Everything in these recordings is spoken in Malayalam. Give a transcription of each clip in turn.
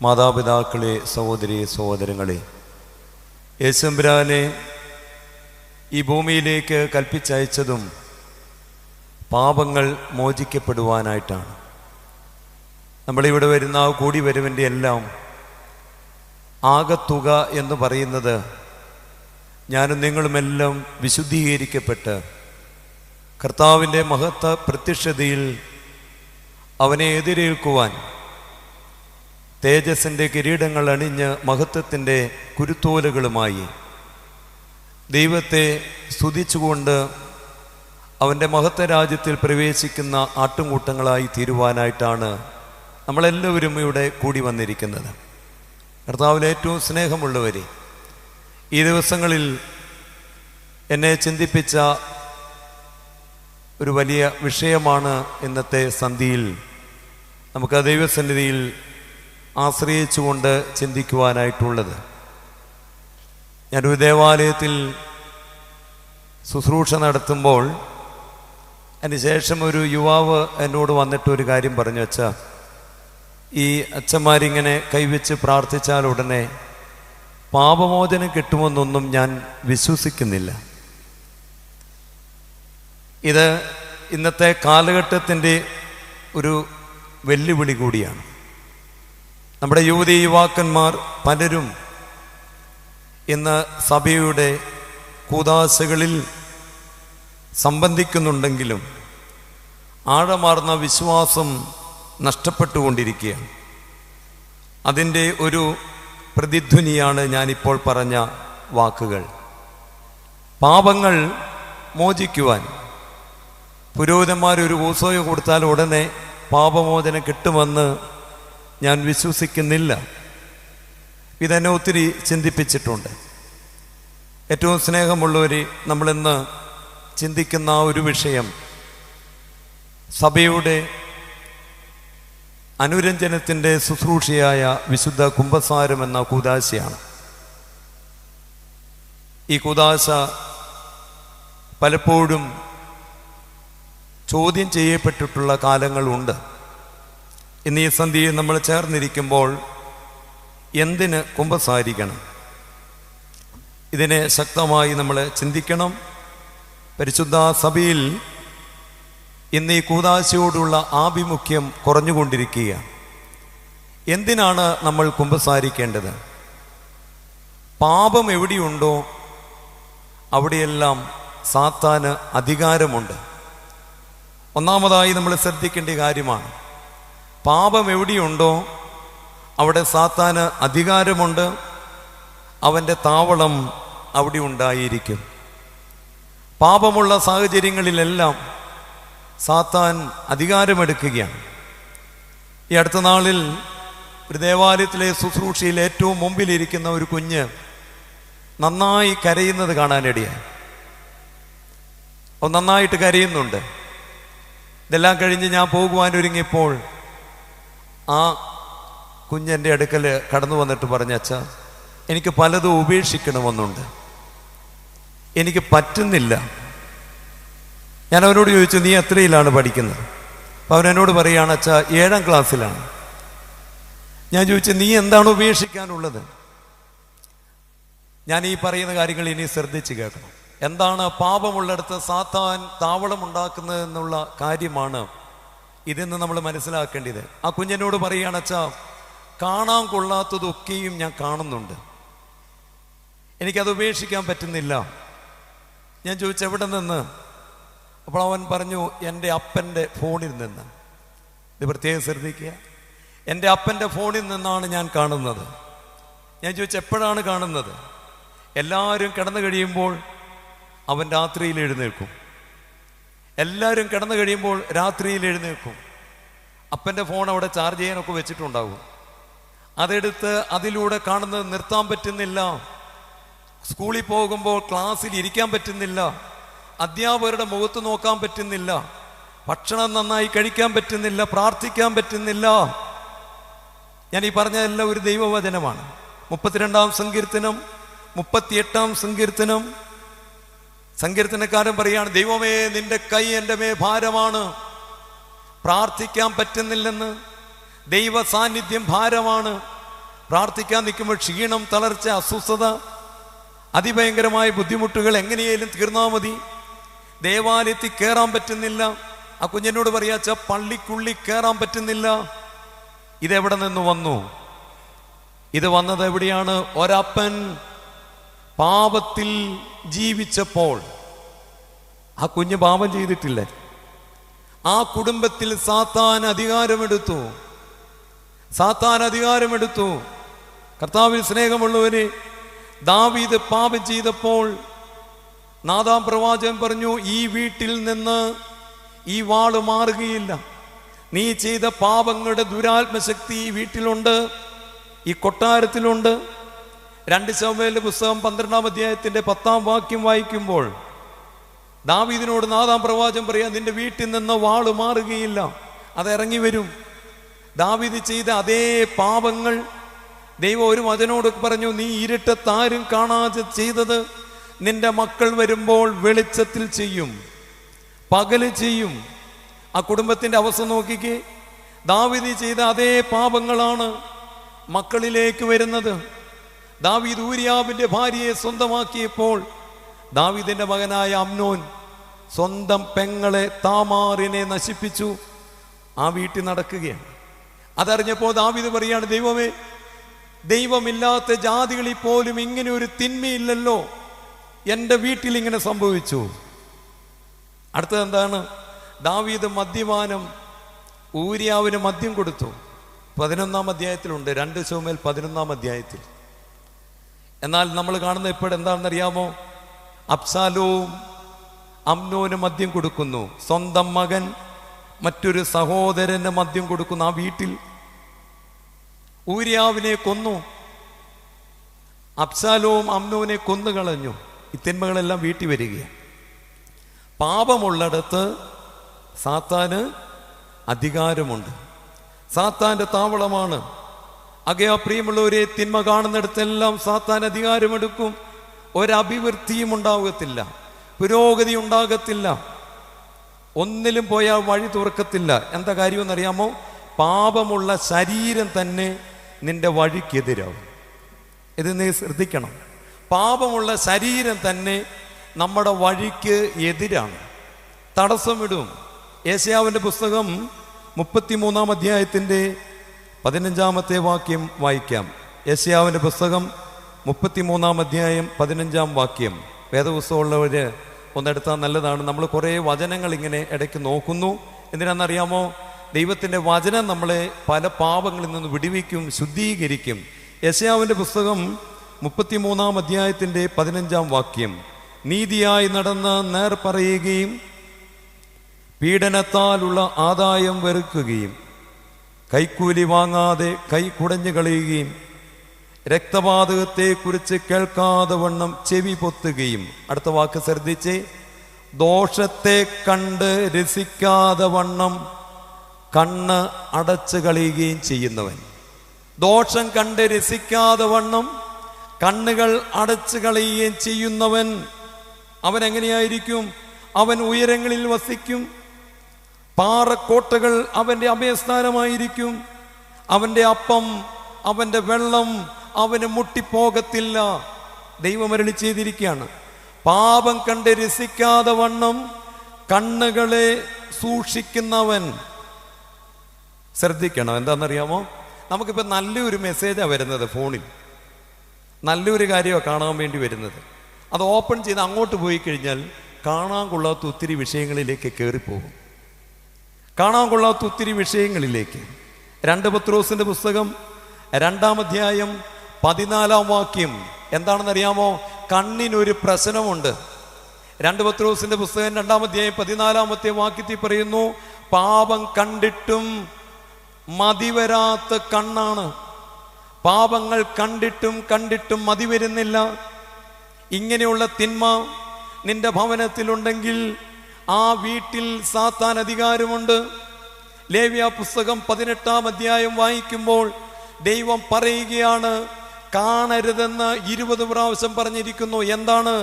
മാതാപിതാക്കളെ, സഹോദരി സഹോദരങ്ങളെ, യേശുമ്പുരാനെ ഈ ഭൂമിയിലേക്ക് കൽപ്പിച്ചയച്ചതും പാപങ്ങൾ മോചിക്കപ്പെടുവാനായിട്ടാണ്. നമ്മളിവിടെ വരുന്ന കൂടി വരവിൻ്റെ എല്ലാം ആകത്തുക എന്ന് പറയുന്നത് ഞാനും നിങ്ങളുമെല്ലാം വിശുദ്ധീകരിക്കപ്പെട്ട് കർത്താവിൻ്റെ മഹത്വ പ്രത്യക്ഷതയിൽ അവനെ എതിരേൽക്കുവാൻ തേജസ്സിൻ്റെ കിരീടങ്ങൾ അണിഞ്ഞ് മഹത്വത്തിൻ്റെ കുരുത്തോലകളുമായി ദൈവത്തെ സ്തുതിച്ചുകൊണ്ട് അവൻ്റെ മഹത്വ രാജ്യത്തിൽ പ്രവേശിക്കുന്ന ആട്ടുംകൂട്ടങ്ങളായി തീരുവാനായിട്ടാണ് നമ്മളെല്ലാവരും ഇവിടെ കൂടി വന്നിരിക്കുന്നത്. കർത്താവിൽ ഏറ്റവും സ്നേഹമുള്ളവരെ, ഈ ദിവസങ്ങളിൽ എന്നെ ചിന്തിപ്പിച്ച ഒരു വലിയ വിഷയമാണ് ഇന്നത്തെ സന്ധിയിൽ നമുക്ക് ദൈവസന്നിധിയിൽ ആശ്രയിച്ചുകൊണ്ട് ചിന്തിക്കുവാനായിട്ടുള്ളത്. ഞാനൊരു ദേവാലയത്തിൽ ശുശ്രൂഷ നടത്തുമ്പോൾ അതിനുശേഷം ഒരു യുവാവ് എന്നോട് വന്നിട്ട് ഒരു കാര്യം പറഞ്ഞു. അച്ഛാ, ഈ അച്ഛന്മാരിങ്ങനെ കൈവച്ച് പ്രാർത്ഥിച്ചാൽ ഉടനെ പാപമോചനം കിട്ടുമെന്നൊന്നും ഞാൻ വിശ്വസിക്കുന്നില്ല. ഇത് ഇന്നത്തെ കാലഘട്ടത്തിൻ്റെ ഒരു വെല്ലുവിളി കൂടിയാണ്. നമ്മുടെ യുവതി യുവാക്കന്മാർ പലരും ഇന്ന് സഭയുടെ കൂദാശകളിൽ സംബന്ധിക്കുന്നുണ്ടെങ്കിലും ആഴമാർന്ന വിശ്വാസം നഷ്ടപ്പെട്ടുകൊണ്ടിരിക്കുകയാണ്. അതിൻ്റെ ഒരു പ്രതിധ്വനിയാണ് ഞാനിപ്പോൾ പറഞ്ഞ വാക്കുകൾ. പാപങ്ങൾ മോചിക്കുവാൻ പുരോഹിതന്മാരൊരു ഊസോയ കൊടുത്താൽ ഉടനെ പാപമോചനം കിട്ടുമെന്ന് ഞാൻ വിശ്വസിക്കുന്നില്ല. ഇതെന്നെ ഒത്തിരി ചിന്തിപ്പിച്ചിട്ടുണ്ട്. ഏറ്റവും സ്നേഹമുള്ളവർ, നമ്മളിന്ന് ചിന്തിക്കുന്ന ഒരു വിഷയം സഭയുടെ അനുരഞ്ജനത്തിൻ്റെ ശുശ്രൂഷയായ വിശുദ്ധ കുംഭസാരം എന്ന കൂദാശയാണ്. ഈ കൂദാശ പലപ്പോഴും ചോദ്യം ചെയ്യപ്പെട്ടിട്ടുള്ള കാലങ്ങളുണ്ട്. ഇന്ന് ഈ സന്ധ്യയിൽ നമ്മൾ ചേർന്നിരിക്കുമ്പോൾ എന്തിന് കുമ്പസാരിക്കണം? ഇതിനെ ശക്തമായി നമ്മൾ ചിന്തിക്കണം. പരിശുദ്ധ സഭയിൽ ഇന്ന് ഈ കൂദാശയോടുള്ള ആഭിമുഖ്യം കുറഞ്ഞുകൊണ്ടിരിക്കുകയാണ്. എന്തിനാണ് നമ്മൾ കുമ്പസാരിക്കേണ്ടത്? പാപം എവിടെയുണ്ടോ അവിടെയെല്ലാം സാത്താന് അധികാരമുണ്ട്. ഒന്നാമതായി നമ്മൾ ശ്രദ്ധിക്കേണ്ട കാര്യമാണ്, പാപം എവിടെയുണ്ടോ അവിടെ സാത്താന് അധികാരമുണ്ട്. അവൻ്റെ താവളം അവിടെ ഉണ്ടായിരിക്കും. പാപമുള്ള സാഹചര്യങ്ങളിലെല്ലാം സാത്താൻ അധികാരമെടുക്കുകയാണ്. ഈ അടുത്ത നാളിൽ ഒരു ദേവാലയത്തിലെ ശുശ്രൂഷയിൽ ഏറ്റവും മുമ്പിലിരിക്കുന്ന ഒരു കുഞ്ഞ് നന്നായി കരയുന്നത് കാണാനിടയായി. അവൻ നന്നായിട്ട് കരയുന്നുണ്ട്. ഇതെല്ലാം കഴിഞ്ഞ് ഞാൻ പോകുവാനൊരുങ്ങിയപ്പോൾ ആ കുഞ്ഞെൻ്റെ അടുക്കൽ കടന്നു വന്നിട്ട് പറഞ്ഞ, അച്ഛാ, എനിക്ക് പലതും ഉപേക്ഷിക്കണമെന്നുണ്ട്, എനിക്ക് പറ്റുന്നില്ല. ഞാൻ അവനോട് ചോദിച്ചു, നീ എത്രയിലാണ് പഠിക്കുന്നത്? അപ്പോൾ അവനെന്നോട് പറയുകയാണ്, അച്ഛാ, 7ാം ക്ലാസ്സിലാണ്. ഞാൻ ചോദിച്ചു, നീ എന്താണ് ഉപേക്ഷിക്കാനുള്ളത്? ഞാൻ ഈ പറയുന്ന കാര്യങ്ങൾ ഇനി ശ്രദ്ധിച്ച് കേൾക്കണം. എന്താണ് പാപമുള്ളിടത്ത് സാത്താൻ താവളം ഉണ്ടാക്കുന്നത് എന്നുള്ള കാര്യമാണ് ഇതെന്ന് നമ്മൾ മനസ്സിലാക്കേണ്ടത്. ആ കുഞ്ഞിനോട് പറയുകയാണ്, അച്ഛാ, കാണാൻ കൊള്ളാത്തതൊക്കെയും ഞാൻ കാണുന്നുണ്ട്, എനിക്കത് ഉപേക്ഷിക്കാൻ പറ്റുന്നില്ല. ഞാൻ ചോദിച്ചു, എവിടെ നിന്ന്? അപ്പോൾ അവൻ പറഞ്ഞു, എൻ്റെ അപ്പൻ്റെ ഫോണിൽ നിന്ന്. ഇത് പ്രത്യേകം ശ്രദ്ധിക്കുക, എൻ്റെ അപ്പൻ്റെ ഫോണിൽ നിന്നാണ് ഞാൻ കാണുന്നത്. ഞാൻ ചോദിച്ചു, എപ്പോഴാണ് കാണുന്നത്? എല്ലാവരും കിടന്നു കഴിയുമ്പോൾ അവൻ രാത്രിയിൽ എഴുന്നേൽക്കും. എല്ലാവരും കിടന്നു കഴിയുമ്പോൾ രാത്രിയിൽ എഴുന്നേൽക്കും. അപ്പൻ്റെ ഫോൺ അവിടെ ചാർജ് ചെയ്യാനൊക്കെ വെച്ചിട്ടുണ്ടാകും. അതെടുത്ത് അതിലൂടെ കാണുന്നത് നിർത്താൻ പറ്റുന്നില്ല. സ്കൂളിൽ പോകുമ്പോൾ ക്ലാസ്സിൽ ഇരിക്കാൻ പറ്റുന്നില്ല, അധ്യാപകരുടെ മുഖത്ത് നോക്കാൻ പറ്റുന്നില്ല, ഭക്ഷണം നന്നായി കഴിക്കാൻ പറ്റുന്നില്ല, പ്രാർത്ഥിക്കാൻ പറ്റുന്നില്ല. ഞാൻ ഈ പറഞ്ഞതെല്ലാം ഒരു ദൈവവചനമാണ്. 32-ാം സങ്കീർത്തനം, 38-ാം സങ്കീർത്തനം, സങ്കീർത്തനക്കാരൻ പറയാണ്, ദൈവമേ, നിന്റെ കൈ എൻ്റെ മേ ഭാരമാണ്, പ്രാർത്ഥിക്കാൻ പറ്റുന്നില്ലെന്ന്. ദൈവ സാന്നിധ്യം ഭാരമാണ്, പ്രാർത്ഥിക്കാൻ നിൽക്കുമ്പോൾ ക്ഷീണം, തളർച്ച, അസ്വസ്ഥത, അതിഭയങ്കരമായ ബുദ്ധിമുട്ടുകൾ, എങ്ങനെയായാലും തീർന്നാൽ മതി. ദേവാലയത്തിൽ കയറാൻ പറ്റുന്നില്ല. ആ കുഞ്ഞിനോട് പറയാച്ച പള്ളിക്കുള്ളിൽ കയറാൻ പറ്റുന്നില്ല. ഇതെവിടെ നിന്ന് വന്നു? ഇത് വന്നത് എവിടെയാണ്? ഒരപ്പൻ പാപത്തിൽ ജീവിച്ചപ്പോൾ, ആ കുഞ്ഞ് പാപം ചെയ്തിട്ടില്ല, ആ കുടുംബത്തിൽ സാത്താൻ അധികാരമെടുത്തു. കർത്താവിൽ സ്നേഹമുള്ളവരെ, ദാവീദ് പാപം ചെയ്തപ്പോൾ നാഥാം പ്രവാചകൻ പറഞ്ഞു, ഈ വീട്ടിൽ നിന്ന് ഈ വാള് മാറുകയില്ല. നീ ചെയ്ത പാപങ്ങളുടെ ദുരാത്മശക്തി ഈ വീട്ടിലുണ്ട്, ഈ കൊട്ടാരത്തിലുണ്ട്. 2 ശമൂവേലിന്റെ പുസ്തകം 12-ാം അധ്യായത്തിന്റെ 10-ാം വാക്യം വായിക്കുമ്പോൾ ദാവീദിനോട് നാഥാം പ്രവാചകൻ പറയാ, നിന്റെ വീട്ടിൽ നിന്ന് വാള് മാറുകയില്ല, അത് ഇറങ്ങി വരും. ദാവീദ് ചെയ്ത അതേ പാപങ്ങൾ ദൈവം ഒരു വചനോട് പറഞ്ഞു, നീ ഇരുട്ടത്താരും കാണാതെ ചെയ്തത് നിന്റെ മക്കൾ വരുമ്പോൾ വെളിച്ചത്തിൽ ചെയ്യും, പകല് ചെയ്യും. ആ കുടുംബത്തിന്റെ അവസ്ഥ നോക്കിക്കേ. ദാവീദ് ചെയ്ത അതേ പാപങ്ങളാണ് മക്കളിലേക്ക് വരുന്നത്. ദാവീദ് ഊരിയാവിന്റെ ഭാര്യയെ സ്വന്തമാക്കിയപ്പോൾ ദാവീദിന്റെ മകനായ അമ്നോൻ സ്വന്തം പെങ്ങളെ താമാറിനെ നശിപ്പിച്ചു. ആ വീട്ടിൽ നടക്കുകയാണ്. അതറിഞ്ഞപ്പോൾ ദാവീദ് പറയാണ്, ദൈവമേ, ദൈവമില്ലാത്ത ജാതികളിൽ പോലും ഇങ്ങനെ ഒരു തിന്മയില്ലല്ലോ, എൻ്റെ വീട്ടിൽ ഇങ്ങനെ സംഭവിച്ചു. അടുത്തത് എന്താണ്? ദാവീദ് മദ്യപാനം, ഊരിയാവിന് മദ്യം കൊടുത്തു. 11-ാം അധ്യായത്തിലുണ്ട്, 2 ശമൂവേൽ 11-ാം അധ്യായത്തിൽ. എന്നാൽ നമ്മൾ കാണുന്ന ഇപ്പോൾ എന്താണെന്നറിയാമോ? അബ്സാലോം അമ്നോന് മദ്യം കൊടുക്കുന്നു. സ്വന്തം മകൻ മറ്റൊരു സഹോദരന് മദ്യം കൊടുക്കുന്നു. ആ വീട്ടിൽ ഊരിയാവിനെ കൊന്നു. അബ്സാലോം അമ്നോനെ കൊന്നുകളഞ്ഞു. ഈ തിന്മകളെല്ലാം വീട്ടിൽ വരികയാണ്. പാപമുള്ളിടത്ത് സാത്താന് അധികാരമുണ്ട്. സാത്താന്റെ താവളമാണ്. ആകയാൽ പ്രിയമുള്ളവരെ, തിന്മ കാണുന്നിടത്തെല്ലാം സാത്താൻ അധികാരമെടുക്കും. ഒരഭിവൃദ്ധിയും ഉണ്ടാകത്തില്ല, പുരോഗതി ഉണ്ടാകത്തില്ല, ഒന്നിലും പോയാൽ വഴി തുറക്കത്തില്ല. എന്താ കാര്യമെന്നറിയാമോ? പാപമുള്ള ശരീരം തന്നെ നിന്റെ വഴിക്കെതിരാവും. ഇത് നീ ശ്രദ്ധിക്കണം. പാപമുള്ള ശരീരം തന്നെ നമ്മുടെ വഴിക്ക് എതിരാണ്, തടസ്സമിടും. യെശയ്യാവിന്റെ പുസ്തകം 33-ാം അധ്യായത്തിന്റെ 15-ാമത്തെ വാക്യം വായിക്കാം. യെശയ്യാവിന്റെ പുസ്തകം 33-ാം അധ്യായം 15-ാം വാക്യം. വേദപുസ്തകമുള്ളവര് ഒന്നെടുത്താൽ നല്ലതാണ്. നമ്മൾ കുറേ വചനങ്ങൾ ഇങ്ങനെ ഇടയ്ക്ക് നോക്കുന്നു. എന്തിനാണെന്നറിയാമോ? ദൈവത്തിൻ്റെ വചനം നമ്മളെ പല പാപങ്ങളിൽ നിന്ന് വിടുവിക്കും, ശുദ്ധീകരിക്കും. യെശയ്യാവിന്റെ പുസ്തകം 33-ാം അധ്യായത്തിന്റെ 15-ാം വാക്യം. നീതിയായി നടന്ന് നേർ പറയുകയും പീഡനത്താലുള്ള ആദായം വെറുക്കുകയും കൈക്കൂലി വാങ്ങാതെ കൈ കുടഞ്ഞു കളയുകയും രക്തപാതകത്തെക്കുറിച്ച് കേൾക്കാതെ വണ്ണം ചെവി പൊത്തുകയും. അടുത്ത വാക്ക് ശ്രദ്ധിച്ച്, ദോഷത്തെ കണ്ട് രസിക്കാതെ വണ്ണം കണ്ണ് അടച്ചു കളയുകയും ചെയ്യുന്നവൻ. ദോഷം കണ്ട് രസിക്കാതെ വണ്ണം കണ്ണുകൾ അടച്ചു കളയുകയും ചെയ്യുന്നവൻ, അവൻ എങ്ങനെയായിരിക്കും? അവൻ ഉയരങ്ങളിൽ വസിക്കും, പാറക്കോട്ടകൾ അവൻ്റെ അഭയസ്ഥാനമായിരിക്കും. അവൻ്റെ അപ്പം, അവൻ്റെ വെള്ളം അവന് മുട്ടിപ്പോകത്തില്ല. ദൈവം അരുളി ചെയ്തിരിക്കുകയാണ്, പാപം കണ്ട് രസിക്കാതെ വണ്ണം കണ്ണുകളെ സൂക്ഷിക്കുന്നവൻ. ശ്രദ്ധിക്കണം. എന്താണെന്നറിയാമോ? നമുക്കിപ്പോൾ നല്ലൊരു മെസ്സേജാണ് വരുന്നത് ഫോണിൽ, നല്ലൊരു കാര്യമാണ് കാണാൻ വേണ്ടി വരുന്നത്. അത് ഓപ്പൺ ചെയ്ത് അങ്ങോട്ട് പോയി കഴിഞ്ഞാൽ കാണാൻ കൊള്ളാത്ത ഒത്തിരി വിഷയങ്ങളിലേക്ക് കയറിപ്പോകും. കാണാൻ കൊള്ളാത്ത ഒത്തിരി വിഷയങ്ങളിലേക്ക്. 2 പത്രോസിന്റെ പുസ്തകം 2-ാം അധ്യായം 14-ാം വാക്യം എന്താണെന്നറിയാമോ? കണ്ണിനൊരു പ്രശ്നമുണ്ട്. 2 പത്രോസിന്റെ പുസ്തകം 2-ാം അധ്യായം 14-ാമത്തെ വാക്യത്തിൽ പറയുന്നു, പാപം കണ്ടിട്ടും മതിവരാത്ത കണ്ണാണ്. പാപങ്ങൾ കണ്ടിട്ടും കണ്ടിട്ടും മതി വരുന്നില്ല. ഇങ്ങനെയുള്ള തിന്മ നിന്റെ ഭവനത്തിലുണ്ടെങ്കിൽ ആ വീട്ടിൽ സാത്താൻ അധികാരമുണ്ട്. ലേവ്യ പുസ്തകം 18-ാം അധ്യായം വായിക്കുമ്പോൾ ദൈവം പറയുകയാണ്, കാണരുതെന്ന് 20 പ്രാവശ്യം പറഞ്ഞിരിക്കുന്നു. എന്താണ്?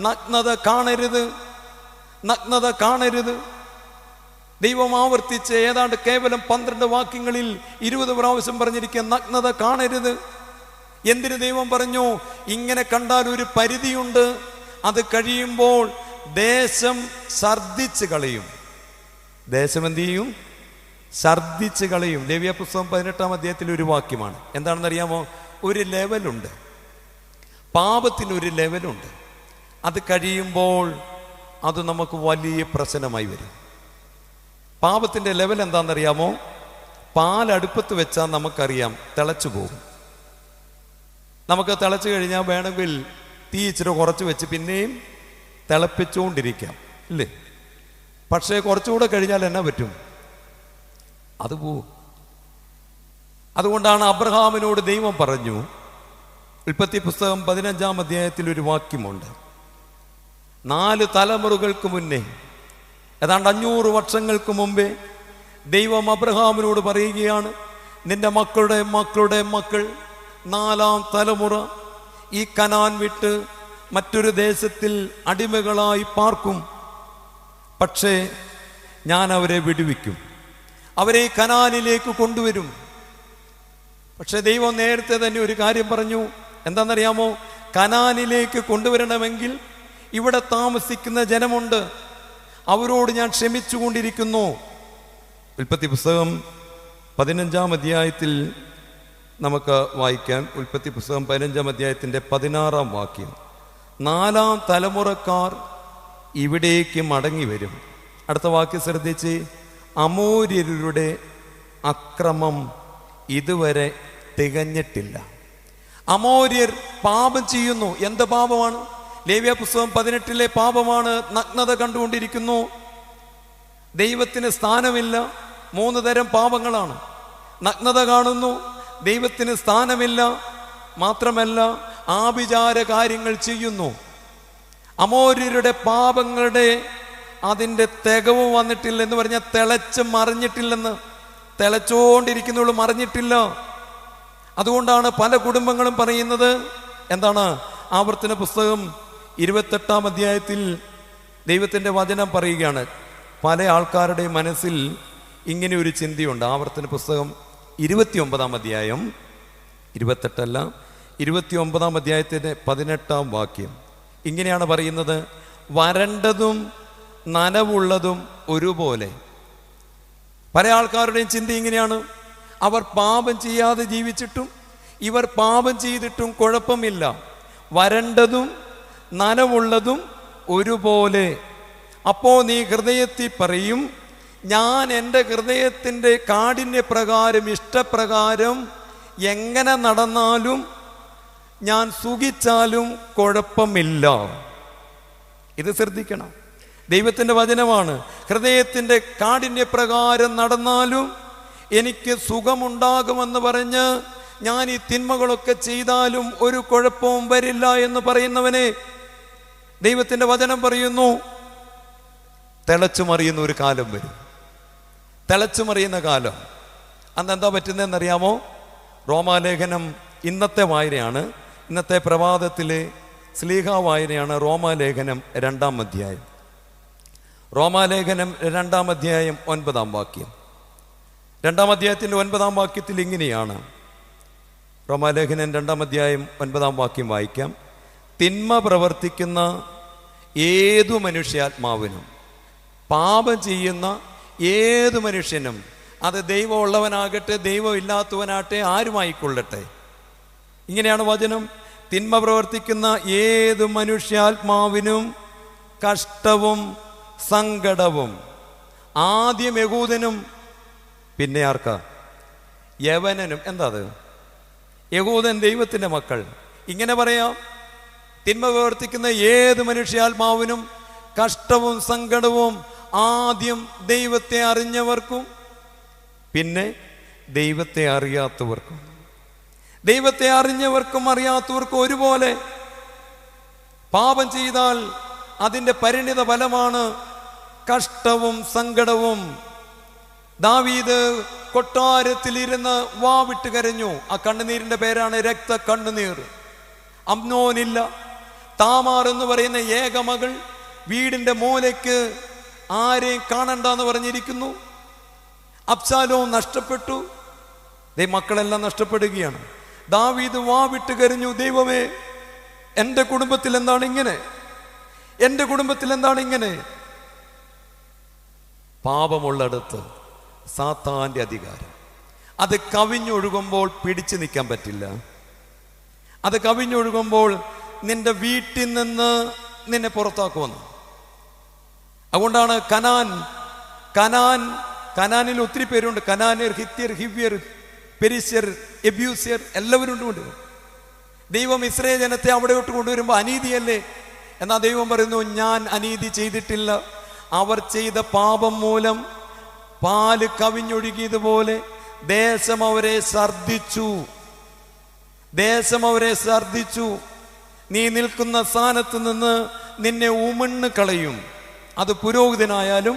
നഗ്നത കാണരുത്, നഗ്നത കാണരുത്. ദൈവം ആവർത്തിച്ച് ഏതാണ്ട് കേവലം 12 വാക്യങ്ങളിൽ 20 പ്രാവശ്യം പറഞ്ഞിരിക്കുക, നഗ്നത കാണരുത്. എന്തിന് ദൈവം പറഞ്ഞു? ഇങ്ങനെ കണ്ടാൽ ഒരു പരിധിയുണ്ട്, അത് കഴിയുമ്പോൾ ദേശം ഛർദിച്ച് കളയും. ദേശം എന്ത് ചെയ്യും? ഛർദിച്ച് കളയും. ലേവ്യ പുസ്തകം 18-ാം അധ്യായത്തിൽ ഒരു വാക്യമാണ്. എന്താണെന്നറിയാമോ? ഒരു ലെവലുണ്ട്, പാപത്തിനൊരു ലെവലുണ്ട്. അത് കഴിയുമ്പോൾ അത് നമുക്ക് വലിയ പ്രശ്നമായി വരും. പാപത്തിൻ്റെ ലെവൽ എന്താണെന്നറിയാമോ? പാലടുപ്പത്ത് വെച്ചാൽ നമുക്കറിയാം തിളച്ചു പോകും. നമുക്ക് തിളച്ചു കഴിഞ്ഞാൽ വേണമെങ്കിൽ തീ ഇച്ചിരി കുറച്ച് വെച്ച് പിന്നെയും തിളപ്പിച്ചുകൊണ്ടിരിക്കാം, ഇല്ലേ? പക്ഷേ കുറച്ചുകൂടെ കഴിഞ്ഞാൽ എന്നാ പറ്റും? അത് പോവും. അതുകൊണ്ടാണ് അബ്രഹാമിനോട് ദൈവം പറഞ്ഞു, ഉൽപ്പത്തി പുസ്തകം 15-ാം അധ്യായത്തിൽ ഒരു വാക്യമുണ്ട്. 4 തലമുറകൾക്ക് മുന്നേ, ഏതാണ്ട് 500 വർഷങ്ങൾക്ക് മുമ്പേ ദൈവം അബ്രഹാമിനോട് പറയുകയാണ്, നിന്റെ മക്കളുടെ മക്കളുടെ മക്കൾ 4-ാം തലമുറ ഈ കനാൻ വിട്ട് മറ്റൊരു ദേശത്തിൽ അടിമകളായി പാർക്കും. പക്ഷേ ഞാൻ അവരെ വിടുവിക്കും, അവരെ കനാനിലേക്ക് കൊണ്ടുവരും. പക്ഷെ ദൈവം നേരത്തെ തന്നെ ഒരു കാര്യം പറഞ്ഞു. എന്താണെന്നറിയാമോ? കനാനിലേക്ക് കൊണ്ടുവരണമെങ്കിൽ ഇവിടെ താമസിക്കുന്ന ജനമുണ്ട്, അവരോട് ഞാൻ ക്ഷമിച്ചുകൊണ്ടിരിക്കുന്നു. ഉൽപ്പത്തി പുസ്തകം 15-ാം അധ്യായത്തിൽ നമുക്ക് വായിക്കാം. ഉൽപ്പത്തി പുസ്തകം 15-ാം അധ്യായത്തിൻ്റെ 16-ാം വാക്യം. 4-ാം തലമുറക്കാർ ഇവിടേക്ക് മടങ്ങി വരും. അടുത്ത വാക്യം ശ്രദ്ധിച്ച്, അമോര്യരുടെ അക്രമം ഇതുവരെ തികഞ്ഞിട്ടില്ല. അമോര്യർ പാപം ചെയ്യുന്നു. എന്ത് പാപമാണ്? ലേവ്യ പുസ്തകം 18-ലെ പാപമാണ്. നഗ്നത കണ്ടുകൊണ്ടിരിക്കുന്നു, ദൈവത്തിന് സ്ഥാനമില്ല. 3 തരം പാപങ്ങളാണ്. നഗ്നത കാണുന്നു, ദൈവത്തിന് സ്ഥാനമില്ല, മാത്രമല്ല ആഭിചാര കാര്യങ്ങൾ ചെയ്യുന്നു. അമോര്യരുടെ പാപങ്ങളുടെ അതിൻ്റെ തികവ് വന്നിട്ടില്ല എന്ന് പറഞ്ഞാൽ തിളച്ച് മറിഞ്ഞിട്ടില്ലെന്ന്. തിളച്ചുകൊണ്ടിരിക്കുന്നുള്ളൂ, മറിഞ്ഞിട്ടില്ല. അതുകൊണ്ടാണ് പല കുടുംബങ്ങളും പറയുന്നത് എന്താണ്? ആവർത്തന പുസ്തകം 28-ാം അധ്യായത്തിൽ ദൈവത്തിൻ്റെ വചനം പറയുകയാണ്, പല ആൾക്കാരുടെ മനസ്സിൽ ഇങ്ങനെ ഒരു ചിന്തയുണ്ട്. ആവർത്തന പുസ്തകം 29-ാം അധ്യായം, 28അല്ല 29-ാം അധ്യായത്തിൻ്റെ 18-ാം വാക്യം ഇങ്ങനെയാണ് പറയുന്നത്, വരണ്ടതും നനവുള്ളതും ഒരുപോലെ. പല ആൾക്കാരുടെയും ചിന്ത ഇങ്ങനെയാണ്, അവർ പാപം ചെയ്യാതെ ജീവിച്ചിട്ടും ഇവർ പാപം ചെയ്തിട്ടും കുഴപ്പമില്ല, വരണ്ടതും നനവുള്ളതും ഒരുപോലെ. അപ്പോൾ നീ ഹൃദയത്തിൽ പറയും, ഞാൻ എൻ്റെ ഹൃദയത്തിൻ്റെ കാഠിന്യപ്രകാരം ഇഷ്ടപ്രകാരം എങ്ങനെ നടന്നാലും ഞാൻ സുഖിച്ചാലും കുഴപ്പമില്ല. ഇത് ശ്രദ്ധിക്കണം, ദൈവത്തിൻ്റെ വചനമാണ്. ഹൃദയത്തിൻ്റെ കാഠിന്യപ്രകാരം നടന്നാലും എനിക്ക് സുഖമുണ്ടാകുമെന്ന് പറഞ്ഞ് ഞാൻ ഈ തിന്മകളൊക്കെ ചെയ്താലും ഒരു കുഴപ്പവും വരില്ല എന്ന് പറയുന്നവനെ ദൈവത്തിൻ്റെ വചനം പറയുന്നു, തിളച്ചു മറിയുന്ന ഒരു കാലം വരും. തിളച്ചു മറിയുന്ന കാലം. അന്ന് എന്താ പറ്റുന്നതെന്നറിയാമോ? റോമാലേഖനം ഇന്നത്തെ വായനയാണ്, ഇന്നത്തെ പ്രഭാതത്തിലെ ശ്ലീഹാ വായനയാണ്. റോമാലേഖനം 2-ാം അധ്യായം, റോമാലേഖനം 2-ാം അധ്യായം 9-ാം വാക്യം. 2-ാം അധ്യായത്തിൻ്റെ 9-ാം വാക്യത്തിൽ ഇങ്ങനെയാണ്. റോമാലേഖനം 2-ാം അധ്യായം 9-ാം വാക്യം വായിക്കാം. തിന്മ പ്രവർത്തിക്കുന്ന ഏതു മനുഷ്യാത്മാവിനും, പാപം ചെയ്യുന്ന ഏതു മനുഷ്യനും, അത് ദൈവം ഉള്ളവനാകട്ടെ ദൈവം ഇല്ലാത്തവനാകട്ടെ ആരുമായിക്കൊള്ളട്ടെ, ഇങ്ങനെയാണ് വചനം. തിന്മ പ്രവർത്തിക്കുന്ന ഏതു മനുഷ്യാത്മാവിനും കഷ്ടവും സങ്കടവും. ആദ്യം യഹൂദനും പിന്നെ ആർക്കാ? യവനനും. എന്താ അത്? യഹൂദൻ ദൈവത്തിൻ്റെ മക്കൾ. ഇങ്ങനെ പറയാം, തിന്മ പ്രവർത്തിക്കുന്ന ഏത് മനുഷ്യാത്മാവിനും കഷ്ടവും സങ്കടവും ആദ്യം ദൈവത്തെ അറിഞ്ഞവർക്കും പിന്നെ ദൈവത്തെ അറിയാത്തവർക്കും. ദൈവത്തെ അറിഞ്ഞവർക്കും അറിയാത്തവർക്കും ഒരുപോലെ. പാപം ചെയ്താൽ അതിൻ്റെ പരിണിത ഫലമാണ് കഷ്ടവും സങ്കടവും. ദാവീദ് കൊട്ടാരത്തിലിരുന്ന് വാവിട്ട് കരഞ്ഞു. ആ കണ്ണുനീരിൻ്റെ പേരാണ് രക്ത കണ്ണുനീർ. അമ്നോനില്ല. താമാർ എന്ന് പറയുന്ന ഏക മകൾ വീടിൻ്റെ മൂലയ്ക്ക് ആരെയും കാണണ്ടെന്ന് പറഞ്ഞിരിക്കുന്നു. അബ്ശാലോം നഷ്ടപ്പെട്ടു. മക്കളെല്ലാം നഷ്ടപ്പെടുകയാണ്. ദാവീദ് വാവിട്ട് കരഞ്ഞു, ദൈവമേ, എൻ്റെ കുടുംബത്തിൽ എന്താണ് ഇങ്ങനെ? എൻ്റെ കുടുംബത്തിൽ എന്താണ് ഇങ്ങനെ? പാപമുള്ളിടത്ത് സാത്താന്റെ അധികാരം. അത് കവിഞ്ഞൊഴുകുമ്പോൾ പിടിച്ചു നിൽക്കാൻ പറ്റില്ല. അത് കവിഞ്ഞൊഴുകുമ്പോൾ നിന്റെ വീട്ടിൽ നിന്ന് നിന്നെ പുറത്താക്കുമെന്ന്. അതുകൊണ്ടാണ് കനാനിൽ ഒത്തിരി പേരുണ്ട്. കനാന്യർ, ഹിത്യർ, ഹിവ്യർ, പെരിസ്യർ, എബ്യൂസ്യർ എല്ലാവരും ഉണ്ട്. ദൈവം ഇസ്രായേൽ ജനത്തെ അവിടെയോട്ട് കൊണ്ടുവരുമ്പോൾ അനീതിയല്ലേ? എന്നാൽ ദൈവം പറയുന്നു, ഞാൻ അനീതി ചെയ്തിട്ടില്ല. അവർ ചെയ്ത പാപം മൂലം പാല് കവിഞ്ഞൊഴുകിയതുപോലെ ദേശം അവരെ ഛർദ്ദിച്ചു. നീ നിൽക്കുന്ന സ്ഥാനത്ത് നിന്ന് നിന്നെ ഉമിണ്ണ് കളയും. അത് പുരോഹിതനായാലും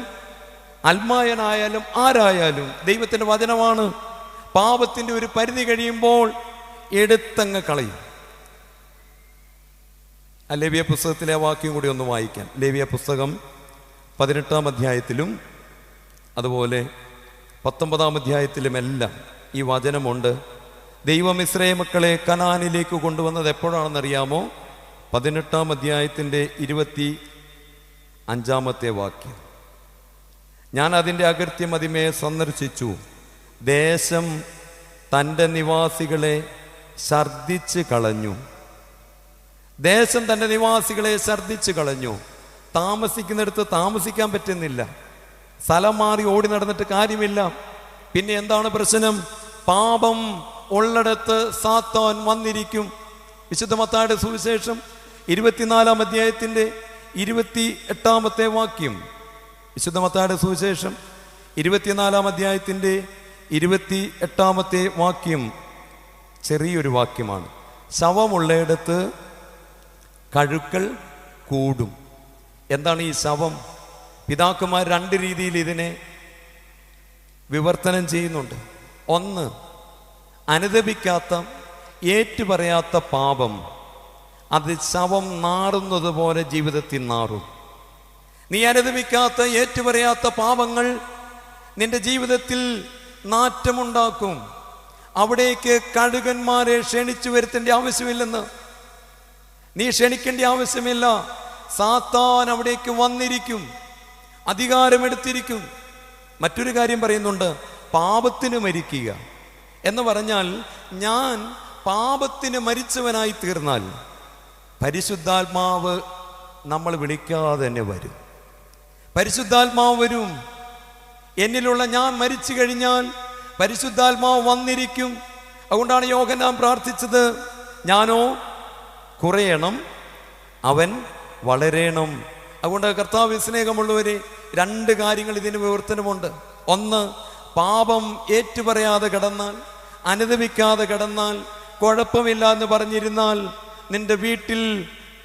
അൽമായനായാലും ആരായാലും ദൈവത്തിന്റെ വചനമാണ്. പാപത്തിന്റെ ഒരു പരിധി കഴിയുമ്പോൾ എടുത്തങ്ങ് കളയും. ലേവ്യ പുസ്തകത്തിലെ വാക്യം കൂടി ഒന്ന് വായിക്കാം. ലേവ്യ പുസ്തകം 18-ാം അധ്യായത്തിലും അതുപോലെ 19-ാം അധ്യായത്തിലുമെല്ലാം ഈ വചനമുണ്ട്. ദൈവം ഇസ്രായേൽ മക്കളെ കനാനിലേക്ക് കൊണ്ടുവന്നത് എപ്പോഴാണെന്നറിയാമോ? 18-ാം അധ്യായത്തിൻ്റെ 25-ാമത്തെ വാക്യം. ഞാൻ അതിൻ്റെ അകൃത്യം അതിമേ സന്ദർശിച്ചു. ദേശം തൻ്റെ നിവാസികളെ ഛർദ്ദിച്ച് കളഞ്ഞു. ദേശം തൻ്റെ നിവാസികളെ ഛർദ്ദിച്ച് കളഞ്ഞു. താമസിക്കുന്നിടത്ത് താമസിക്കാൻ പറ്റുന്നില്ല. സ്ഥലം മാറി ഓടി നടന്നിട്ട് കാര്യമില്ല. പിന്നെ എന്താണ് പ്രശ്നം? പാപം ഉള്ളിടത്ത് സാത്താൻ വന്നിരിക്കും. വിശുദ്ധ മത്തായിയുടെ സുവിശേഷം 24-ാം അധ്യായത്തിൻ്റെ 28-ാമത്തെ വാക്യം. വിശുദ്ധ മത്തായിയുടെ സുവിശേഷം 24-ാം അധ്യായത്തിൻ്റെ 28-ാമത്തെ വാക്യം ചെറിയൊരു വാക്യമാണ്. ശവമുള്ളയിടത്ത് കഴുക്കൾ കൂടും. എന്താണ് ഈ ശവം? പിതാക്കന്മാർ രണ്ട് രീതിയിൽ ഇതിനെ വിവർത്തനം ചെയ്യുന്നുണ്ട്. ഒന്ന്, അനുദപിക്കാത്ത ഏറ്റുപറയാത്ത പാപം അത് ശവം നാറുന്നത് പോലെ ജീവിതത്തിൽ നാറും. നീ അനുദപിക്കാത്ത ഏറ്റുപറയാത്ത പാപങ്ങൾ നിന്റെ ജീവിതത്തിൽ നാറ്റമുണ്ടാക്കും. അവിടേക്ക് കഴുകന്മാരെ ക്ഷണിച്ചു വരുത്തേണ്ട ആവശ്യമില്ലെന്ന്. നീ ക്ഷണിക്കേണ്ട ആവശ്യമില്ല. സാത്താൻ അവിടേക്ക് വന്നിരിക്കും, അധികാരമെടുത്തിരിക്കും. മറ്റൊരു കാര്യം പറയുന്നുണ്ട്, പാപത്തിന് മരിക്കുക എന്ന് പറഞ്ഞാൽ ഞാൻ പാപത്തിന് മരിച്ചവനായി തീർന്നാൽ പരിശുദ്ധാത്മാവ് നമ്മൾ വിളിക്കാതെ തന്നെ വരും. പരിശുദ്ധാത്മാവ് വരും. എന്നിലുള്ള ഞാൻ മരിച്ചു കഴിഞ്ഞാൽ പരിശുദ്ധാത്മാവ് വന്നിരിക്കും. അതുകൊണ്ടാണ് യോഹന്നാൻ പ്രാർത്ഥിച്ചത്, ഞാനോ കുറയണം, അവൻ വളരണം. അതുകൊണ്ട് കർത്താവ് സ്നേഹമുള്ളവരെ, രണ്ട് കാര്യങ്ങൾ ഇതിന് വിവർത്തനമുണ്ട്. ഒന്ന്, പാപം ഏറ്റുപറയാതെ കിടന്നാൽ, അനുദപിക്കാതെ കിടന്നാൽ, കുഴപ്പമില്ല എന്ന് പറഞ്ഞിരുന്നാൽ നിന്റെ വീട്ടിൽ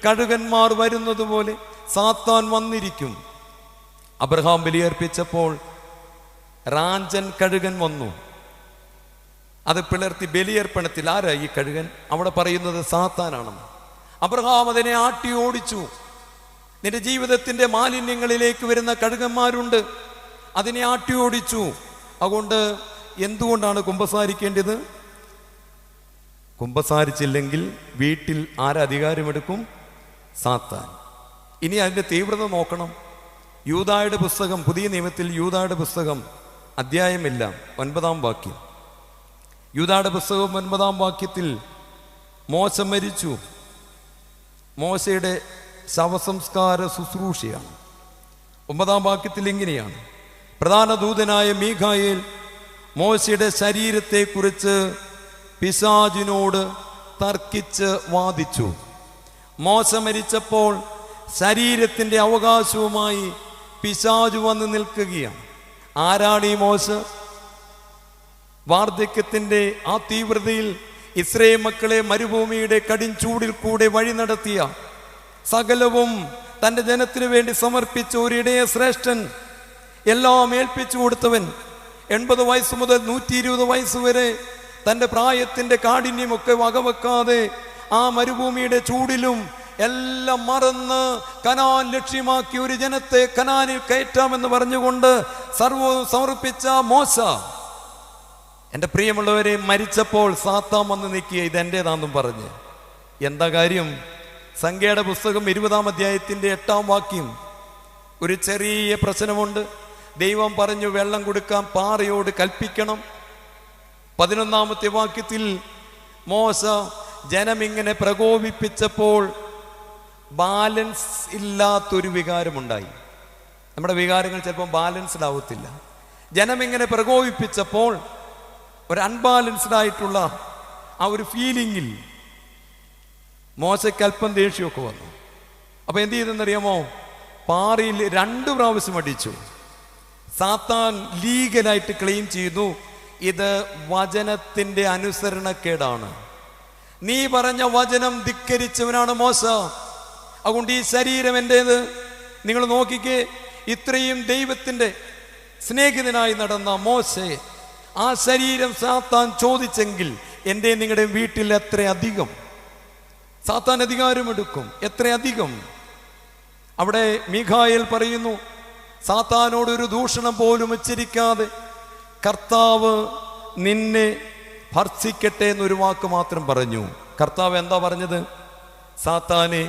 കഴുകന്മാർ വരുന്നത് പോലെ സാത്താൻ വന്നിരിക്കും. അബ്രഹാം ബലിയർപ്പിച്ചപ്പോൾ റാഞ്ചൻ കഴുകൻ വന്നു. അത് പിളർത്തി ബലിയർപ്പണത്തിൽ ആരാ ഈ കഴുകൻ? അവിടെ പറയുന്നത് സാത്താനാണെന്ന്. അബ്രഹാം അതിനെ ആട്ടി ഓടിച്ചു. നിന്റെ ജീവിതത്തിന്റെ മാലിന്യങ്ങളിലേക്ക് വരുന്ന കഴുകന്മാരുണ്ട്, അതിനെ ആട്ടി ഓടിച്ചു. അതുകൊണ്ട് എന്തുകൊണ്ടാണ് കുമ്പസാരിക്കേണ്ടത്? കുമ്പസാരിച്ചില്ലെങ്കിൽ വീട്ടിൽ ആരധികാരമെടുക്കും? സാത്താൻ. ഇനി അതിൻ്റെ തീവ്രത നോക്കണം. യൂദായുടെ പുസ്തകം, പുതിയ നിയമത്തിൽ യൂദായുടെ പുസ്തകം അധ്യായമില്ല, 9-ാം വാക്യം. യൂദായുടെ പുസ്തകം 9-ാം വാക്യത്തിൽ മോശ മരിച്ചു. മോശയുടെ ശവസംസ്കാര ശുശ്രൂഷയാണ്. 9-ാം വാക്യത്തിൽ ഇങ്ങനെയാണ്: പ്രധാന ദൂതനായ മീഖായേൽ മോശയുടെ ശരീരത്തെക്കുറിച്ച് പിശാചിനോട് തർക്കിച്ച് വാദിച്ചു. മോശ മരിച്ചപ്പോൾ ശരീരത്തിൻ്റെ അവകാശവുമായി പിശാചു വന്ന് നിൽക്കുകയാണ്. ആരാണ് ഈ മോശ? വാർദ്ധക്യത്തിൻ്റെ ആ തീവ്രതയിൽ ഇസ്രായേൽ മക്കളെ മരുഭൂമിയുടെ കടിഞ്ചൂടിൽ കൂടെ വഴി നടത്തിയ, സകലവും തൻ്റെ ജനത്തിനു വേണ്ടി സമർപ്പിച്ച ഒരു ഇടയ ശ്രേഷ്ഠൻ, എല്ലാം ഏൽപ്പിച്ചു കൊടുത്തവൻ, 80 വയസ്സ് മുതൽ 120 വയസ്സ് വരെ തൻ്റെ പ്രായത്തിൻ്റെ കാഠിന്യമൊക്കെ വകവെക്കാതെ ആ മരുഭൂമിയുടെ ചൂടിലും എല്ലാം മറന്ന് കനാൻ ലക്ഷ്യമാക്കി ഒരു ജനത്തെ കനാനിൽ കയറ്റാമെന്ന് പറഞ്ഞുകൊണ്ട് സർവ്വവും സമർപ്പിച്ച മോശ എൻ്റെ പ്രിയമുള്ളവരെ, മരിച്ചപ്പോൾ സാത്താൻ വന്ന് നിൽക്കുക, ഇതെൻ്റേതാണെന്നും പറഞ്ഞ്. എന്താ കാര്യം? സംഖ്യയുടെ പുസ്തകം 20-ാം അധ്യായത്തിൻ്റെ 8-ാം വാക്യം. ഒരു ചെറിയ പ്രശ്നമുണ്ട്. ദൈവം പറഞ്ഞു വെള്ളം കൊടുക്കാൻ പാറയോട് കൽപ്പിക്കണം. 11-ാമത്തെ വാക്യത്തിൽ മോശ ജനമിങ്ങനെ പ്രകോപിപ്പിച്ചപ്പോൾ ബാലൻസ് ഇല്ലാത്തൊരു വികാരമുണ്ടായി. നമ്മുടെ വികാരങ്ങൾ ചിലപ്പോൾ ബാലൻസ്ഡ് ആവത്തില്ല. ജനമിങ്ങനെ പ്രകോപിപ്പിച്ചപ്പോൾ ഒരു അൺബാലൻസ്ഡ് ആയിട്ടുള്ള ആ ഒരു ഫീലിങ്ങിൽ മോശയ്ക്ക് അല്പം ദേഷ്യമൊക്കെ വന്നു. അപ്പൊ എന്ത് ചെയ്തെന്നറിയാമോ? പാറയിൽ 2 പ്രാവശ്യം അടിച്ചു. സാത്താൻ ലീഗലായിട്ട് ക്ലെയിം ചെയ്തു, ഇത് വചനത്തിന്റെ അനുസരണക്കേടാണ്, നീ പറഞ്ഞ വചനം ധിക്കരിച്ചവനാണ് മോശ, അതുകൊണ്ട് ഈ ശരീരം എൻ്റേത്. നിങ്ങൾ നോക്കിക്കേ, ഇത്രയും ദൈവത്തിന്റെ സ്നേഹിതനായി നടന്ന മോശെ, ആ ശരീരം സാത്താൻ ചോദിച്ചെങ്കിൽ എൻ്റെ നിങ്ങളുടെ വീട്ടിൽ എത്രയധികം സാത്താൻ അധികാരമെടുക്കും, എത്രയധികം. അവിടെ മീഖായേൽ പറയുന്നു, സാത്താനോടൊരു ദൂഷണം പോലും ഉച്ചരിക്കാതെ കർത്താവ് നിന്നെ ഭർഷിക്കട്ടെ എന്നൊരു വാക്ക് മാത്രം പറഞ്ഞു. കർത്താവ് എന്താ പറഞ്ഞത്? സാത്താനെ,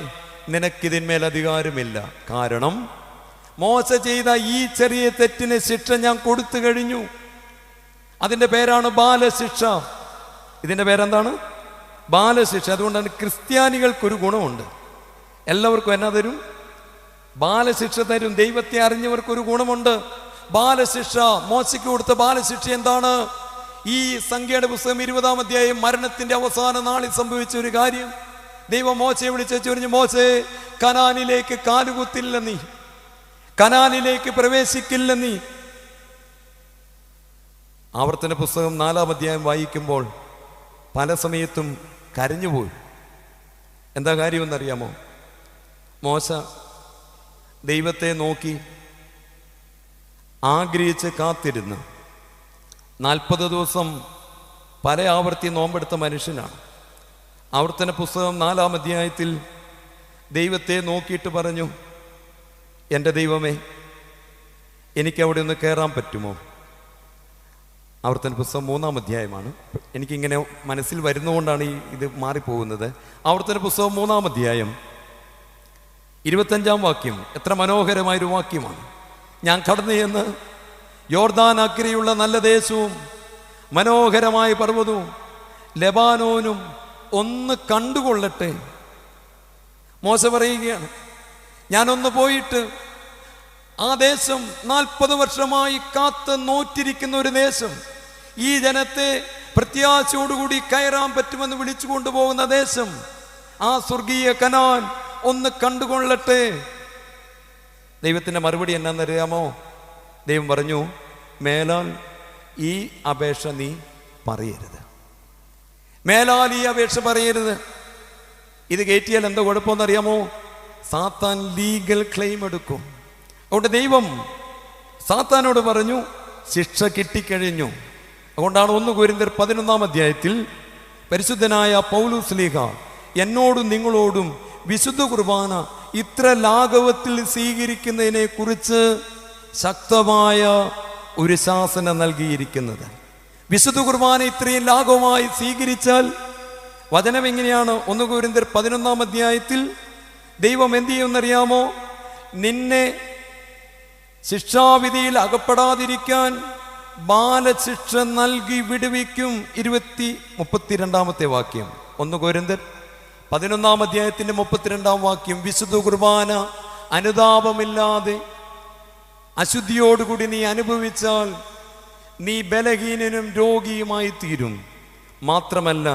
നിനക്കിതിന്മേൽ അധികാരമില്ല, കാരണം മോശ ചെയ്ത ഈ ചെറിയ തെറ്റിന് ശിക്ഷ ഞാൻ കൊടുത്തു കഴിഞ്ഞു. അതിൻ്റെ പേരാണ് ബാലശിക്ഷ. ഇതിൻ്റെ പേരെന്താണ്? ബാലശിക്ഷ. അതുകൊണ്ടാണ് ക്രിസ്ത്യാനികൾക്കൊരു ഗുണമുണ്ട്. എല്ലാവർക്കും എന്നാ തരും? ബാലശിക്ഷ തരും. ദൈവത്തെ അറിഞ്ഞവർക്കൊരു ഗുണമുണ്ട്, ബാലശിക്ഷ. മോശയ്ക്ക് കൊടുത്ത ബാലശിക്ഷ എന്താണ്? ഈ സംഖ്യയുടെ പുസ്തകം 20-ാം അധ്യായം, മരണത്തിന്റെ അവസാന നാളിൽ സംഭവിച്ച ഒരു കാര്യം. ദൈവം മോശയെ വിളിച്ചു പറഞ്ഞു, മോശേ, കനാനിലേക്ക് കാലുകുത്തില്ല നീ, കനാനിലേക്ക് പ്രവേശിക്കില്ല നീ. ആവർത്തന പുസ്തകം 4-ാം അധ്യായം വായിക്കുമ്പോൾ പല സമയത്തും കരഞ്ഞുപോയി. എന്താ കാര്യമെന്നറിയാമോ? മോശ ദൈവത്തെ നോക്കി ആഗ്രഹിച്ച് കാത്തിരുന്ന് 40 ദിവസം പല ആവർത്തി നോമ്പെടുത്ത മനുഷ്യനാണ്. ആവർത്തന പുസ്തകം 4-ാം അധ്യായത്തിൽ ദൈവത്തെ നോക്കിയിട്ട് പറഞ്ഞു, എൻ്റെ ദൈവമേ, എനിക്കവിടെ ഒന്ന് കയറാൻ പറ്റുമോ? ആവർത്തന പുസ്തകം 3-ാം അധ്യായമാണ്. എനിക്കിങ്ങനെ മനസ്സിൽ വരുന്നതുകൊണ്ടാണ് ഇത് മാറിപ്പോകുന്നത്. ആവർത്തന പുസ്തകം 3-ാം അധ്യായം 25-ാം വാക്യം എത്ര മനോഹരമായൊരു വാക്യമാണ്. ഞാൻ കടന്നു ചെന്ന് യോർദാൻ അക്കരെയുള്ള നല്ല ദേശവും മനോഹരമായ പർവ്വതവും ലെബാനോനും ഒന്ന് കണ്ടുകൊള്ളട്ടെ. മോശ പറയുകയാണ്, ഞാനൊന്ന് പോയിട്ട് ആ ദേശം 40 വർഷമായി കാത്ത് നോറ്റിരിക്കുന്ന ഒരു ദേശം, ഈ ജനത്തെ പ്രത്യാശയോടുകൂടി കയറാൻ പറ്റുമെന്ന് വിളിച്ചു കൊണ്ടുപോകുന്ന ദേശം, ആ സ്വർഗീയ കനാൻ ഒന്ന് കണ്ടുകൊള്ളട്ടെ. ദൈവത്തിന്റെ മറുപടി എന്നാന്നറിയാമോ? ദൈവം പറഞ്ഞു, മേലാൽ ഈ അപേക്ഷ നീ പറയരുത്, മേലാൽ ഈ അപേക്ഷ പറയരുത്. ഇത് കയറ്റിയാൽ എന്താ കുഴപ്പമെന്നറിയാമോ? സാത്താൻ ലീഗൽ ക്ലെയിം എടുക്കും. അതുകൊണ്ട് ദൈവം സാത്താനോട് പറഞ്ഞു, ശിക്ഷ കിട്ടിക്കഴിഞ്ഞു. അതുകൊണ്ടാണ് 1 കൊരിന്ത്യർ 11-ാം അധ്യായത്തിൽ പരിശുദ്ധനായ പൗലോസ് ലീഗ എന്നോടും നിങ്ങളോടും വിശുദ്ധ കുർബാന ഇത്ര ലാഘവത്തിൽ സ്വീകരിക്കുന്നതിനെ കുറിച്ച് ശക്തമായ ഒരു ശാസന നൽകിയിരിക്കുന്നത്. വിശുദ്ധ കുർബാന ഇത്രയും ലാഘവമായി സ്വീകരിച്ചാൽ വചനം എങ്ങനെയാണ്? 1 കൊരിന്ത്യർ 11-ാം അധ്യായത്തിൽ ദൈവം എന്ത് ചെയ്യുമെന്നറിയാമോ? നിന്നെ ശിക്ഷാവിധിയിൽ അകപ്പെടാതിരിക്കാൻ ബാലശിക്ഷ നൽകി വിടുവിക്കും. 32-ാമത്തെ വാക്യം 1 കൊരിന്ത്യർ 11-ാം അധ്യായത്തിന്റെ 32-ാം വാക്യം. വിശുദ്ധ കുർബാന അനുതാപമില്ലാതെ അശുദ്ധിയോടുകൂടി നീ അനുഭവിച്ചാൽ നീ ബലഹീനനും രോഗിയുമായി തീരും. മാത്രമല്ല,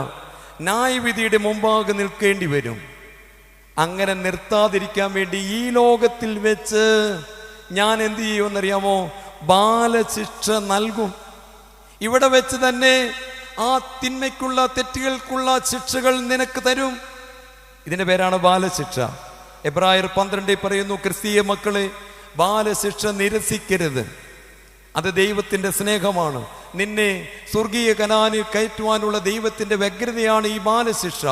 ന്യായവിധിയുടെ മുമ്പാകെ നിൽക്കേണ്ടി വരും. അങ്ങനെ നിർത്താതിരിക്കാൻ വേണ്ടി ഈ ലോകത്തിൽ വെച്ച് ഞാൻ എന്ത് ചെയ്യുമെന്നറിയാമോ? ബാലശിക്ഷ നൽകും. ഇവിടെ വെച്ച് തന്നെ ആ തിന്മയ്ക്കുള്ള, തെറ്റുകൾക്കുള്ള ശിക്ഷകൾ നിനക്ക് തരും. ഇതിന്റെ പേരാണ് ബാലശിക്ഷ. എബ്രായർ 12 പറയുന്നു, ക്രിസ്തീയ മക്കളെ, ബാലശിക്ഷ നിരസിക്കരുത്. അത് ദൈവത്തിന്റെ സ്നേഹമാണ്. നിന്നെ സ്വർഗീയ കനാനിൽ കയറ്റുവാനുള്ള ദൈവത്തിന്റെ വ്യഗ്രതയാണ് ഈ ബാലശിക്ഷ.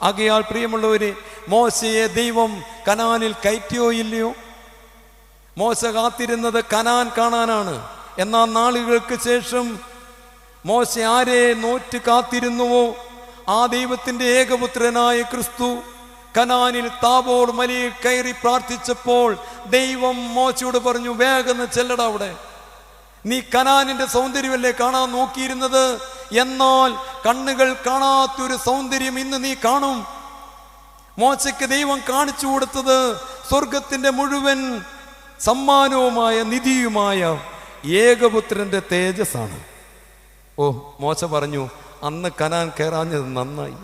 ആകയാൽ പ്രിയമുള്ളവരെ, മോശയെ ദൈവം കനാനിൽ കയറ്റിയോ ഇല്ലയോ? മോശ കാത്തിരുന്നത് കനാൻ കാണാനാണ്. എന്നാൽ നാളുകൾക്ക് ശേഷം മോശ ആരെ നോറ്റ് കാത്തിരുന്നുവോ ആ ദൈവത്തിന്റെ ഏകപുത്രനായ ക്രിസ്തു കനാനിൽ താബോർ മലയിൽ കയറി പ്രാർത്ഥിച്ചപ്പോൾ ദൈവം മോശയോട് പറഞ്ഞു, വേഗം ചെല്ലട, അവിടെ നീ കനാനിന്റെ സൗന്ദര്യമല്ലേ കാണാൻ നോക്കിയിരുന്നത്, എന്നാൽ കണ്ണുകൾ കാണാത്തൊരു സൗന്ദര്യം ഇന്ന് നീ കാണും. മോശയ്ക്ക് ദൈവം കാണിച്ചു കൊടുത്തത് സ്വർഗത്തിന്റെ മുഴുവൻ സമ്മാനവുമായ നിധിയുമായ ഏകപുത്രന്റെ തേജസ്സാണ്. ഓ, മോശ പറഞ്ഞു, അന്ന് കനാൻ കയറാഞ്ഞത് നന്നായി,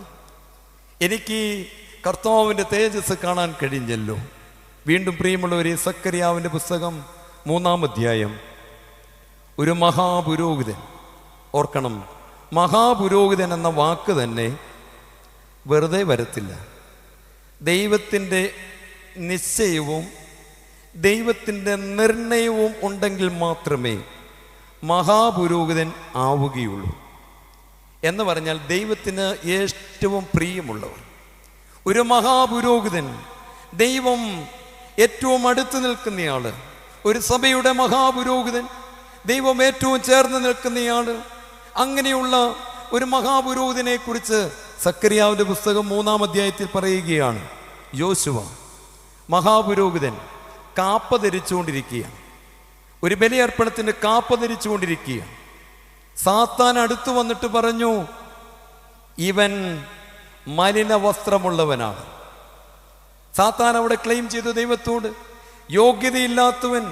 എനിക്ക് കർത്താവിന്റെ തേജസ് കാണാൻ കഴിഞ്ഞല്ലോ. വീണ്ടും പ്രിയമുള്ളവരെ, സക്കറിയാവിന്റെ പുസ്തകം 3-ാം അധ്യായം. ഒരു മഹാപുരോഹിതൻ, ഓർക്കണം, മഹാപുരോഹിതൻ എന്ന വാക്ക് തന്നെ വെറുതെ വരത്തില്ല. ദൈവത്തിൻ്റെ നിശ്ചയവും ദൈവത്തിൻ്റെ നിർണയവും ഉണ്ടെങ്കിൽ മാത്രമേ മഹാപുരോഹിതൻ ആവുകയുള്ളൂ. എന്ന് പറഞ്ഞാൽ ദൈവത്തിന് ഏറ്റവും പ്രിയമുള്ളവർ, ഒരു മഹാപുരോഹിതൻ, ദൈവം ഏറ്റവും അടുത്ത് നിൽക്കുന്നയാള്, ഒരു സഭയുടെ മഹാപുരോഹിതൻ, ദൈവം ഏറ്റവും ചേർന്ന് നിൽക്കുന്നയാള്. അങ്ങനെയുള്ള ഒരു മഹാപുരോഹിതനെ കുറിച്ച് സക്കറിയാവിന്റെ പുസ്തകം 3-ാം അധ്യായത്തിൽ പറയുകയാണ്. യോശുവ മഹാപുരോഹിതൻ കാപ്പ ധരിച്ചുകൊണ്ടിരിക്കുകയാണ്, ഒരു ബലിയർപ്പണത്തിന് കാപ്പ ധരിച്ചുകൊണ്ടിരിക്കുകയാണ്. സാത്താൻ അടുത്തു വന്നിട്ട് പറഞ്ഞു, ഇവൻ മലിന വസ്ത്രമുള്ളവനാണ്. സാത്താൻ അവിടെ ക്ലെയിം ചെയ്തു ദൈവത്തോട്. യോഗ്യതയില്ലാത്തവൻ,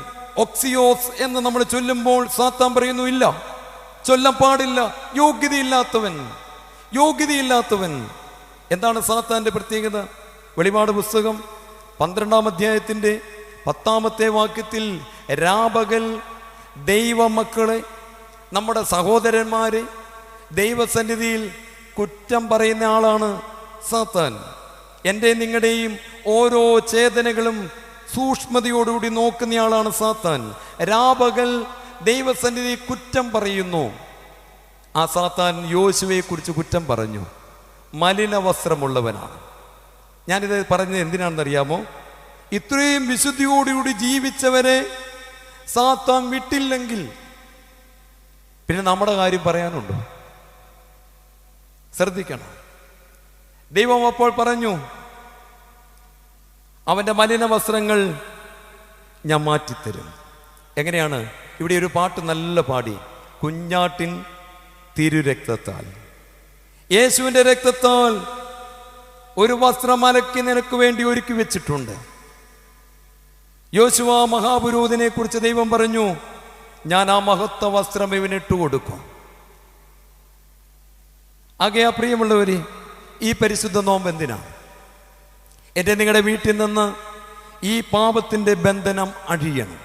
ഒക്സിയോസ് എന്ന് നമ്മൾ ചൊല്ലുമ്പോൾ സാത്താൻ പറയുന്നു, ഇല്ല, ചൊല്ലാൻ പാടില്ല, യോഗ്യതയില്ലാത്തവൻ, യോഗ്യതയില്ലാത്തവൻ. എന്താണ് സാത്താന്റെ പ്രത്യേകത? വെളിപാട് പുസ്തകം 12-ാം അധ്യായത്തിന്റെ 10-ാമത്തെ വാക്യത്തിൽ രാപകൽ ദൈവമക്കളെ, നമ്മുടെ സഹോദരന്മാരെ ദൈവസന്നിധിയിൽ കുറ്റം പറയുന്ന ആളാണ് സാത്താൻ. എൻ്റെ നിങ്ങളുടെയും ഓരോ ചേതനകളും സൂക്ഷ്മതയോടുകൂടി നോക്കുന്നയാളാണ് സാത്താൻ. രാപകൽ ദൈവസന്നിധി കുറ്റം പറയുന്നു. ആ സാത്താൻ യോശുവയെ കുറിച്ച് കുറ്റം പറഞ്ഞു, മലിന വസ്ത്രമുള്ളവനാണ്. ഞാനിത് പറഞ്ഞത് എന്തിനാണെന്നറിയാമോ? ഇത്രയും വിശുദ്ധിയോടുകൂടി ജീവിച്ചവരെ സാത്താൻ വിട്ടില്ലെങ്കിൽ പിന്നെ നമ്മുടെ കാര്യം പറയാനുണ്ടോ? ശ്രദ്ധിക്കണം. ദൈവം അപ്പോൾ പറഞ്ഞു, അവന്റെ മലിന വസ്ത്രങ്ങൾ ഞാൻ മാറ്റിത്തരും. എങ്ങനെയാണ്? ഇവിടെ ഒരു പാട്ട് നല്ല പാടി, കുഞ്ഞാട്ടിൻ തിരുരക്തത്താൽ, യേശുവിന്റെ രക്തത്താൽ ഒരു വസ്ത്രം അലക്കി നിനക്ക് വേണ്ടി ഒരുക്കി വെച്ചിട്ടുണ്ട്. യോശുവ മഹാപുരോഹിതനെ കുറിച്ച് ദൈവം പറഞ്ഞു, ഞാൻ ആ മഹത്വ വസ്ത്രം ഇവനിട്ട് കൊടുക്കും. ആകയാ പ്രിയമുള്ളവരെ, ഈ പരിശുദ്ധ നോമ്പ് എന്തിനാണ്? എൻ്റെ നിങ്ങളുടെ വീട്ടിൽ നിന്ന് ഈ പാപത്തിൻ്റെ ബന്ധനം അഴിയണം.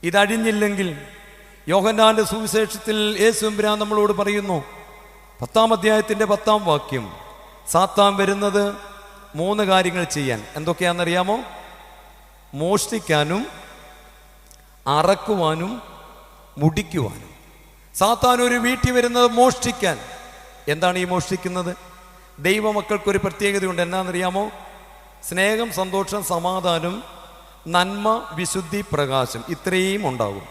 ഇതഴിഞ്ഞില്ലെങ്കിൽ യോഹന്നാന്റെ സുവിശേഷത്തിൽ യേശുവെമ്പുരാൻ നമ്മളോട് പറയുന്നു, 10-ാം അധ്യായത്തിന്റെ 10-ാം വാക്യം, സാത്താൻ വരുന്നത് 3 കാര്യങ്ങൾ ചെയ്യാൻ. എന്തൊക്കെയാണെന്നറിയാമോ? മോഷ്ടിക്കാനും അറക്കുവാനും മുടിക്കുവാനും. സാത്താൻ ഒരു വീട്ടിൽ വരുന്നത് മോഷ്ടിക്കാൻ. എന്താണ് ഈ മോഷ്ടിക്കുന്നത്? ദൈവമക്കൾക്കൊരു പ്രത്യേകതയുണ്ട്. എന്നാണെന്നറിയാമോ? സ്നേഹം, സന്തോഷം, സമാധാനം, നന്മ, വിശുദ്ധി, പ്രകാശം, ഇത്രയും ഉണ്ടാകും.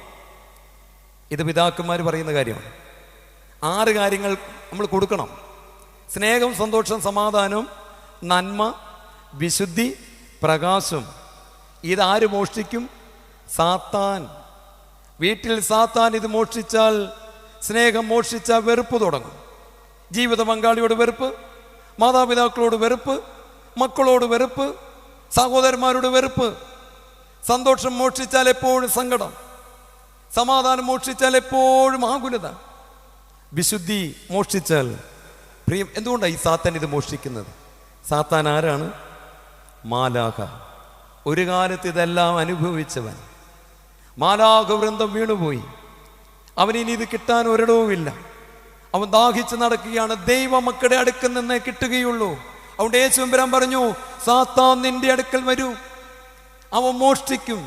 ഇത് പിതാക്കന്മാർ പറയുന്ന കാര്യമാണ്. 6 കാര്യങ്ങൾ നമ്മൾ കൊടുക്കണം. സ്നേഹം, സന്തോഷം, സമാധാനം, നന്മ, വിശുദ്ധി, പ്രകാശം. ഇതാര് മോഷ്ടിക്കും? സാത്താൻ. വീട്ടിൽ സാത്താൻ ഇത് മോഷ്ടിച്ചാൽ, സ്നേഹം മോഷ്ടിച്ചാൽ വെറുപ്പ് തുടങ്ങും. ജീവിത പങ്കാളിയോട് വെറുപ്പ്, മാതാപിതാക്കളോട് വെറുപ്പ്, മക്കളോട് വെറുപ്പ്, സഹോദരന്മാരോട് വെറുപ്പ്. സന്തോഷം മോഷ്ടിച്ചാൽ എപ്പോഴും സങ്കടം, സമാധാനം മോഷ്ടിച്ചാൽ എപ്പോഴും ആകുലത, വിശുദ്ധി മോഷ്ടിച്ചാൽ പ്രിയം. എന്തുകൊണ്ടാണ് ഈ സാത്താൻ ഇത് മോഷ്ടിക്കുന്നത്? സാത്താൻ ആരാണ്? മാലാഖ. ഒരു കാലത്ത് ഇതെല്ലാം അനുഭവിച്ചവൻ. മാലാഖ വൃന്ദം വീണുപോയി. അവനിനി ഇത് കിട്ടാൻ ഒരിടവുമില്ല. അവൻ ദാഹിച്ച് നടക്കുകയാണ്. ദൈവമക്കളുടെ അടുക്കൽ നിന്ന് കിട്ടുകയുള്ളൂ. അതുകൊണ്ട് യേശുവെമ്പുരാൻ പറഞ്ഞു, സാത്താൻ നിന്റെ അടുക്കൽ വരൂ, അവൻ മോഷ്ടിക്കും,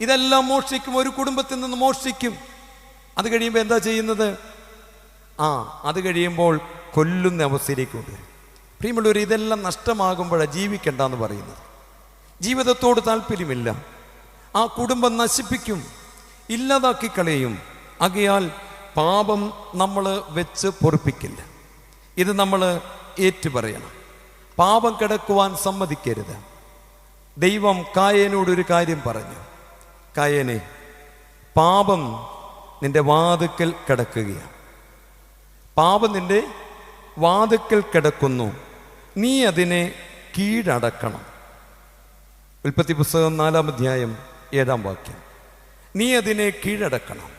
ഇതെല്ലാം മോഷ്ടിക്കും, ഒരു കുടുംബത്തിൽ നിന്ന് മോഷ്ടിക്കും. അത് കഴിയുമ്പോൾ എന്താ ചെയ്യുന്നത്? അത് കഴിയുമ്പോൾ കൊല്ലുന്ന അവസ്ഥയിലേക്ക് കൊണ്ടുവരും. പ്രിയമുള്ളവർ, ഇതെല്ലാം നഷ്ടമാകുമ്പോഴാണ് ജീവിക്കണ്ടെന്ന് പറയുന്നത്. ജീവിതത്തോട് താല്പര്യമില്ല, ആ കുടുംബം നശിപ്പിക്കും, ഇല്ലാതാക്കി കളയും. ആകയാൽ പാപം നമ്മൾ വെച്ച് പൊറുപ്പിക്കില്ല. ഇത് നമ്മൾ ഏറ്റുപറയണം. പാപം കിടക്കുവാൻ സമ്മതിക്കരുത്. ദൈവം കായേനോടൊരു കാര്യം പറഞ്ഞു. കായേനെ, പാപം നിന്റെ വാതിക്കൽ കിടക്കുകയാണ്. പാപം നിന്റെ വാതിക്കൽ കിടക്കുന്നു, നീ അതിനെ കീഴടക്കണം. ഉൽപ്പത്തി പുസ്തകം 4-ാം അധ്യായം 7-ാം വാക്യം. നീ അതിനെ കീഴടക്കണം.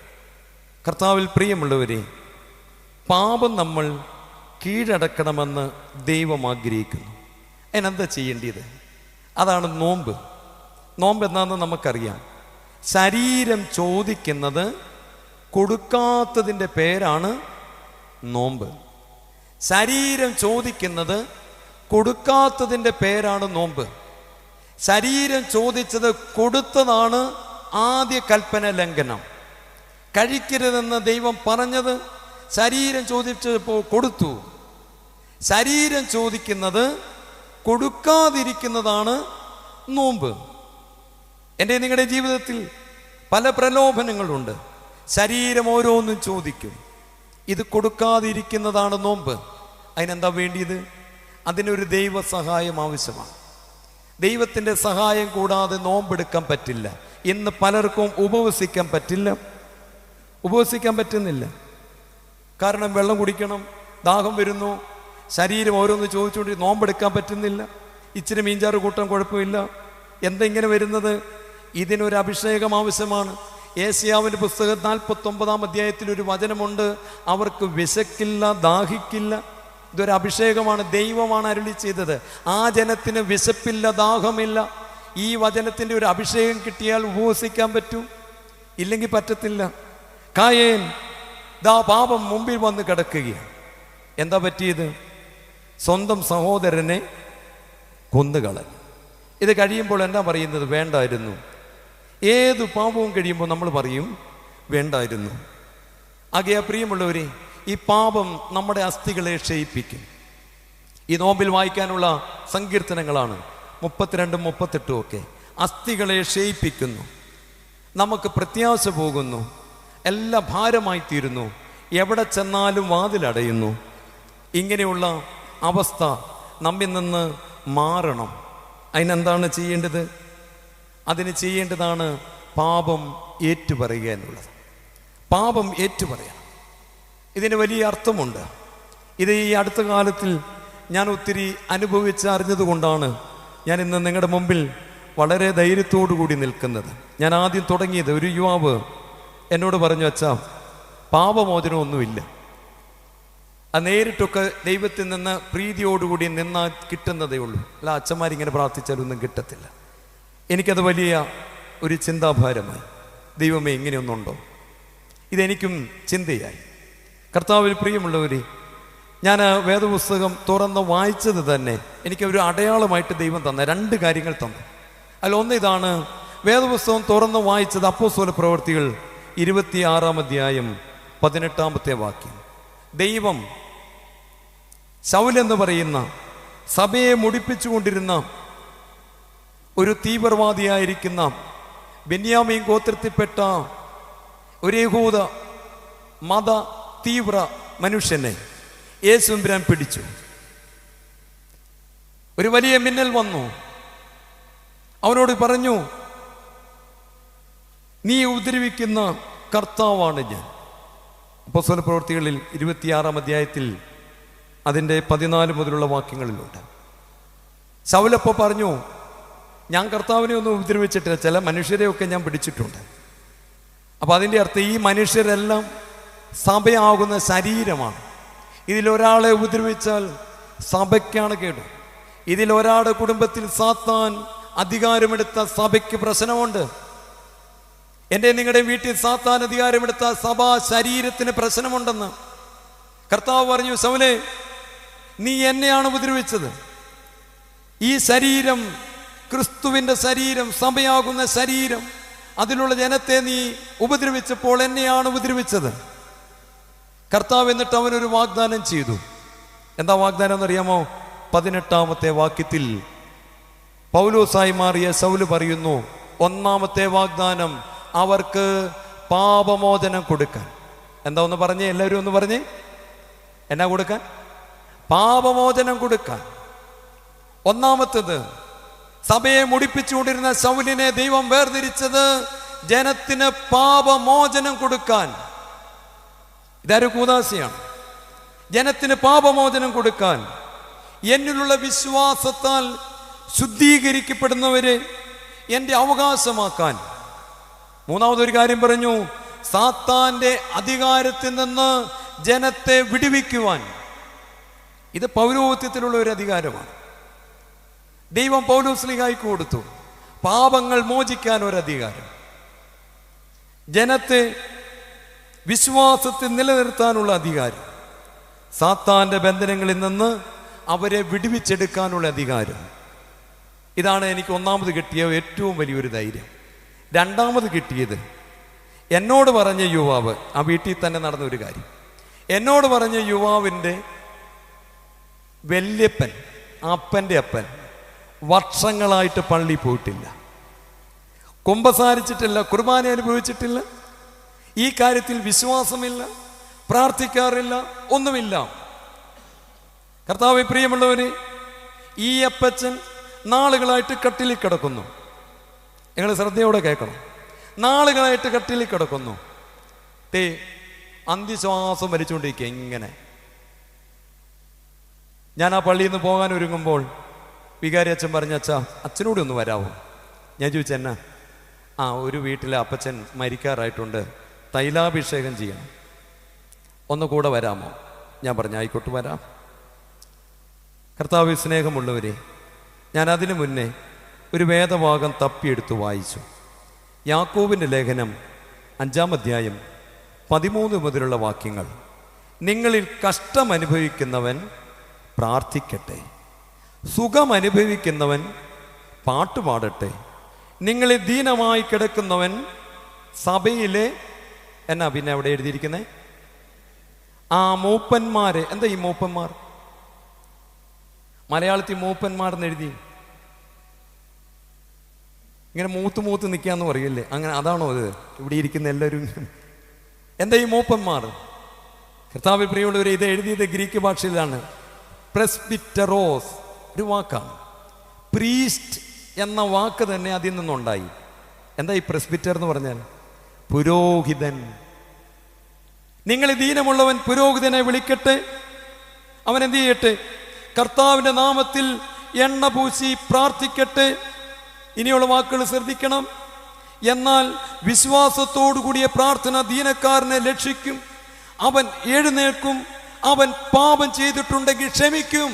കർത്താവിൽ പ്രിയമുള്ളവരെ, പാപം നമ്മൾ കീഴടക്കണമെന്ന് ദൈവം ആഗ്രഹിക്കുന്നു. അതിനെന്താ ചെയ്യേണ്ടത്? അതാണ് നോമ്പ്. നോമ്പ് എന്താണെന്ന് നമുക്കറിയാം. ശരീരം ചോദിക്കുന്നത് കൊടുക്കാത്തതിൻ്റെ പേരാണ് നോമ്പ്. ശരീരം ചോദിക്കുന്നത് കൊടുക്കാത്തതിൻ്റെ പേരാണ് നോമ്പ്. ശരീരം ചോദിച്ചത് കൊടുത്തതാണ് ആദ്യ കൽപ്പന ലംഘനം. കഴിക്കരുതെന്ന് ദൈവം പറഞ്ഞത് ശരീരം ചോദിച്ചപ്പോൾ കൊടുത്തു. ശരീരം ചോദിക്കുന്നത് കൊടുക്കാതിരിക്കുന്നതാണ് നോമ്പ്. എൻ്റെ നിങ്ങളുടെ ജീവിതത്തിൽ പല പ്രലോഭനങ്ങളുണ്ട്. ശരീരം ഓരോന്നും ചോദിക്കും. ഇത് കൊടുക്കാതിരിക്കുന്നതാണ് നോമ്പ്. അതിനെന്താ വേണ്ടിയത്? അതിനൊരു ദൈവ സഹായം ആവശ്യമാണ്. ദൈവത്തിൻ്റെ സഹായം കൂടാതെ നോമ്പെടുക്കാൻ പറ്റില്ല. ഇന്ന് പലർക്കും ഉപവസിക്കാൻ പറ്റുന്നില്ല. കാരണം വെള്ളം കുടിക്കണം, ദാഹം വരുന്നു, ശരീരം ഓരോന്ന് ചോദിച്ചുകൊണ്ട് നോമ്പെടുക്കാൻ പറ്റുന്നില്ല. ഇച്ചിരി മീൻചാറ് കൂട്ടാൻ കുഴപ്പമില്ല. എന്തെങ്ങനെ വരുന്നത്? ഇതിനൊരു അഭിഷേകം ആവശ്യമാണ്. ഏശയ്യാവിൻ്റെ പുസ്തകം 49-ാം അധ്യായത്തിൽ ഒരു വചനമുണ്ട്, അവർക്ക് വിശക്കില്ല, ദാഹിക്കില്ല. ഇതൊരു അഭിഷേകമാണ്, ദൈവമാണ് അരുളി ചെയ്തത്. ആ ജനത്തിന് വിശപ്പില്ല, ദാഹമില്ല. ഈ വചനത്തിൻ്റെ ഒരു അഭിഷേകം കിട്ടിയാൽ ഉപവസിക്കാൻ പറ്റും, ഇല്ലെങ്കിൽ പറ്റത്തില്ല. കായേൻ പാപം മുമ്പിൽ വന്ന് കിടക്കുകയാണ്. എന്താ പറ്റിയത്? സ്വന്തം സഹോദരനെ കൊന്നുകളഞ്ഞു. ഇത് കഴിയുമ്പോൾ എന്താ പറയുന്നത്? വേണ്ടായിരുന്നു. ഏത് പാപവും കഴിയുമ്പോൾ നമ്മൾ പറയും വേണ്ടായിരുന്നു. ആകയാൽ പ്രിയമുള്ളവരെ, ഈ പാപം നമ്മുടെ അസ്ഥികളെ ക്ഷയിപ്പിക്കും. ഈ നോമ്പിൽ വായിക്കാനുള്ള സങ്കീർത്തനങ്ങളാണ് 32-ഉം 38-ഉം ഒക്കെ. അസ്ഥികളെ ക്ഷയിപ്പിക്കുന്നു, നമുക്ക് പ്രത്യാശ പോകുന്നു, എല്ലാം ഭാരമായി തീരുന്നു, എവിടെ ചെന്നാലും വാതിലടയുന്നു. ഇങ്ങനെയുള്ള അവസ്ഥ നമ്മിൽ നിന്ന് മാറണം. അതിനെന്താണ് ചെയ്യേണ്ടത്? അതിന് ചെയ്യേണ്ടതാണ് പാപം ഏറ്റുപറയുക എന്നുള്ളത്. പാപം ഏറ്റുപറയണം. ഇതിന് വലിയ അർത്ഥമുണ്ട്. ഇത് ഈ അടുത്ത കാലത്തിൽ ഞാൻ ഒത്തിരി അറിഞ്ഞതുകൊണ്ടാണ് ഞാൻ ഇന്ന് നിങ്ങളുടെ മുമ്പിൽ വളരെ ധൈര്യത്തോടു കൂടി നിൽക്കുന്നത്. ഞാൻ ആദ്യം തുടങ്ങിയത്, ഒരു യുവാവ് എന്നോട് പറഞ്ഞു, അച്ഛാ, പാപമോചനമൊന്നുമില്ല, അത് നേരിട്ടൊക്കെ ദൈവത്തിൽ നിന്ന് പ്രീതിയോടുകൂടി നിന്നാൽ കിട്ടുന്നതേ ഉള്ളൂ, അല്ല അച്ഛന്മാരിങ്ങനെ പ്രാർത്ഥിച്ചാലൊന്നും കിട്ടത്തില്ല. എനിക്കത് വലിയ ഒരു ചിന്താഭാരമായി. ദൈവമേ, ഇങ്ങനെയൊന്നുണ്ടോ? ഇതെനിക്കും ചിന്തയായി. കർത്താവിൽ പ്രിയമുള്ളവരെ, ഞാൻ വേദപുസ്തകം തുറന്ന് വായിച്ചത് തന്നെ എനിക്ക് ഒരു അടയാളമായിട്ട് ദൈവം തന്ന 2 കാര്യങ്ങൾ തന്നു. അതിലൊന്ന് ഇതാണ്. വേദപുസ്തകം തുറന്ന് വായിച്ചത് അപ്പോസ്തല പ്രവൃത്തികൾ 26-ാം അധ്യായം 18-ാമത്തെ വാക്യം. ദൈവം ശൗലെന്ന് പറയുന്ന സഭയെ മുടിപ്പിച്ചുകൊണ്ടിരുന്ന ഒരു തീവ്രവാദിയായിരിക്കുന്ന ബെന്യാമീൻ ഗോത്രത്തിൽപ്പെട്ട ഒരു യഹൂദ മത തീവ്ര മനുഷ്യനെ യേശുവിൻ പിടിച്ചു. ഒരു വലിയ മിന്നൽ വന്നു. അവനോട് പറഞ്ഞു, നീ ഉപദ്രവിക്കുന്ന കർത്താവാണ് ഞാൻ. അപ്പോസ്തല പ്രവൃത്തികളിൽ 26-ാം അധ്യായത്തിൽ അതിൻ്റെ 14 മുതലുള്ള വാക്യങ്ങളിലുണ്ട്. ശൗലപ്പോൾ പറഞ്ഞു, ഞാൻ കർത്താവിനെ ഒന്നും ഉപദ്രവിച്ചിട്ടില്ല, ചില മനുഷ്യരെയൊക്കെ ഞാൻ പിടിച്ചിട്ടുണ്ട്. അപ്പം അതിൻ്റെ അർത്ഥം ഈ മനുഷ്യരെല്ലാം സഭയാകുന്ന ശരീരമാണ്. ഇതിലൊരാളെ ഉപദ്രവിച്ചാൽ സഭയ്ക്കാണ് കേട്. ഇതിലൊരാളുടെ കുടുംബത്തിൽ സാത്താൻ അധികാരമെടുത്ത സഭയ്ക്ക് പ്രശ്നമുണ്ട്. എൻ്റെ നിങ്ങളുടെ വീട്ടിൽ സാത്താൻ അധികാരമെടുത്ത സഭാ ശരീരത്തിന് പ്രശ്നമുണ്ടെന്ന് കർത്താവ് പറഞ്ഞു. ശൗലേ, നീ എന്നെയാണ് ഉപദ്രവിച്ചത്. ഈ ശരീരം, ക്രിസ്തുവിൻ്റെ ശരീരം, സഭയാകുന്ന ശരീരം, അതിലുള്ള ജനത്തെ നീ ഉപദ്രവിച്ചപ്പോൾ എന്നെയാണ് ഉപദ്രവിച്ചത്. കർത്താവ് എന്നിട്ട് അവനൊരു വാഗ്ദാനം ചെയ്തു. എന്താ വാഗ്ദാനം എന്നറിയാമോ? 18-ാമത്തെ വാക്യത്തിൽ പൗലോസായി മാറിയ ശൗല് പറയുന്നു, 1-ാമത്തെ വാഗ്ദാനം അവർക്ക് പാപമോചനം കൊടുക്കാൻ. എന്താ ഒന്ന് പറഞ്ഞേ, എല്ലാവരും ഒന്ന് പറഞ്ഞേ. എന്നാ കൊടുക്കാൻ? പാപമോചനം കൊടുക്കാൻ. ഒന്നാമത്തേത്, സഭയെ മുടിപ്പിച്ചുകൊണ്ടിരുന്ന ശൗലിനെ ദൈവം വേർതിരിച്ചത് ജനത്തിന് പാപമോചനം കൊടുക്കാൻ. ഇതൊരു കൂദാശയാണ്. ജനത്തിന് പാപമോചനം കൊടുക്കാൻ, എന്നിലുള്ള വിശ്വാസത്താൽ ശുദ്ധീകരിക്കപ്പെടുന്നവരെ എൻ്റെ അവകാശമാക്കാൻ. മൂന്നാമതൊരു കാര്യം പറഞ്ഞു, സാത്താന്റെ അധികാരത്തിൽ നിന്ന് ജനത്തെ വിടുവിക്കുവാൻ. ഇത് പൗരോഹിത്യത്തിലുള്ള ഒരു അധികാരമാണ്. ദൈവം പൗലോസ്ലീഹായ്ക്ക് കൊടുത്തു. പാപങ്ങൾ മോചിക്കാൻ ഒരു അധികാരം, ജനത്തെ വിശ്വാസത്തിൽ നിലനിർത്താനുള്ള അധികാരം, സാത്താന്റെ ബന്ധനങ്ങളിൽ നിന്ന് അവരെ വിടുവിച്ചെടുക്കാനുള്ള അധികാരം. ഇതാണ് എനിക്ക് ഒന്നാമത് കിട്ടിയ ഏറ്റവും വലിയൊരു ധൈര്യം. രണ്ടാമത് കിട്ടിയത്, എന്നോട് പറഞ്ഞ യുവാവ്, ആ വീട്ടിൽ തന്നെ നടന്ന ഒരു കാര്യം, എന്നോട് പറഞ്ഞ യുവാവിൻ്റെ വല്യപ്പൻ, അപ്പൻ്റെ അപ്പൻ വർഷങ്ങളായിട്ട് പള്ളി പോയിട്ടില്ല, കുമ്പസാരിച്ചിട്ടില്ല, കുർബാന അനുഭവിച്ചിട്ടില്ല, ഈ കാര്യത്തിൽ വിശ്വാസമില്ല, പ്രാർത്ഥിക്കാറില്ല, ഒന്നുമില്ല. കർത്താവേ, പ്രിയമുള്ളവര്, ഈ അപ്പച്ചൻ നാളുകളായിട്ട് കട്ടിലിൽ കിടക്കുന്നു. നിങ്ങൾ ശ്രദ്ധയോടെ കേൾക്കണം. നാളുകളായിട്ട് കട്ടിലിൽ കിടക്കുന്നു. അന്ത്യശ്വാസം വലിച്ചുകൊണ്ടിരിക്കുക. ഇങ്ങനെ ഞാൻ ആ പള്ളിയിൽ നിന്ന് പോകാൻ ഒരുങ്ങുമ്പോൾ വികാരി അച്ഛൻ പറഞ്ഞ, അച്ഛാ അച്ഛനോട് ഒന്ന് വരാമോ? ഞാൻ ചോദിച്ചു, എന്നാ? ഒരു വീട്ടിലെ അപ്പച്ചൻ മരിക്കാറായിട്ടുണ്ട്, തൈലാഭിഷേകം ചെയ്യണം, ഒന്ന് കൂടെ വരാമോ? ഞാൻ പറഞ്ഞു, ആയിക്കോട്ട് വരാം. കർത്താവ് സ്നേഹമുള്ളവരെ, ഞാൻ അതിനു മുന്നേ ഒരു വേദഭാഗം തപ്പിയെടുത്ത് വായിച്ചു. യാക്കോബിൻ്റെ ലേഖനം 5-ാം അധ്യായം 13 മുതലുള്ള വാക്യങ്ങൾ. നിങ്ങളിൽ കഷ്ടമനുഭവിക്കുന്നവൻ പ്രാർത്ഥിക്കട്ടെ, സുഖമനുഭവിക്കുന്നവൻ പാട്ടുപാടട്ടെ, നിങ്ങളിൽ ദീനമായി കിടക്കുന്നവൻ സഭയിലെ എന്നാ പിന്നെ അവിടെ എഴുതിയിരിക്കുന്നത് മൂപ്പന്മാരെ. എന്താ ഈ മൂപ്പന്മാർ? മലയാളത്തിൽ മൂപ്പന്മാർ എന്ന് എഴുതി, ഇങ്ങനെ മൂത്ത് നിൽക്കാന്ന് പറയില്ലേ, അങ്ങനെ അതാണോ അത്? ഇവിടെ ഇരിക്കുന്ന എല്ലാവരും എന്താ ഈ മൂപ്പന്മാർ? കർത്താവിൽ പ്രിയമുള്ളവരെ, ഇത് എഴുതിയത് ഗ്രീക്ക് ഭാഷയിലാണ്. പ്രസ്ബിറ്ററോസ് ഒരു വാക്കാണ്. പ്രീസ്റ്റ് എന്ന വാക്ക് തന്നെ അതിൽ നിന്നുണ്ടായി. എന്താ ഈ പ്രസ്ബിറ്റർ എന്ന് പറഞ്ഞാൽ? പുരോഹിതൻ. നിങ്ങൾ ദീനമുള്ളവൻ പുരോഹിതനെ വിളിക്കട്ടെ, അവൻ എന്ത് ചെയ്യട്ടെ? കർത്താവിന്റെ നാമത്തിൽ എണ്ണ പൂശി പ്രാർത്ഥിക്കട്ടെ. ഇനിയുള്ള വാക്കുകൾ ശ്രദ്ധിക്കണം. എന്നാൽ വിശ്വാസത്തോടു കൂടിയ പ്രാർത്ഥന ദീനക്കാരനെ രക്ഷിക്കും, അവൻ എഴുന്നേൽക്കും, അവൻ പാപം ചെയ്തിട്ടുണ്ടെങ്കിൽ ക്ഷമിക്കും.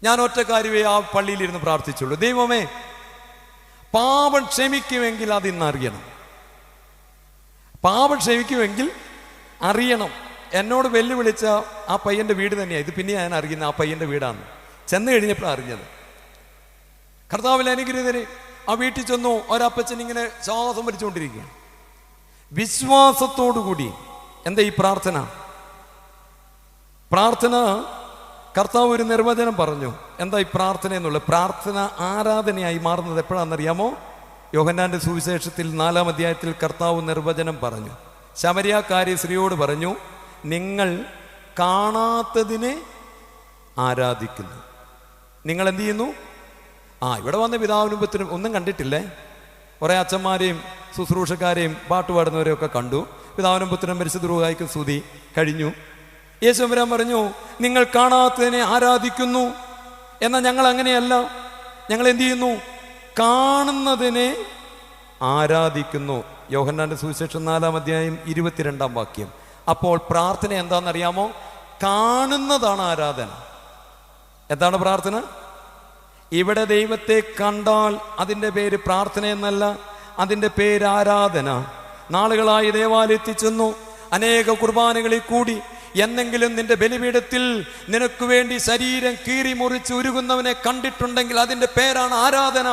ഞാൻ ഒറ്റ കാര്യമേ ആ പള്ളിയിലിരുന്ന് പ്രാർത്ഥിച്ചുള്ളൂ, ദൈവമേ പാപം ക്ഷമിക്കുമെങ്കിൽ അതിന്ന് അറിയണം, പാപം ക്ഷമിക്കുമെങ്കിൽ അറിയണം. എന്നോട് വെല്ലുവിളിച്ച ആ പയ്യന്റെ വീട് തന്നെയാണ് ഇത്. പിന്നെ ഞാൻ അറിയുന്ന ആ പയ്യന്റെ വീടാണ്. ചെന്ന് കഴിഞ്ഞപ്പോൾ അറിഞ്ഞത്. കർത്താവിൽ അനുഗ്രഹീതരെ, ആ വീട്ടിൽ ചെന്നു, ഒരപ്പച്ചൻ ഇങ്ങനെ ശ്വാസം വലിച്ചുകൊണ്ടിരിക്കുകയാണ്. വിശ്വാസത്തോടുകൂടി എന്താ ഈ പ്രാർത്ഥന? പ്രാർത്ഥന കർത്താവ് ഒരു നിർവചനം പറഞ്ഞു. എന്താ ഈ പ്രാർത്ഥന എന്നുള്ളത്? പ്രാർത്ഥന ആരാധനയായി മാറുന്നത് എപ്പോഴാണെന്നറിയാമോ? യോഹന്നാന്റെ സുവിശേഷത്തിൽ 4-ാം അധ്യായത്തിൽ കർത്താവ് നിർവചനം പറഞ്ഞു. ശമരിയാക്കാരി സ്ത്രീയോട് പറഞ്ഞു, നിങ്ങൾ കാണാത്തതിനെ ആരാധിക്കുന്നു. നിങ്ങൾ എന്ത് ചെയ്യുന്നു? ഇവിടെ വന്ന പിതാവിനും പുത്രനും ഒന്നും കണ്ടിട്ടില്ലേ? കുറേ അച്ഛന്മാരെയും ശുശ്രൂഷക്കാരെയും പാട്ടുപാടുന്നവരെയും ഒക്കെ കണ്ടു. പിതാവിനും പുത്രനും പരിശുദ്ധ റൂഹായ്ക്കും സ്തുതി കഴിഞ്ഞു. യേശുവരാൻ പറഞ്ഞു, നിങ്ങൾ കാണാത്തതിനെ ആരാധിക്കുന്നു. എന്നാൽ ഞങ്ങൾ അങ്ങനെയല്ല, ഞങ്ങൾ എന്ത് ചെയ്യുന്നു? കാണുന്നതിനെ ആരാധിക്കുന്നു. യോഹന്നാന്റെ സുവിശേഷം 4-ാം അധ്യായം 22-ാം വാക്യം. അപ്പോൾ പ്രാർത്ഥന എന്താണെന്നറിയാമോ? കാണുന്നതാണ് ആരാധന. എന്താണ് പ്രാർത്ഥന? ഇവിടെ ദൈവത്തെ കണ്ടാൽ അതിൻ്റെ പേര് പ്രാർത്ഥന എന്നല്ല, അതിൻ്റെ പേര് ആരാധന. നാളുകളായി ദേവാലയത്തിൽ ചെന്നു, അനേക കുർബാനകളിൽ കൂടി, എന്നെങ്കിലും നിന്റെ ബലിപീഠത്തിൽ നിനക്ക് വേണ്ടി ശരീരം കീറി മുറിച്ച് ഉരുകുന്നവനെ കണ്ടിട്ടുണ്ടെങ്കിൽ അതിൻ്റെ പേരാണ് ആരാധന.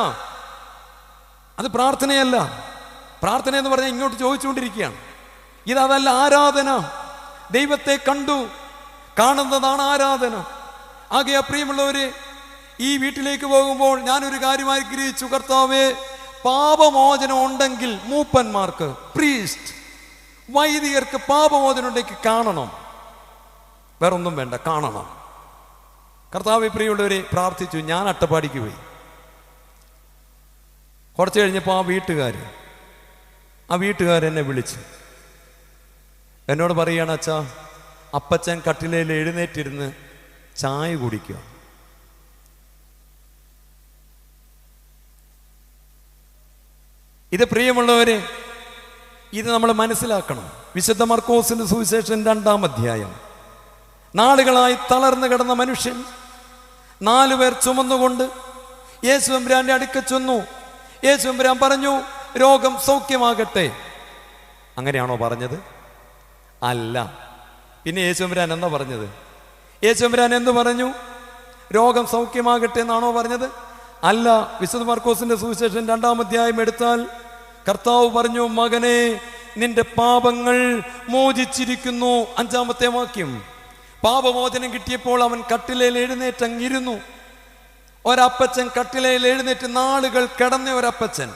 അത് പ്രാർത്ഥനയല്ല. പ്രാർത്ഥന എന്ന് പറഞ്ഞാൽ ഇങ്ങോട്ട് ചോദിച്ചുകൊണ്ടിരിക്കുകയാണ്. ഇതല്ല ആരാധന. ദൈവത്തെ കണ്ടു, കാണുന്നതാണ് ആരാധന. ആകെ പ്രിയമുള്ളവരെ, ഈ വീട്ടിലേക്ക് പോകുമ്പോൾ ഞാനൊരു കാര്യം ആഗ്രഹിച്ചു, കർത്താവേ പാപമോചനം ഉണ്ടെങ്കിൽ മൂപ്പന്മാർക്ക്, പ്രീസ്റ്റ്, വൈദികർക്ക് പാപമോചനമുണ്ടെങ്കിൽ കാണണം, വേറൊന്നും വേണ്ട, കാണണം. കർത്താവ് പ്രിയമുള്ളവരെ പ്രാർത്ഥിച്ചു. ഞാൻ അട്ടപ്പാടിക്ക് പോയി. കുറച്ച് കഴിഞ്ഞപ്പോൾ ആ വീട്ടുകാരെന്നെ വിളിച്ചു. എന്നോട് പറയുകയാണ്, അച്ഛാ, അപ്പച്ചൻ കട്ടിലയിൽ എഴുന്നേറ്റിരുന്ന് ചായ കുടിക്കുക. ഇത് പ്രിയമുള്ളവരെ, ഇത് നമ്മൾ മനസ്സിലാക്കണം. വിശുദ്ധ മർക്കോസിന്റെ സുവിശേഷം 2-ാം അധ്യായം. നാളുകളായി തളർന്നു കിടന്ന മനുഷ്യൻ 4 പേർ ചുമന്നുകൊണ്ട് യേശുവമ്പുരാന്റെ അടുക്കൽ ചെന്നു. യേശുവമ്പുരാൻ പറഞ്ഞു, രോഗം സൗഖ്യമാകട്ടെ. അങ്ങനെയാണോ പറഞ്ഞത്? അല്ല. പിന്നെ യേശുവമ്പുരാൻ എന്താ പറഞ്ഞത്? യേശുവമ്പുരാൻ എന്തു പറഞ്ഞു? രോഗം സൗഖ്യമാകട്ടെ എന്നാണോ പറഞ്ഞത്? അല്ല. വിശുദ്ധ മർക്കോസിന്റെ സുവിശേഷം 2-ാം അധ്യായം എടുത്താൽ കർത്താവ് പറഞ്ഞു, മകനെ, നിന്റെ പാപങ്ങൾ മോചിച്ചിരിക്കുന്നു. 5-ാമത്തെ വാക്യം. പാപമോചനം കിട്ടിയപ്പോൾ അവൻ കട്ടിലയിൽ എഴുന്നേറ്റങ്ങിരുന്നു. ഒരപ്പച്ചൻ കട്ടിലയിൽ എഴുന്നേറ്റ് നാളുകൾ കിടന്ന ഒരപ്പച്ചൻ,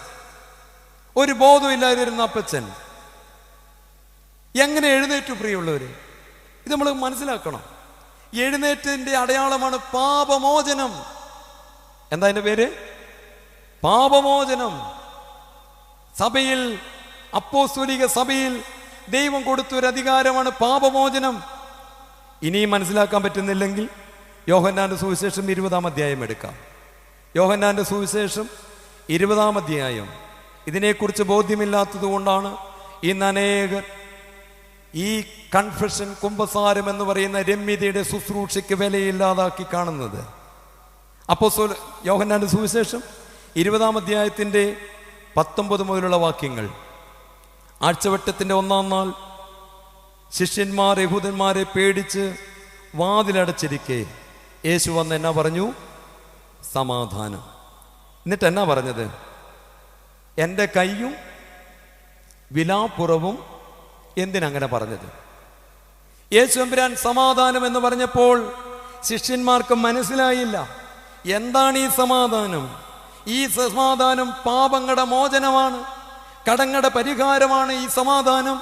ഒരു ബോധമില്ലാതിരുന്ന അപ്പച്ചൻ എങ്ങനെ എഴുന്നേറ്റു? പ്രിയമുള്ളവര്, ഇത് നമ്മൾ മനസ്സിലാക്കണം. എഴുന്നേറ്റതിന്റെ അടയാളമാണ് പാപമോചനം. എന്താ അതിന്റെ പേര്? പാപമോചനം. സഭയിൽ, അപ്പോസ്തലിക സഭയിൽ ദൈവം കൊടുത്തൊരു അധികാരമാണ് പാപമോചനം. ഇനിയും മനസ്സിലാക്കാൻ പറ്റുന്നില്ലെങ്കിൽ യോഹന്നാന്റെ സുവിശേഷം 20-ാം അധ്യായം എടുക്കാം. യോഹന്നാന്റെ സുവിശേഷം 20-ാം അധ്യായം. ഇതിനെക്കുറിച്ച് ബോധ്യമില്ലാത്തത് കൊണ്ടാണ് ഇന്ന് അനേകർ ഈ കൺഫെഷൻ, കുമ്പസാരം എന്ന് പറയുന്ന രമ്യതയുടെ ശുശ്രൂഷയ്ക്ക് വിലയില്ലാതാക്കി കാണുന്നത്. അപ്പോസ്തലൻ യോഹന്നാന്റെ സുവിശേഷം 20-ാം അധ്യായത്തിന്റെ 19 മുതലുള്ള വാക്യങ്ങൾ. ആഴ്ചവട്ടത്തിന്റെ 1-ാം നാൾ ശിഷ്യന്മാർ യഹൂദന്മാരെ പേടിച്ച് വാതിലടച്ചിരിക്കെ യേശു വന്ന് എന്നാ പറഞ്ഞു? സമാധാനം. എന്നിട്ട് എന്നാ പറഞ്ഞത്? എൻ്റെ കൈയും വിലാപ്പുറവും. എന്തിനങ്ങനെ പറഞ്ഞത്? യേശുവമ്പുരാൻ സമാധാനം എന്ന് പറഞ്ഞപ്പോൾ ശിഷ്യന്മാർക്ക് മനസ്സിലായില്ല. എന്താണ് ഈ സമാധാനം? ഈ സമാധാനം പാപങ്ങളുടെ മോചനമാണ്, കടങ്ങളുടെ പരിഹാരമാണ് ഈ സമാധാനം.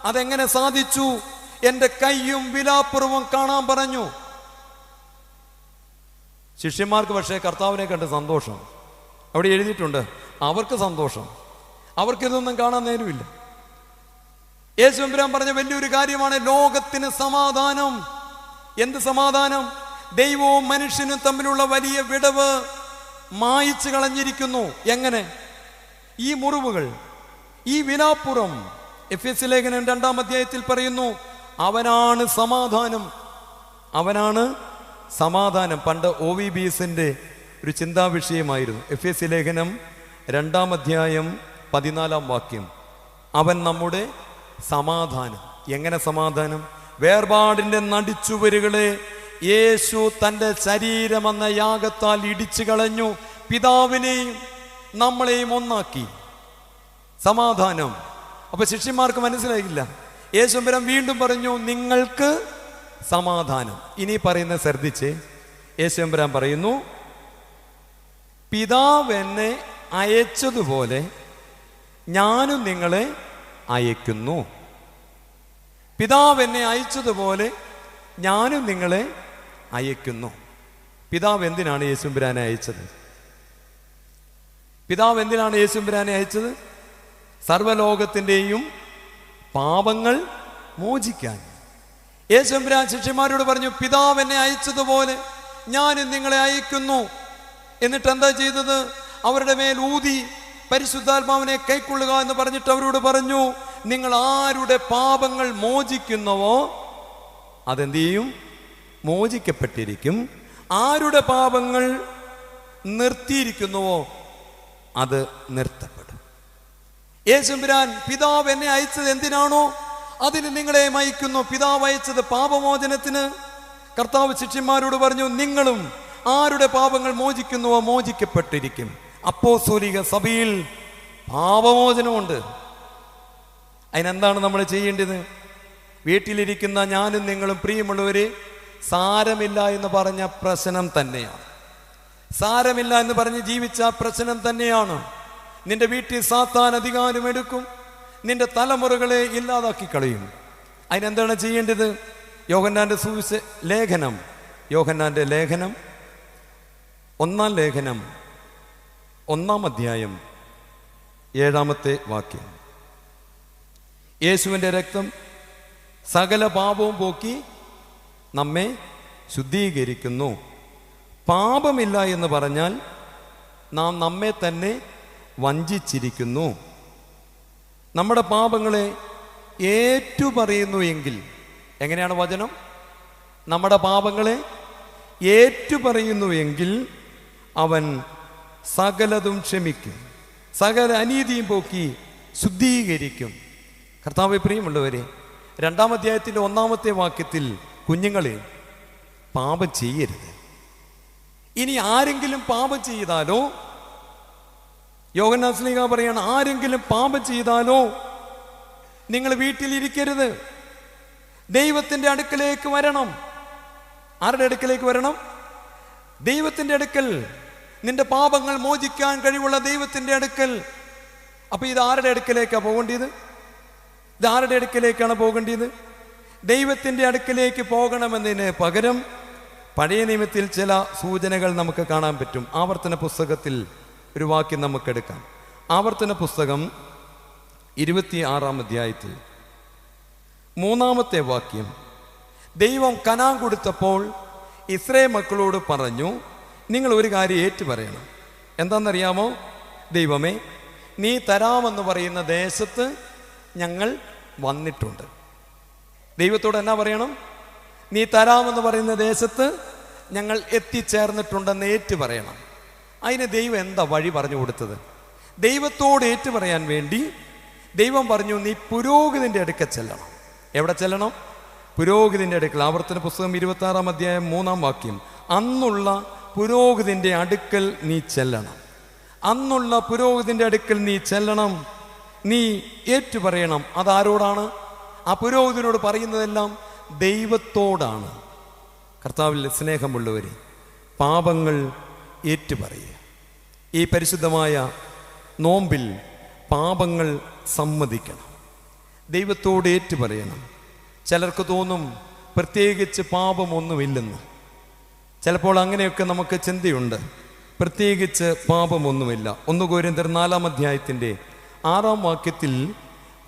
അതെങ്ങനെ സാധിച്ചു? എൻ്റെ കൈയും വിലാപ്പുറവും കാണാൻ പറഞ്ഞു. ശിഷ്യന്മാർക്ക് പക്ഷേ കർത്താവിനെ കണ്ട് സന്തോഷം. അവിടെ എഴുതിയിട്ടുണ്ട്, അവർക്ക് സന്തോഷം. അവർക്കിതൊന്നും കാണാൻ നേരമില്ല. യേശുവമ്പുരാൻ പറഞ്ഞ വലിയൊരു കാര്യമാണ് ലോകത്തിന് സമാധാനം. എന്ത് സമാധാനം? ദൈവവും മനുഷ്യനും തമ്മിലുള്ള വലിയ വിടവ് മായിച്ചു കളഞ്ഞിരിക്കുന്നു. എങ്ങനെ? ഈ മുറിവുകൾ, ഈ വിലാപ്പുറം. എഫെസ്യ ലേഖനം 2-ാം അധ്യായത്തിൽ പറയുന്നു, അവനാണ് സമാധാനം. അവനാണ് സമാധാനം. പണ്ട് OVBSന്റെ ഒരു ചിന്താ വിഷയമായിരുന്നു. എഫെസ്യ ലേഖനം 2-ാം അധ്യായം 14-ാം വാക്യം. അവൻ നമ്മുടെ സമാധാനം. എങ്ങനെ സമാധാനം? വേർപാടിന്റെ നടിച്ചുവരുകളെ യേശു തൻ്റെ ശരീരമെന്ന യാഗത്താൽ ഇടിച്ചു കളഞ്ഞു. പിതാവിനെയും നമ്മളെയും ഒന്നാക്കി. സമാധാനം. അപ്പൊ ശിഷ്യന്മാർക്ക് മനസ്സിലായില്ല. യേശുവമ്പുരാൻ വീണ്ടും പറഞ്ഞു, നിങ്ങൾക്ക് സമാധാനം. ഇനി പറയുന്ന ശ്രദ്ധിച്ച്. യേശുവമ്പുരാൻ പറയുന്നു, പിതാവ് എന്നെ അയച്ചതുപോലെ ഞാനും നിങ്ങളെ അയക്കുന്നു. പിതാവ് എന്നെ അയച്ചതുപോലെ ഞാനും നിങ്ങളെ അയക്കുന്നു. പിതാവ് എന്തിനാണ് യേശുവമ്പുരാനെ അയച്ചത്? പിതാവ് എന്തിനാണ് യേശുവമ്പുരാനെ അയച്ചത്? സർവ്വലോകത്തിൻ്റെയും പാപങ്ങൾ മോചിക്കാൻ. യേശുവമ്പുരാൻ ശിഷ്യന്മാരോട് പറഞ്ഞു, പിതാവ് എന്നെ അയച്ചതുപോലെ ഞാനും നിങ്ങളെ അയക്കുന്നു. എന്നിട്ട് എന്താ ചെയ്തത്? അവരുടെ മേൽ ഊതി പരിശുദ്ധാത്മാവിനെ കൈക്കൊള്ളുക എന്ന് പറഞ്ഞിട്ട് അവരോട് പറഞ്ഞു, നിങ്ങൾ ആരുടെ പാപങ്ങൾ മോചിക്കുന്നവോ അതെന്ത് ചെയ്യും? മോചിക്കപ്പെട്ടിരിക്കും. ആരുടെ പാപങ്ങൾ നിർത്തിയിരിക്കുന്നുവോ അത് നിർത്തപ്പെടും. യേശുവമ്പുരാൻ പിതാവ് എന്നെ അയച്ചത് എന്തിനാണോ അതിന് നിങ്ങളെ അയക്കുന്നു. പിതാവ് അയച്ചത് പാപമോചനത്തിന്. കർത്താവ് ശിഷ്യന്മാരോട് പറഞ്ഞു, നിങ്ങളും ആരുടെ പാപങ്ങൾ മോചിക്കുന്നുവോ മോചിക്കപ്പെട്ടിരിക്കും. അപ്പോസ്തലിക സഭയിൽ പാപമോചനമുണ്ട്. അതിനെന്താണ് നമ്മൾ ചെയ്യേണ്ടത്? വീട്ടിലിരിക്കുന്ന ഞാനും നിങ്ങളും പ്രിയമുള്ളവരെ, സാരമില്ല എന്ന് പറഞ്ഞ പ്രശ്നം തന്നെയാണ്. സാരമില്ല എന്ന് പറഞ്ഞ് ജീവിച്ച പ്രശ്നം തന്നെയാണ്. നിന്റെ വീട്ടിൽ സാത്താൻ അധികാരം എടുക്കും. നിന്റെ തലമുറകളെ ഇല്ലാതാക്കി കളയും. അതിനെന്താണ് ചെയ്യേണ്ടത്? യോഹന്നാന്റെ ലേഖനം, യോഹന്നാന്റെ ലേഖനം, 1-ാം ലേഖനം 1-ാം അധ്യായം 7-ാമത്തെ വാക്യം. യേശുവിൻ്റെ രക്തം സകല പാപവും പോക്കി നമ്മെ ശുദ്ധീകരിക്കുന്നു. പാപമില്ല എന്ന് പറഞ്ഞാൽ നാം നമ്മെ തന്നെ വഞ്ചിച്ചിരിക്കുന്നു. നമ്മുടെ പാപങ്ങളെ ഏറ്റുപറയുന്നു എങ്കിൽ, എങ്ങനെയാണ് വചനം? നമ്മുടെ പാപങ്ങളെ ഏറ്റുപറയുന്നു എങ്കിൽ അവൻ സകലതും ക്ഷമിക്കും, സകല അനീതിയും പോക്കി ശുദ്ധീകരിക്കും. കർത്താവേ, പ്രിയമുള്ളവരെ, 2-ാം അധ്യായത്തിൻ്റെ 1-ാമത്തെ വാക്യത്തിൽ, കുഞ്ഞുങ്ങളെ പാപം ചെയ്യരുത്. ഇനി ആരെങ്കിലും പാപം ചെയ്താലോ, യോഹന്നാൻ ശ്ലീഹ പറയാണ്, ആരെങ്കിലും പാപം ചെയ്താലോ നിങ്ങൾ വീട്ടിലിരിക്കരുത്, ദൈവത്തിൻ്റെ അടുക്കലേക്ക് വരണം. ആരുടെ അടുക്കലേക്ക് വരണം? ദൈവത്തിൻ്റെ അടുക്കൽ. നിന്റെ പാപങ്ങൾ മോചിക്കാൻ കഴിവുള്ള ദൈവത്തിൻ്റെ അടുക്കൽ. അപ്പൊ ഇത് ആരുടെ അടുക്കലേക്കാണ് പോകേണ്ടത്? ഇത് ആരുടെ അടുക്കലേക്കാണ് പോകേണ്ടത്? ദൈവത്തിൻ്റെ അടുക്കലേക്ക് പോകണമെന്നതിന് പകരം പഴയ നിയമത്തിൽ ചില സൂചനകൾ നമുക്ക് കാണാൻ പറ്റും. ആവർത്തന പുസ്തകത്തിൽ ഒരു വാക്യം നമുക്കെടുക്കാം. ആവർത്തന പുസ്തകം 26-ാം അധ്യായത്തിൽ 3-ാമത്തെ വാക്യം. ദൈവം കനാൻ കൊടുത്തപ്പോൾ ഇസ്രായേൽ മക്കളോട് പറഞ്ഞു, നിങ്ങൾ ഒരു കാര്യം ഏറ്റു പറയണം. എന്താണെന്നറിയാമോ? ദൈവമേ, നീ തരാമെന്ന് പറയുന്ന ദേശത്ത് ഞങ്ങൾ വന്നിട്ടുണ്ട്. ദൈവത്തോട് എന്നാ പറയണം? നീ തരാമെന്ന് പറയുന്ന ദേശത്ത് ഞങ്ങൾ എത്തിച്ചേർന്നിട്ടുണ്ടെന്ന് ഏറ്റു പറയണം. അതിന് ദൈവം എന്താ വഴി പറഞ്ഞു കൊടുത്തത്? ദൈവത്തോട് ഏറ്റു പറയാൻ വേണ്ടി ദൈവം പറഞ്ഞു, നീ പുരോഹിതന്റെ അടുക്കൽ ചെല്ലണം. എവിടെ ചെല്ലണം? പുരോഹിതന്റെ അടുക്കൽ. ആവർത്തന പുസ്തകം 26-ാം അധ്യായം 3-ാം വാക്യം. അന്നുള്ള പുരോഹിതന്റെ അടുക്കൽ നീ ചെല്ലണം. അന്നുള്ള പുരോഹിതന്റെ അടുക്കൽ നീ ചെല്ലണം. നീ ഏറ്റു പറയണം. അതാരോടാണ്? ആ പുരോഹിതനോട് പറയുന്നതെല്ലാം ദൈവത്തോടാണ്. കർത്താവിൽ സ്നേഹമുള്ളവരെ, പാപങ്ങൾ ഏറ്റുപറയുക. ഈ പരിശുദ്ധമായ നോമ്പിൽ പാപങ്ങൾ സമ്മതിക്കണം, ദൈവത്തോട് ഏറ്റുപറയണം. ചിലർക്ക് തോന്നും പ്രത്യേകിച്ച് പാപമൊന്നുമില്ലെന്ന്. ചിലപ്പോൾ അങ്ങനെയൊക്കെ നമുക്ക് ചിന്തയുണ്ട്. പ്രത്യേകിച്ച് പാപമൊന്നുമില്ല. 1 കൊരിന്ത്യർ 4-ാം അധ്യായത്തിൻ്റെ 6-ാം വാക്യത്തിൽ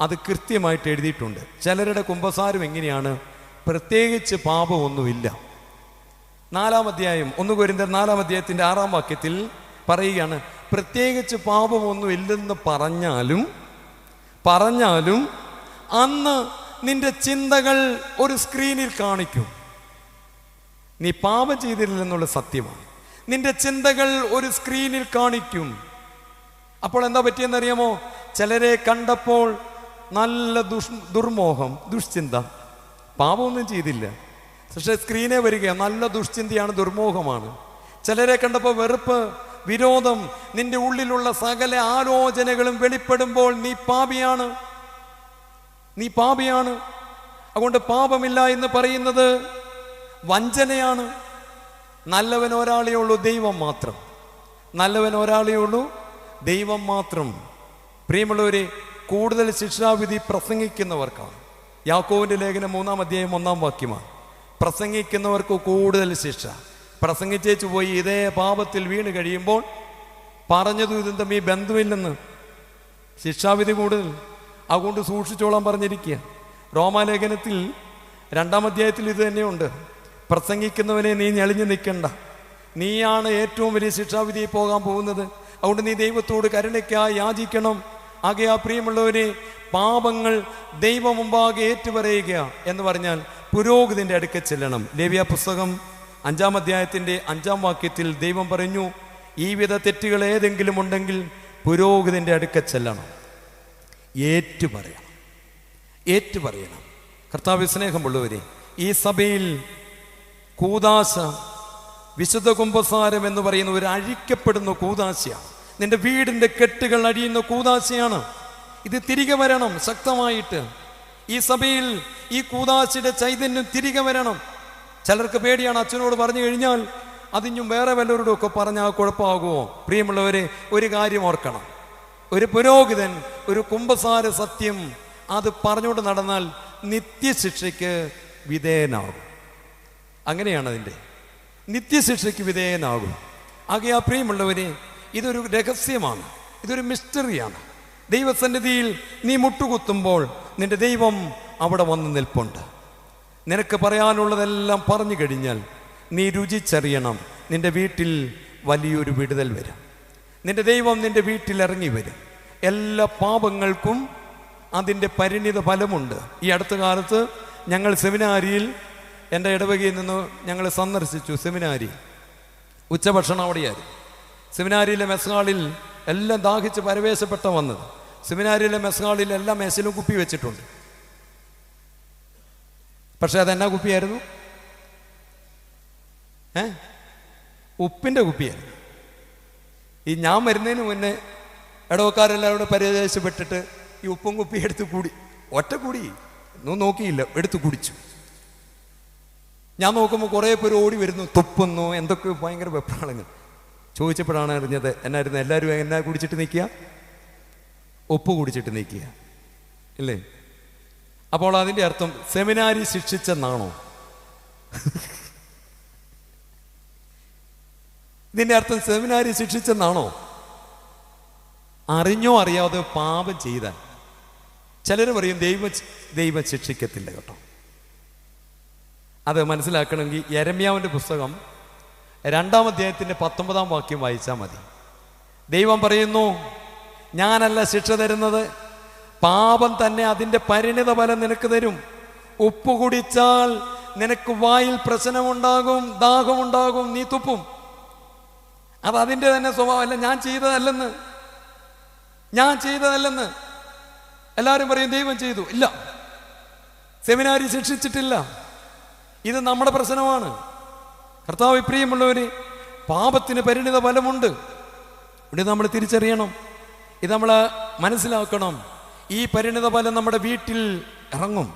അത് കൃത്യമായിട്ട് എഴുതിയിട്ടുണ്ട്. ചിലരുടെ കുമ്പസാരം എങ്ങനെയാണ്? പ്രത്യേകിച്ച് പാപമൊന്നുമില്ല. 4-ാം അധ്യായം 1 കൊരിന്ത്യർ 4-ാം അധ്യായത്തിൻ്റെ 6-ാം വാക്യത്തിൽ പറയുകയാണ്, പ്രത്യേകിച്ച് പാപമൊന്നും ഇല്ലെന്ന് പറഞ്ഞാലും അന്ന് നിന്റെ ചിന്തകൾ ഒരു സ്ക്രീനിൽ കാണിക്കും. നീ പാപം ചെയ്തിട്ടില്ലെന്നുള്ള സത്യമാണ്. നിന്റെ ചിന്തകൾ ഒരു സ്ക്രീനിൽ കാണിക്കും. അപ്പോൾ എന്താ പറ്റിയെന്നറിയാമോ? ചിലരെ കണ്ടപ്പോൾ നല്ല ദുർമോഹം, ദുഷ്ചിന്ത, പാപമൊന്നും ചെയ്തില്ല, പക്ഷെ സ്ക്രീനെ വരികയാണ്, നല്ല ദുഷ്ചിന്തയാണ്, ദുർമോഹമാണ്. ചിലരെ കണ്ടപ്പോൾ വെറുപ്പ്, വിരോധം, നിന്റെ ഉള്ളിലുള്ള സകല ആലോചനകളും വെളിപ്പെടുമ്പോൾ നീ പാപിയാണ്. അതുകൊണ്ട് പാപമില്ല എന്ന് പറയുന്നത് വഞ്ചനയാണ്. നല്ലവൻ ഒരാളേ ഉള്ളൂ, ദൈവം മാത്രം. നല്ലവൻ ഒരാളേ ഉള്ളൂ, ദൈവം മാത്രം. പ്രിയമുള്ളവരെ, കൂടുതൽ ശിക്ഷാവിധി പ്രസംഗിക്കുന്നവർക്കാണ്. യാക്കോബിന്റെ ലേഖനം 3-ാം അധ്യായം 1-ാം വാക്യമാണ്. പ്രസംഗിക്കുന്നവർക്ക് കൂടുതൽ ശിക്ഷ. പ്രസംഗിച്ചേച്ചു പോയി ഇതേ പാപത്തിൽ വീണ് കഴിയുമ്പോൾ പറഞ്ഞതും ഇതും തമ്മിൽ ബന്ധമില്ലെന്ന് ശിക്ഷാവിധി കൂടുതൽ. അതുകൊണ്ട് സൂക്ഷിച്ചോളാൻ പറഞ്ഞിരിക്കുക. റോമാലേഖനത്തിൽ 2-ാം അധ്യായത്തിൽ ഇത് തന്നെയുണ്ട്. പ്രസംഗിക്കുന്നവനെ നീ ഞെളിഞ്ഞു നിൽക്കണ്ട, നീയാണ് ഏറ്റവും വലിയ ശിക്ഷാവിധിയിൽ പോകാൻ പോകുന്നത്. അതുകൊണ്ട് നീ ദൈവത്തോട് കരുണയ്ക്കായി യാചിക്കണം. ആകെ ആ പ്രിയമുള്ളവരെ, പാപങ്ങൾ ദൈവം മുമ്പാകെ ഏറ്റുപറയുക എന്ന് പറഞ്ഞാൽ പുരോഹിതന്റെ അടുക്കൽ ചെല്ലണം. ലേവ്യ പുസ്തകം 5-ാം അധ്യായത്തിൻ്റെ 5-ാം വാക്യത്തിൽ ദൈവം പറഞ്ഞു, ഈ വിധ തെറ്റുകൾ ഏതെങ്കിലും ഉണ്ടെങ്കിൽ പുരോഹിതന്റെ അടുക്കൽ ചെല്ലണം, ഏറ്റുപറയണം. കർത്താവ് സ്നേഹമുള്ളവരെ, ഈ സഭയിൽ കൂദാശ, വിശുദ്ധ കുമ്പസാരം എന്ന് പറയുന്ന ഒരു അഴിക്കപ്പെടുന്ന കൂദാശയാണ്. നിന്റെ വീടിന്റെ കെട്ടുകൾ അഴിയുന്ന കൂദാശയാണ്. ഇത് തിരികെ വരണം ശക്തമായിട്ട്. ഈ സഭയിൽ ഈ കൂദാശയുടെ ചൈതന്യം തിരികെ വരണം. ചിലർക്ക് പേടിയാണ്, അച്ഛനോട് പറഞ്ഞു കഴിഞ്ഞാൽ അതിഞ്ഞും വേറെ വല്ലവരോടും ഒക്കെ പറഞ്ഞാൽ കുഴപ്പമാകുമോ? പ്രിയമുള്ളവരെ, ഒരു കാര്യം ഓർക്കണം, ഒരു പുരോഹിതൻ ഒരു കുമ്പസാര സത്യം അത് പറഞ്ഞുകൊണ്ട് നടന്നാൽ നിത്യശിക്ഷയ്ക്ക് വിധേയനാകും. അങ്ങനെയാണ് അതിൻ്റെ, നിത്യശിക്ഷയ്ക്ക് വിധേയനാകും. ആകയാ പ്രിയമുള്ളവരെ, ഇതൊരു രഹസ്യമാണ്, ഇതൊരു മിസ്റ്ററിയാണ്. ദൈവസന്നിധിയിൽ നീ മുട്ടുകുത്തുമ്പോൾ നിന്റെ ദൈവം അവിടെ വന്ന് നിൽപ്പുണ്ട്. നിനക്ക് പറയാനുള്ളതെല്ലാം പറഞ്ഞു കഴിഞ്ഞാൽ നീ രുചിച്ചറിയണം, നിന്റെ വീട്ടിൽ വലിയൊരു വിടുതൽ വരും. നിന്റെ ദൈവം നിന്റെ വീട്ടിൽ ഇറങ്ങി വരും. എല്ലാ പാപങ്ങൾക്കും അതിൻ്റെ പരിണിത ഫലമുണ്ട്. ഈ അടുത്ത കാലത്ത് ഞങ്ങൾ സെമിനാരിയിൽ, എൻ്റെ ഇടവകയിൽ നിന്ന് ഞങ്ങൾ സന്ദർശിച്ചു സെമിനാരി. ഉച്ചഭക്ഷണം അവിടെയായിരുന്നു. സെമിനാരിയിലെ മെസ്ഹാളിൽ എല്ലാം ദാഹിച്ച് പരവേശപ്പെട്ട വന്നത്. സെമിനാരിയിലെ മെസ്ഹാളിൽ എല്ലാ മേശയിലും കുപ്പി വെച്ചിട്ടുണ്ട്. പക്ഷെ അതെന്നാ കുപ്പിയായിരുന്നു? ഉപ്പിൻ്റെ കുപ്പിയായിരുന്നു. ഈ ഞാൻ വരുന്നതിന് മുന്നേ ഇടവക്കാരെല്ലാവരും കൂടെ പരിചയപ്പെട്ടിട്ട് ഈ ഉപ്പും കുപ്പി എടുത്ത് കൂടി, ഒറ്റ കൂടി ഒന്നും നോക്കിയില്ല, എടുത്ത് കുടിച്ചു. ഞാൻ നോക്കുമ്പോൾ കുറേ പേര് ഓടി വരുന്നു, തുപ്പുന്നു, എന്തൊക്കെ ഭയങ്കര വെപ്രാളങ്ങൾ. ചോദിച്ചപ്പോഴാണ് അറിഞ്ഞത് എന്നായിരുന്നു, എല്ലാവരും എന്നാ കുടിച്ചിട്ട് നിൽക്കുക? ഉപ്പ് കുടിച്ചിട്ട് നിൽക്കുക ഇല്ലേ? അപ്പോൾ അതിൻ്റെ അർത്ഥം സെമിനാരി ശിക്ഷിച്ചെന്നാണോ? ഇതിൻ്റെ അർത്ഥം സെമിനാരി ശിക്ഷിച്ചെന്നാണോ? അറിഞ്ഞോ അറിയാതെ പാപം ചെയ്താൽ ചിലർ പറയും ദൈവം ശിക്ഷിക്കത്തില്ല കേട്ടോ. അത് മനസ്സിലാക്കണമെങ്കിൽ യെരമ്യാവിൻ്റെ പുസ്തകം 2-ാം അധ്യായത്തിൻ്റെ 19-ാം വാക്യം വായിച്ചാൽ മതി. ദൈവം പറയുന്നു, ഞാനല്ല ശിക്ഷ തരുന്നത്, പാപം തന്നെ അതിൻ്റെ പരിണിത ഫലം നിനക്ക് തരും. ഉപ്പ് കുടിച്ചാൽ നിനക്ക് വായിൽ പ്രശ്നമുണ്ടാകും, ദാഹമുണ്ടാകും, നീ തുപ്പും. അത് അതിൻ്റെ തന്നെ സ്വഭാവമല്ല. ഞാൻ ചെയ്തതല്ലെന്ന് എല്ലാവരും പറയും ദൈവം ചെയ്തു. ഇല്ല, സെമിനാരി ശിക്ഷിച്ചിട്ടില്ല. ഇത് നമ്മുടെ പ്രശ്നമാണ്. കർത്താവ് പ്രിയമുള്ളവര്, പാപത്തിന് പരിണിത ഫലമുണ്ട്. ഇവിടെ നമ്മൾ തിരിച്ചറിയണം, ഇത് നമ്മൾ മനസ്സിലാക്കണം. ഈ പരിണിത ഫലം നമ്മുടെ വീട്ടിൽ ഇറങ്ങും.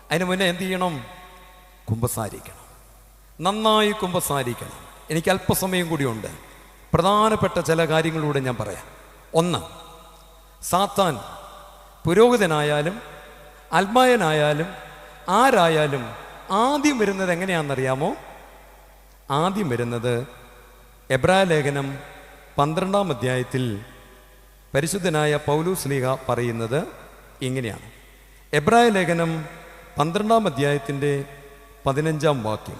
അതിന് മുന്നേ എന്ത് ചെയ്യണം? കുമ്പസാരിക്കണം, നന്നായി കുമ്പസാരിക്കണം. എനിക്ക് അല്പസമയം കൂടിയുണ്ട്. പ്രധാനപ്പെട്ട ചില കാര്യങ്ങളിലൂടെ ഞാൻ പറയാം. 1, സാത്താൻ പുരോഹിതനായാലും അൽമായനായാലും ആരായാലും ആദ്യം വരുന്നത് എങ്ങനെയാണെന്നറിയാമോ? ആദ്യം വരുന്നത് എബ്രായ ലേഖനം 12-ാം അധ്യായത്തിൽ പരിശുദ്ധനായ പൗലോസ് ശ്ലീഹ പറയുന്നത് ഇങ്ങനെയാണ്. എബ്രായ ലേഖനം 12-ാം അധ്യായത്തിൻ്റെ 15-ാം വാക്യം.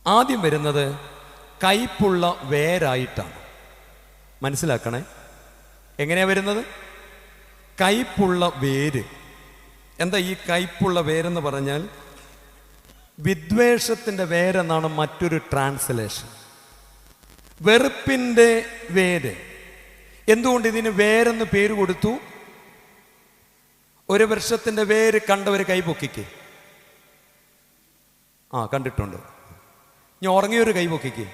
ആദ്യം വരുന്നത് കയ്പുള്ള വേരായിട്ടാണ്. മനസ്സിലാക്കണേ, എങ്ങനെയാ വരുന്നത്? കയ്പുള്ള വേര്. എന്താ ഈ കയ്പുള്ള വേരെന്ന് പറഞ്ഞാൽ? വിദ്വേഷത്തിൻ്റെ വേരെന്നാണ് മറ്റൊരു ട്രാൻസ്ലേഷൻ. വെറുപ്പിൻ്റെ വേര്. എന്തുകൊണ്ട് ഇതിന് വേരെന്ന് പേര് കൊടുത്തു? ഒരു വൃക്ഷത്തിൻ്റെ വേര് കണ്ടവർ കൈപൊക്കിക്ക്. കണ്ടിട്ടുണ്ട്. ഞാൻ ഉറങ്ങിയൊരു കൈപൊക്കിക്ക്.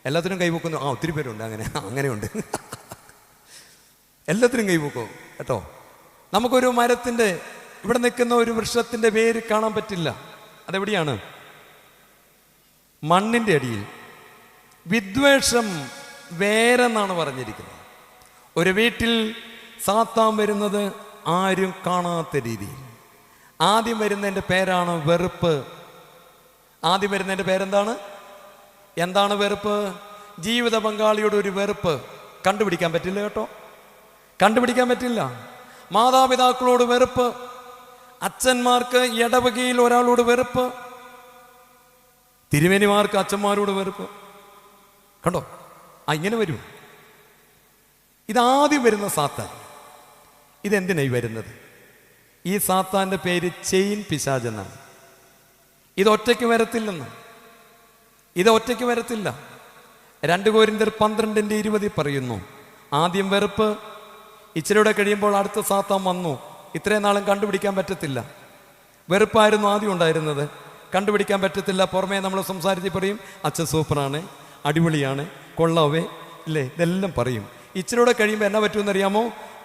എല്ലാത്തിനും കൈപൊക്കുന്നു. ഒത്തിരി പേരുണ്ട് അങ്ങനെയുണ്ട്. എല്ലാത്തിനും കൈപൊക്കും കേട്ടോ. നമുക്കൊരു മരത്തിൻ്റെ, ഇവിടെ നിൽക്കുന്ന ഒരു വൃക്ഷത്തിൻ്റെ വേര് കാണാൻ പറ്റില്ല. അതെവിടെയാണ്? മണ്ണിൻ്റെ അടിയിൽ. വിദ്വേഷം വേരെന്നാണ് പറഞ്ഞിരിക്കുന്നത്. ഒരു വീട്ടിൽ സാത്താൻ വരുന്നത് ആരും കാണാത്ത രീതിയിൽ. ആദ്യം വരുന്നതിൻ്റെ പേരാണ് വെറുപ്പ്. ആദ്യം വരുന്നതിൻ്റെ പേരെന്താണ്? എന്താണ് വെറുപ്പ്? ജീവിത പങ്കാളിയുടെ ഒരു വെറുപ്പ്. കണ്ടുപിടിക്കാൻ പറ്റില്ല കേട്ടോ, കണ്ടുപിടിക്കാൻ പറ്റില്ല. മാതാപിതാക്കളോട് വെറുപ്പ്, അച്ഛന്മാർക്ക് ഇടവകയിൽ ഒരാളോട് വെറുപ്പ്, തിരുമേനിമാർക്ക് അച്ഛന്മാരോട് വെറുപ്പ്. കണ്ടോ? ഇങ്ങനെ വരും. ഇതാദ്യം വരുന്ന സാത്താൻ. ഇതെന്തിനായി വരുന്നത്? ഈ സാത്താൻ്റെ പേര് ചെയിൻ പിശാച് എന്നാണ്. ഇതൊറ്റയ്ക്ക് വരത്തില്ലെന്ന്. ഇതൊറ്റയ്ക്ക് വരത്തില്ല. 2 കൊരിന്ത്യർ 12:20 പറയുന്നു, ആദ്യം വെറുപ്പ്, ഇച്ചിരിയുടെ കഴിയുമ്പോൾ അടുത്ത സാത്താൻ വന്നു. ഇത്രയും നാളും കണ്ടുപിടിക്കാൻ പറ്റത്തില്ല. വെറുപ്പായിരുന്നു ആദ്യം ഉണ്ടായിരുന്നത്, കണ്ടുപിടിക്കാൻ പറ്റത്തില്ല. പുറമേ നമ്മൾ സംസാരിച്ച് പറയും, അച്ഛൻ സൂപ്പറാണ്, അടിപൊളിയാണ്, കൊള്ളാവേ ഇല്ലേ, ഇതെല്ലാം പറയും. ഇച്ചിരിയുടെ കഴിയുമ്പോൾ എന്നാ പറ്റുമെന്നറിയാമോ?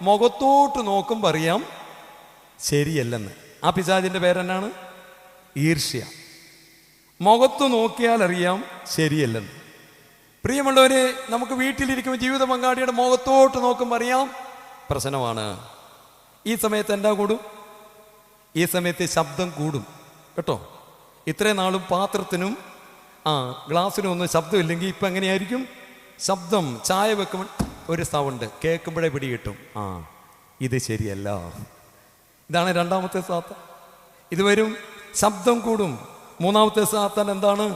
മുഖത്തോട്ട് നോക്കുമ്പോൾ അറിയാം ശരിയല്ലെന്ന്. ആ പിശാചിൻ്റെ പേരെന്നാണ്? ഈർഷ്യ. മുഖത്ത് നോക്കിയാൽ അറിയാം ശരിയല്ലെന്ന്. പ്രിയമുള്ളവരെ, നമുക്ക് വീട്ടിലിരിക്കുമ്പോൾ ജീവിത പങ്കാളിയുടെ മുഖത്തോട്ട് നോക്കുമ്പോൾ അറിയാം പ്രശ്നമാണ്. ഈ സമയത്ത് എന്താ കൂടും? ഈ സമയത്ത് ശബ്ദം കൂടും കേട്ടോ. ഇത്രയും നാളും പാത്രത്തിനും ഗ്ലാസ്സിനും ഒന്നും ശബ്ദമില്ലെങ്കിൽ ഇപ്പം എങ്ങനെയായിരിക്കും ശബ്ദം? ചായ വെക്കുമ്പോൾ ഒരു സൗണ്ട് കേൾക്കുമ്പോഴേ പിടി കിട്ടും, ഇത് ശരിയല്ല. ഇതാണ് രണ്ടാമത്തെ സാത്താൻ. ഇത് വരും, ശബ്ദം കൂടും. മൂന്നാമത്തെ സാത്താൻ എന്താണ്?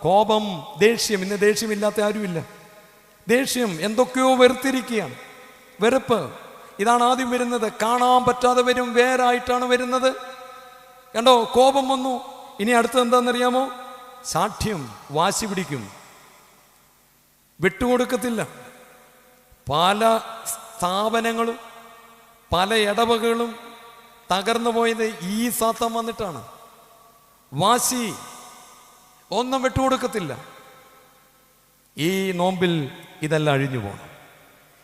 കോപം, ദേഷ്യം. ഇന്ന് ദേഷ്യമില്ലാത്ത ആരുമില്ല. ദേഷ്യം, എന്തൊക്കെയോ വെറുത്തിരിക്കുകയാണ്, വെറുപ്പ്. ഇതാണ് ആദ്യം വരുന്നത്. കാണാൻ പറ്റാതെ വരും, വേറായിട്ടാണ് വരുന്നത്. കണ്ടോ, കോപം വന്നു. ഇനി അടുത്തത് എന്താണെന്നറിയാമോ? സാഠ്യം, വാശി പിടിക്കും, വിട്ടുകൊടുക്കത്തില്ല. പല സ്ഥാപനങ്ങളും പല ഇടവകകളും തകർന്നു പോയത് ഈ സാത്താൻ വന്നിട്ടാണ്. വാശി, ഒന്നും വിട്ടുകൊടുക്കത്തില്ല. ഈ നോമ്പിൽ ഇതെല്ലാം അഴിഞ്ഞു പോകണം.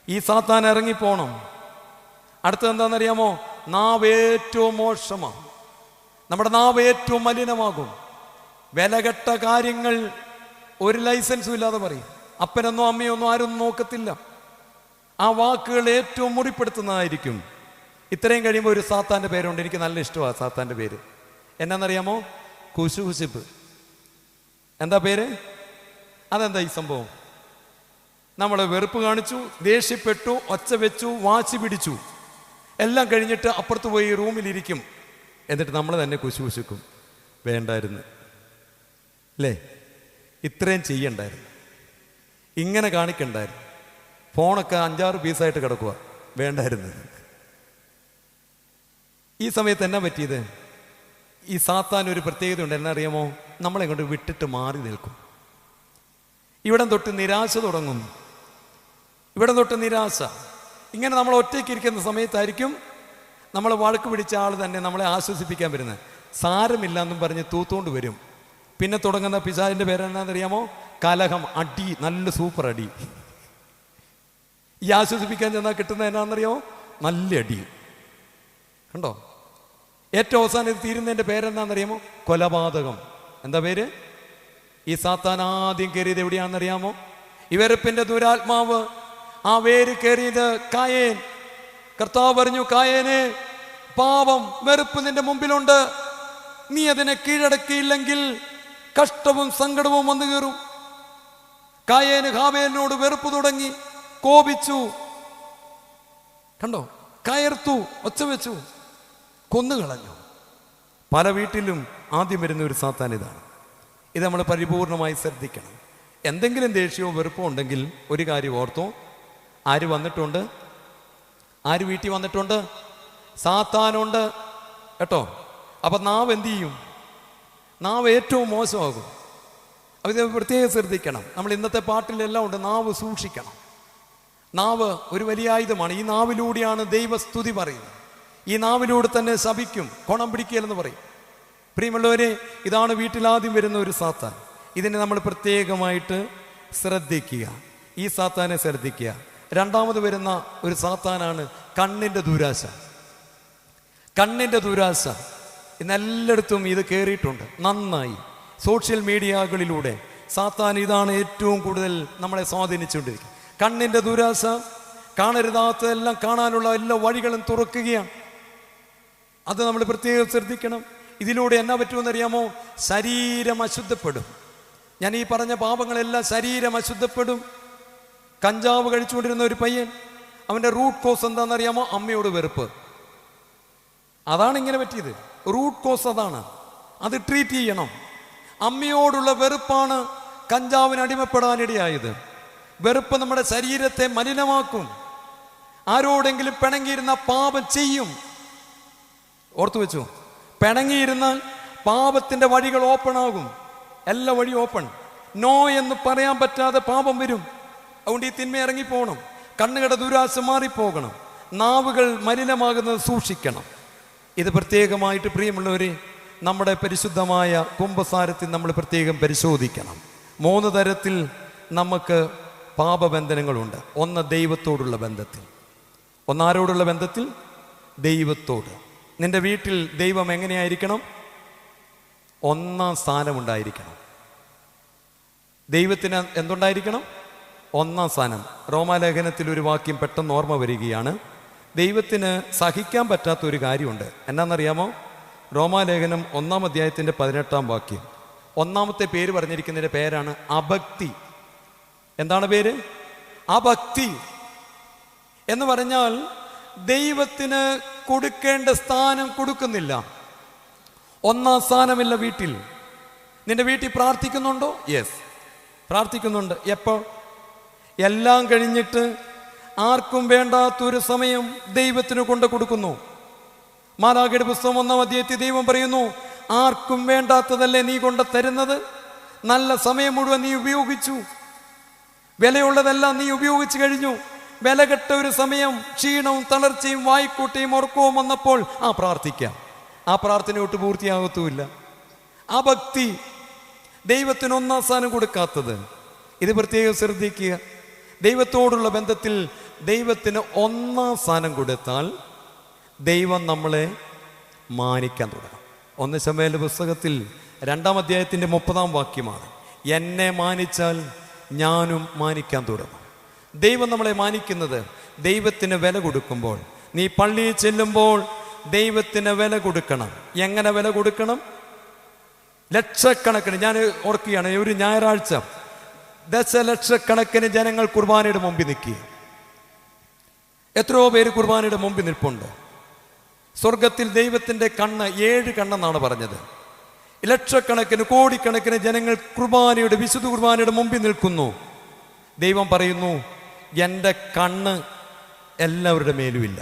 ഈ സാത്താൻ ഇറങ്ങിപ്പോണം. അടുത്തത് എന്താണെന്നറിയാമോ? നാവ് ഏറ്റവും മോശമാണ്. നമ്മുടെ നാവ് ഏറ്റവും മലിനമാകും. വിലകെട്ട കാര്യങ്ങൾ ഒരു ലൈസൻസും ഇല്ലാതെ പറയും. അപ്പനെന്നോ അമ്മയൊന്നോ ആരും നോക്കത്തില്ല. ആ വാക്കുകൾ ഏറ്റവും മുറിപ്പെടുത്തുന്നതായിരിക്കും. ഇത്രയും കഴിയുമ്പോൾ ഒരു സാത്താൻ്റെ പേരുണ്ട്, എനിക്ക് നല്ല ഇഷ്ടമാണ് സാത്താൻ്റെ പേര്. എന്നാന്നറിയാമോ? കുശുകുശിപ്പ്. എന്താ പേര്? അതെന്താ ഈ സംഭവം? നമ്മൾ വെറുപ്പ് കാണിച്ചു, ദേഷ്യപ്പെട്ടു, ഒച്ച വെച്ചു, വാശി പിടിച്ചു, എല്ലാം കഴിഞ്ഞിട്ട് അപ്പുറത്ത് പോയി റൂമിലിരിക്കും. എന്നിട്ട് നമ്മൾ തന്നെ കുശുകുശിക്കും. വേണ്ടായിരുന്നു അല്ലേ, ഇത്രയും ചെയ്യണ്ടായിരുന്നു, ഇങ്ങനെ കാണിക്കണ്ടായിരുന്നു, ഫോണൊക്കെ 5-6 പീസായിട്ട് കിടക്കുക, വേണ്ടായിരുന്നു. ഈ സമയത്ത് എന്നാ പറ്റിയത്? ഈ സാത്താൻ ഒരു പ്രത്യേകത ഉണ്ട്. എന്നറിയാമോ? നമ്മളെ കൊണ്ട് വിട്ടിട്ട് മാറി നിൽക്കും. ഇവിടം തൊട്ട് നിരാശ തുടങ്ങും. ഇവിടെ തൊട്ട് നിരാശ. ഇങ്ങനെ നമ്മൾ ഒറ്റയ്ക്ക് ഇരിക്കുന്ന സമയത്തായിരിക്കും നമ്മൾ വഴക്ക് പിടിച്ച ആൾ തന്നെ നമ്മളെ ആശ്വസിപ്പിക്കാൻ വരുന്നത്. സാരമില്ല എന്നും പറഞ്ഞ് തൂത്തുകൊണ്ട് വരും. പിന്നെ തുടങ്ങുന്ന പിശാചിൻ്റെ പേരെന്നാണെന്നറിയാമോ? കലഹം, അടി, നല്ല സൂപ്പർ അടി. ഈ ആശ്വസിപ്പിക്കാൻ ചെന്നാൽ കിട്ടുന്നത് എന്നാണെന്നറിയാമോ? നല്ല അടി. കണ്ടോ? ഏറ്റവും അവസാനം ഇത് തീരുന്നതിൻ്റെ പേരെന്താണെന്നറിയാമോ? കൊലപാതകം. എന്താ പേര്? ഈ സാത്താൻ ആദ്യം കയറിയത് എവിടെയാണെന്നറിയാമോ? ഈ വെറുപ്പിൻ്റെ ദുരാത്മാവ് ആ വേര് കയറിയത് കായേൻ. കർത്താവ് പറഞ്ഞു, കായേനെ, പാപം, വെറുപ്പ് നിന്റെ മുമ്പിലുണ്ട്, നീ അതിനെ കീഴടക്കിയില്ലെങ്കിൽ കഷ്ടവും സങ്കടവും വന്നു കയറും. കായേന് ഹാബേലിനോട് വെറുപ്പ് തുടങ്ങി, കോപിച്ചു, കണ്ടോ, കയർത്തു, ഒച്ച വെച്ചു, കൊന്നുകളഞ്ഞു. പല വീട്ടിലും ആദ്യം വരുന്ന ഒരു സാത്താൻ ഇതാണ്. ഇത് നമ്മൾ പരിപൂർണമായി ശ്രദ്ധിക്കണം. എന്തെങ്കിലും ദേഷ്യമോ വെറുപ്പോ ഉണ്ടെങ്കിൽ ഒരു കാര്യം ഓർത്തോ, ആര് വന്നിട്ടുണ്ട്? ആര് വീട്ടിൽ വന്നിട്ടുണ്ട്? സാത്താനുണ്ട് കേട്ടോ. അപ്പം നാവ് എന്തു ചെയ്യും? നാവ് ഏറ്റവും മോശമാകും. അപ്പം ഇത് പ്രത്യേകം ശ്രദ്ധിക്കണം. നമ്മൾ ഇന്നത്തെ പാട്ടിലെല്ലാം ഉണ്ട്, നാവ് സൂക്ഷിക്കണം. നാവ് ഒരു വലിയ ആയുധമാണ്. ഈ നാവിലൂടെയാണ് ദൈവസ്തുതി പറയുന്നത്. ഈ നാവിലൂടെ തന്നെ ശപിക്കും, കോണം പിടിക്കുകയെന്ന് പറയും. പ്രിയമുള്ളവരെ, ഇതാണ് വീട്ടിലാദ്യം വരുന്ന ഒരു സാത്താൻ. ഇതിനെ നമ്മൾ പ്രത്യേകമായിട്ട് ശ്രദ്ധിക്കുക. ഈ സാത്താനെ ശ്രദ്ധിക്കുക. രണ്ടാമത് വരുന്ന ഒരു സാത്താനാണ് കണ്ണിൻ്റെ ദുരാശ. കണ്ണിൻ്റെ ദുരാശ ഇന്നെല്ലായിടത്തും ഇത് കയറിയിട്ടുണ്ട് നന്നായി. സോഷ്യൽ മീഡിയകളിലൂടെ സാത്താൻ ഇതാണ് ഏറ്റവും കൂടുതൽ നമ്മളെ സ്വാധീനിച്ചുകൊണ്ടിരിക്കുന്നത്. കണ്ണിൻ്റെ ദുരാശ, കാണരുതാത്തതെല്ലാം കാണാനുള്ള എല്ലാ വഴികളും തുറക്കുകയാണ്. അത് നമ്മൾ പ്രത്യേകം ശ്രദ്ധിക്കണം. ഇതിലൂടെ എന്നാ പറ്റുമെന്നറിയാമോ? ശരീരം അശുദ്ധപ്പെടും. ഞാൻ ഈ പറഞ്ഞ പാപങ്ങളെല്ലാം ശരീരം അശുദ്ധപ്പെടും. കഞ്ചാവ് കഴിച്ചുകൊണ്ടിരുന്ന ഒരു പയ്യൻ, അവൻ്റെ റൂട്ട് കോസ് എന്താണെന്നറിയാമോ? അമ്മയോട് വെറുപ്പ്. അതാണ് ഇങ്ങനെ പറ്റിയത്. റൂട്ട് കോസ് അതാണ്. അത് ട്രീറ്റ് ചെയ്യണം. അമ്മയോടുള്ള വെറുപ്പാണ് കഞ്ചാവിന് അടിമപ്പെടാനിടയായത്. വെറുപ്പ് നമ്മുടെ ശരീരത്തെ മലിനമാക്കും. ആരോടെങ്കിലും പിണങ്ങിയിരുന്ന പാപം ചെയ്യും. ഓർത്തു വെച്ചു, പിണങ്ങിയിരുന്നാൽ പാപത്തിൻ്റെ വഴികൾ ഓപ്പൺ ആകും. എല്ലാ വഴിയും ഓപ്പൺ. നോ എന്ന് പറയാൻ പറ്റാതെ പാപം വരും. അതുകൊണ്ട് ഈ തിന്മ ഇറങ്ങിപ്പോകണം. കണ്ണുകളുടെ ദുരാശ മാറിപ്പോകണം. നാവുകൾ മലിനമാകുന്നത് സൂക്ഷിക്കണം. ഇത് പ്രത്യേകമായിട്ട് പ്രിയമുള്ളവരെ, നമ്മുടെ പരിശുദ്ധമായ കുംഭസാരത്തിൽ നമ്മൾ പ്രത്യേകം പരിശോധിക്കണം. 3 തരത്തിൽ നമുക്ക് പാപബന്ധനങ്ങളുണ്ട്. ഒന്ന് ദൈവത്തോടുള്ള ബന്ധത്തിൽ. ഒന്നാരോടുള്ള ബന്ധത്തിൽ? ദൈവത്തോട്. നിന്റെ വീട്ടിൽ ദൈവം എങ്ങനെയായിരിക്കണം? 1-ാം സ്ഥാനമുണ്ടായിരിക്കണം. ദൈവത്തിന് എന്തുണ്ടായിരിക്കണം? ഒന്നാം സ്ഥാനം. റോമാലേഖനത്തിൽ ഒരു വാക്യം പെട്ടെന്ന് ഓർമ്മ വരികയാണ്. ദൈവത്തിന് സഹിക്കാൻ പറ്റാത്ത ഒരു കാര്യമുണ്ട്. എന്നാണെന്നറിയാമോ? റോമാലേഖനം 1-ാം അധ്യായത്തിൻ്റെ 18-ാം വാക്യം. ഒന്നാമത്തെ പേര് പറഞ്ഞിരിക്കുന്നതിൻ്റെ പേരാണ് അഭക്തി. എന്താണ് പേര്? അഭക്തി എന്ന് പറഞ്ഞാൽ ദൈവത്തിന് കൊടുക്കേണ്ട സ്ഥാനം കൊടുക്കുന്നില്ല. ഒന്നാം സ്ഥാനമില്ല വീട്ടിൽ. നിന്റെ വീട്ടിൽ പ്രാർത്ഥിക്കുന്നുണ്ടോ? യെസ്, പ്രാർത്ഥിക്കുന്നുണ്ട്. എപ്പോ? എല്ലാം കഴിഞ്ഞിട്ട് ആർക്കും വേണ്ടാത്തൊരു സമയം ദൈവത്തിന് കൊണ്ട് കൊടുക്കുന്നു. മാലാഖയുടെ പുസ്തകം 1-ാം അധ്യായത്തിൽ ദൈവം പറയുന്നു, ആർക്കും വേണ്ടാത്തതല്ലേ നീ കൊണ്ട് തരുന്നത്? നല്ല സമയം മുഴുവൻ നീ ഉപയോഗിച്ചു, വിലയുള്ളതെല്ലാം നീ ഉപയോഗിച്ചു കഴിഞ്ഞു. വിലകെട്ട ഒരു സമയം, ക്ഷീണവും തളർച്ചയും വായിക്കൂട്ടിയും ഉറക്കവും വന്നപ്പോൾ പ്രാർത്ഥിക്കാം. ആ പ്രാർത്ഥന ഒട്ട് പൂർത്തിയാകത്തുമില്ല. ആ ഭക്തി, ദൈവത്തിന് ഒന്നാം സ്ഥാനം കൊടുക്കാത്തത്. ഇത് പ്രത്യേകം ശ്രദ്ധിക്കുക. ദൈവത്തോടുള്ള ബന്ധത്തിൽ ദൈവത്തിന് ഒന്നാം സ്ഥാനം കൊടുത്താൽ ദൈവം നമ്മളെ മാനിക്കാൻ തുടങ്ങും. 1 ശമൂവേലിന്റെ പുസ്തകത്തിൽ 2-ാം അധ്യായത്തിൻ്റെ 30-ാം വാക്യമാണ്, എന്നെ മാനിച്ചാൽ ഞാനും മാനിക്കാൻ തുടങ്ങും. ദൈവം നമ്മളെ മാനിക്കുന്നത് ദൈവത്തിന് വില കൊടുക്കുമ്പോൾ. നീ പള്ളിയിൽ ചെല്ലുമ്പോൾ ദൈവത്തിന് വില കൊടുക്കണം. എങ്ങനെ വില കൊടുക്കണം? ലക്ഷക്കണക്കിന്, ഞാൻ ഓർക്കുകയാണ്, ഒരു ഞായറാഴ്ച ദശലക്ഷക്കണക്കിന് ജനങ്ങൾ കുർബാനയുടെ മുമ്പിൽ നിൽക്കുക. എത്രയോ പേര് കുർബാനയുടെ മുമ്പിൽ നിൽപ്പുണ്ട്. സ്വർഗത്തിൽ ദൈവത്തിൻ്റെ കണ്ണ് 7 കണ്ണെന്നാണ് പറഞ്ഞത്. ലക്ഷക്കണക്കിന് കോടിക്കണക്കിന് ജനങ്ങൾ കുർബാനയുടെ, വിശുദ്ധ കുർബാനയുടെ മുമ്പിൽ നിൽക്കുന്നു. ദൈവം പറയുന്നു, എൻ്റെ കണ്ണ് എല്ലാവരുടെ മേലുമില്ല.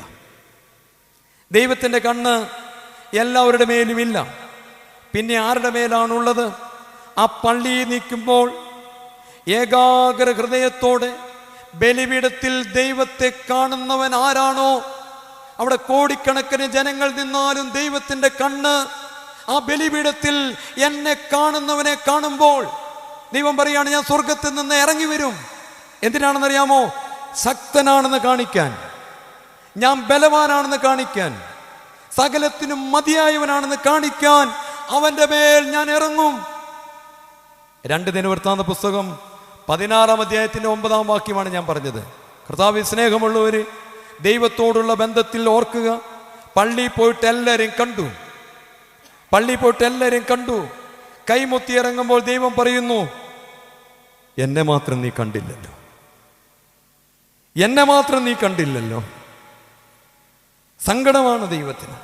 ദൈവത്തിൻ്റെ കണ്ണ് എല്ലാവരുടെ മേലുമില്ല. പിന്നെ ആരുടെ മേലാണുള്ളത്? ആ പള്ളിയിൽ നിൽക്കുമ്പോൾ ഏകാഗ്ര ഹൃദയത്തോടെ ബലിപീഠത്തിൽ ദൈവത്തെ കാണുന്നവൻ ആരാണോ, അവിടെ കോടിക്കണക്കിന് ജനങ്ങൾ നിന്നാലും ദൈവത്തിൻ്റെ കണ്ണ് ആ ബലിപീഠത്തിൽ എന്നെ കാണുന്നവനെ കാണുമ്പോൾ ദൈവം പറയാണ്, ഞാൻ സ്വർഗത്തിൽ നിന്ന് ഇറങ്ങി വരും. എന്തിനാണെന്നറിയാമോ? ശക്തനാണെന്ന് കാണിക്കാൻ, ഞാൻ ബലവാനാണെന്ന് കാണിക്കാൻ, സകലത്തിനും മതിയായവനാണെന്ന് കാണിക്കാൻ അവന്റെ മേൽ ഞാൻ ഇറങ്ങും. 2 ദിനവൃത്താന്ത പുസ്തകം 16-ാം അധ്യായത്തിൻ്റെ 9-ാം വാക്യമാണ് ഞാൻ പറഞ്ഞത്. കർത്താവിൽ സ്നേഹമുള്ളവര്, ദൈവത്തോടുള്ള ബന്ധത്തിൽ ഓർക്കുക, പള്ളിയിൽ പോയിട്ട് എല്ലാവരെയും കണ്ടു. കൈമുത്തി ഇറങ്ങുമ്പോൾ ദൈവം പറയുന്നു, എന്നെ മാത്രം നീ കണ്ടില്ലല്ലോ. സങ്കടമാണ് ദൈവത്തിന്.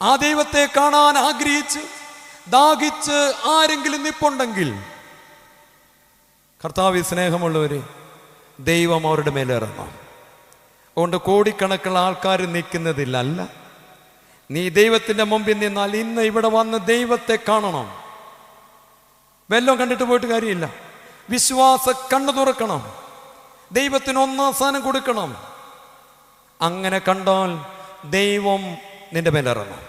ആ ദൈവത്തെ കാണാൻ ആഗ്രഹിച്ച് ദാഹിച്ച് ആരെങ്കിലും നിപ്പുണ്ടെങ്കിൽ, കർത്താവിൽ സ്നേഹമുള്ളവര്, ദൈവം അവരുടെ മേലിറങ്ങും. അതുകൊണ്ട് കോടിക്കണക്കുള്ള ആൾക്കാർ നിൽക്കുന്നതിലല്ല, നീ ദൈവത്തിൻ്റെ മുമ്പിൽ നിന്നാൽ ഇന്ന് ഇവിടെ വന്ന് ദൈവത്തെ കാണണം. വെല്ലം കണ്ടിട്ട് പോയിട്ട് കാര്യമില്ല. വിശ്വാസ കണ്ണു തുറക്കണം. ദൈവത്തിന് ഒന്നാം സ്ഥാനം കൊടുക്കണം. അങ്ങനെ കണ്ടാൽ ദൈവം നിന്റെ മേലിറങ്ങും.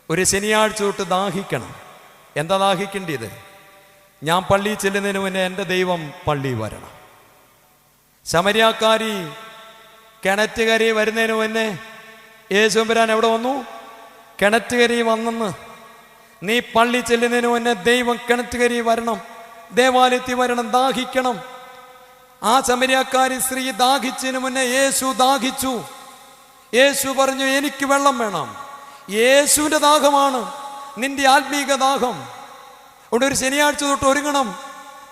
ഒരു ശനിയാഴ്ച തൊട്ട് ദാഹിക്കണം. എന്താ ദാഹിക്കേണ്ടത്? ഞാൻ പള്ളിയിൽ ചെല്ലുന്നതിന് മുന്നേ എൻ്റെ ദൈവം പള്ളിയിൽ വരണം. ശമരിയാക്കാരി കിണറ്റുകരി വരുന്നതിന് മുന്നേ യേശുമ്പുരാൻ എവിടെ വന്നു? കിണറ്റുകരി വന്നെന്ന്. നീ പള്ളി ചെല്ലുന്നതിന് മുന്നേ ദൈവം കിണറ്റുകരി വരണം, ദേവാലയത്തിൽ വരണം, ദാഹിക്കണം. ആ ശമരിയാക്കാരി സ്ത്രീ ദാഹിച്ചതിന് മുന്നേ യേശു ദാഹിച്ചു. യേശു പറഞ്ഞു, എനിക്ക് വെള്ളം വേണം. യേശുവിൻ്റെ ദാഹമാണ് നിന്റെ ആത്മീക ദാഹം. അവിടെ ഒരു ശനിയാഴ്ച തൊട്ട് ഒരുങ്ങണം.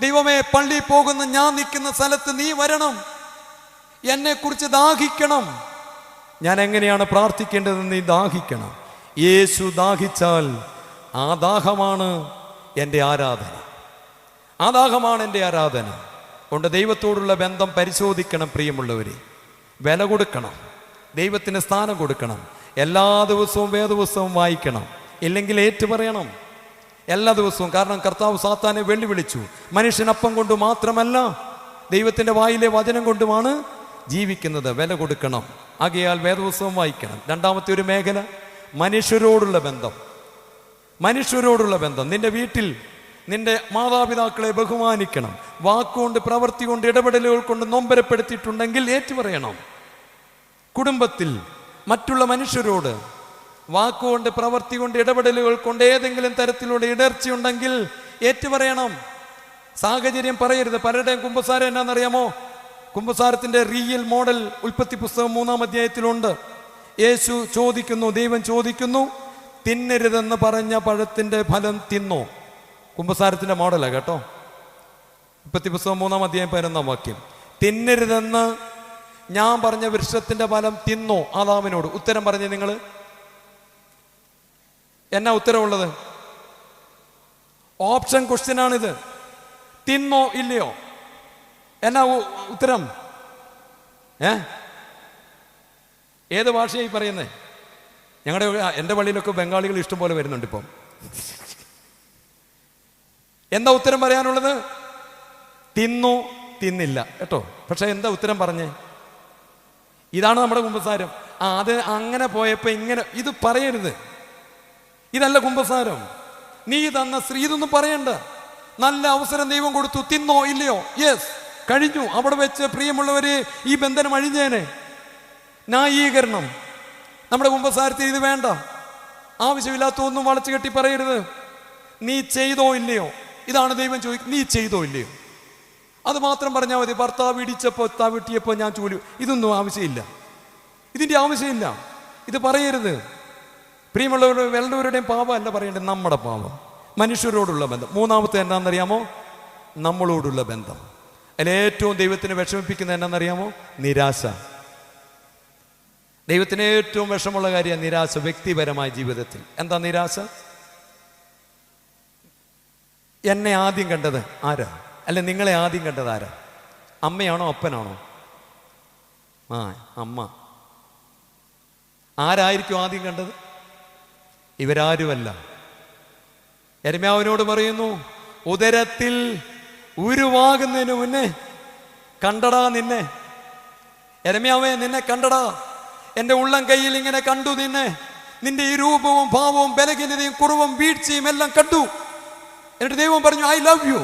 ദൈവമേ, പള്ളി പോകുന്ന ഞാൻ നിൽക്കുന്ന സ്ഥലത്ത് നീ വരണം, എന്നെ കുറിച്ച് ദാഹിക്കണം. ഞാൻ എങ്ങനെയാണ് പ്രാർത്ഥിക്കേണ്ടതെന്ന് നീ ദാഹിക്കണം. യേശു ദാഹിച്ചാൽ ആ ദാഹമാണ് എൻ്റെ ആരാധന. ആ ദാഹമാണ് എൻ്റെ ആരാധന. കൊണ്ട് ദൈവത്തോടുള്ള ബന്ധം പരിശോധിക്കണം പ്രിയമുള്ളവരെ. വില കൊടുക്കണം, ദൈവത്തിന് സ്ഥാനം കൊടുക്കണം. എല്ലാ ദിവസവും വേദപുസ്തകം വായിക്കണം, ഇല്ലെങ്കിൽ ഏറ്റുപറയണം എല്ലാ ദിവസവും. കാരണം കർത്താവ് സാത്താനെ വെല്ലുവിളിച്ചു, മനുഷ്യൻ അപ്പം കൊണ്ട് മാത്രമല്ല ദൈവത്തിൻ്റെ വായിലെ വചനം കൊണ്ടുമാണ് ജീവിക്കുന്നത്. വില കൊടുക്കണം. ആകയാൽ വേദപുസ്തകം വായിക്കണം. 2-ാമത്തെ ഒരു മേഖല മനുഷ്യരോടുള്ള ബന്ധം. നിന്റെ വീട്ടിൽ നിന്റെ മാതാപിതാക്കളെ ബഹുമാനിക്കണം. വാക്കുകൊണ്ട്, പ്രവൃത്തി കൊണ്ട്, ഇടപെടലുകൾ കൊണ്ട് നൊമ്പരപ്പെടുത്തിയിട്ടുണ്ടെങ്കിൽ ഏറ്റുപറയണം. കുടുംബത്തിൽ മറ്റുള്ള മനുഷ്യരോട് വാക്കുകൊണ്ട്, പ്രവൃത്തി കൊണ്ട്, ഇടപെടലുകൾ കൊണ്ട് ഏതെങ്കിലും തരത്തിലുള്ള ഇടർച്ചയുണ്ടെങ്കിൽ ഏറ്റുപറയണം. സാഹചര്യം പറയരുത്. പലരുടെയും കുമ്പസാരം എന്നാണെന്നറിയാമോ? കുമ്പസാരത്തിന്റെ റിയൽ മോഡൽ ഉൽപ്പത്തി പുസ്തകം 3-ാം അധ്യായത്തിലുണ്ട്. യേശു ചോദിക്കുന്നു, ദൈവം ചോദിക്കുന്നു, തിന്നരുതെന്ന് പറഞ്ഞ പഴത്തിന്റെ ഫലം തിന്നോ? കുമ്പസാരത്തിന്റെ മോഡലാ കേട്ടോ. ഉൽപ്പത്തി പുസ്തകം 3-ാം അധ്യായം 11-ാം വാക്യം. തിന്നരുതെന്ന് ഞാൻ പറഞ്ഞ വൃക്ഷത്തിന്റെ ഫലം തിന്നോ? ആദാമിനോട് ഉത്തരം പറഞ്ഞേ നിങ്ങൾ. എന്നാ ഉത്തരവുള്ളത്? ഓപ്ഷൻ ക്വസ്റ്റ്യൻ ആണിത്. തിന്നോ ഇല്ലയോ? എന്നാ ഉത്തരം? ഏത് ഭാഷയായി പറയുന്നേ? എൻ്റെ പള്ളിയിലൊക്കെ ബംഗാളികൾ ഇഷ്ടം പോലെ വരുന്നുണ്ട് ഇപ്പം. എന്താ ഉത്തരം പറയാനുള്ളത്? തിന്നു, തിന്നില്ല കേട്ടോ. പക്ഷെ എന്താ ഉത്തരം പറഞ്ഞേ? ഇതാണ് നമ്മുടെ കുമ്പസാരം. അത് അങ്ങനെ പോയപ്പോ ഇങ്ങനെ ഇത് പറയരുത്. ഇതല്ല കുമ്പസാരം. നീ തന്ന സ്ത്രീ ഇതൊന്നും പറയണ്ട. നല്ല അവസരം ദൈവം കൊടുത്തു, തിന്നോ ഇല്ലയോ? യെസ്, കഴിഞ്ഞു. അവിടെ വെച്ച് പ്രിയമുള്ളവരെ ഈ ബന്ധനം അഴിഞ്ഞേനെ. ന്യായീകരണം നമ്മുടെ കുമ്പസാരത്തിൽ ഇത് വേണ്ട. ആവശ്യമില്ലാത്ത ഒന്നും വളച്ചു കെട്ടി പറയരുത്. നീ ചെയ്തോ ഇല്ലയോ? ഇതാണ് ദൈവം ചോദിക്കും. നീ ചെയ്തോ ഇല്ലയോ? അത് മാത്രം പറഞ്ഞാൽ മതി. ഭർത്താവ് ഇടിച്ചപ്പോ തവിട്ടിയപ്പോ ഞാൻ ചൂലു, ഇതൊന്നും ആവശ്യമില്ല. ഇതിന്റെ ആവശ്യമില്ല. ഇത് പറയരുത്. പ്രിയമുള്ളവരുടെ എല്ലാവരുടെയും പാപമല്ല പറയേണ്ടത്, നമ്മുടെ പാപം, മനുഷ്യരോടുള്ള ബന്ധം. മൂന്നാമത്തെ എന്താണെന്നറിയാമോ? നമ്മളോടുള്ള ബന്ധം. അതിലേറ്റവും ദൈവത്തിനെ വിഷമിപ്പിക്കുന്ന എന്നാണെന്നറിയാമോ? നിരാശ. ദൈവത്തിന് ഏറ്റവും വിഷമുള്ള കാര്യം നിരാശ. വ്യക്തിപരമായ ജീവിതത്തിൽ എന്താ നിരാശ? എന്നെ ആദ്യം കണ്ടത് ആരാ? അല്ല, നിങ്ങളെ ആദ്യം കണ്ടത് ആരാ? അമ്മയാണോ അപ്പനാണോ? അമ്മ. ആരായിരിക്കും ആദ്യം കണ്ടത്? ഇവരാരുമല്ല. യെരമ്യാവിനോട് പറയുന്നു, ഉദരത്തിൽ ഉരുവാകുന്നതിന് മുന്നേ കണ്ടടാ നിന്നെ. യെരമ്യാവേ, നിന്നെ കണ്ടടാ. എൻ്റെ ഉള്ളം കയ്യിൽ ഇങ്ങനെ കണ്ടു നിന്നെ. നിന്റെ ഈ രൂപവും ഭാവവും ബലഹീനതയും കുറവും വീഴ്ചയും എല്ലാം കണ്ടു. എന്നിട്ട് ദൈവം പറഞ്ഞു, ഐ ലവ് യു.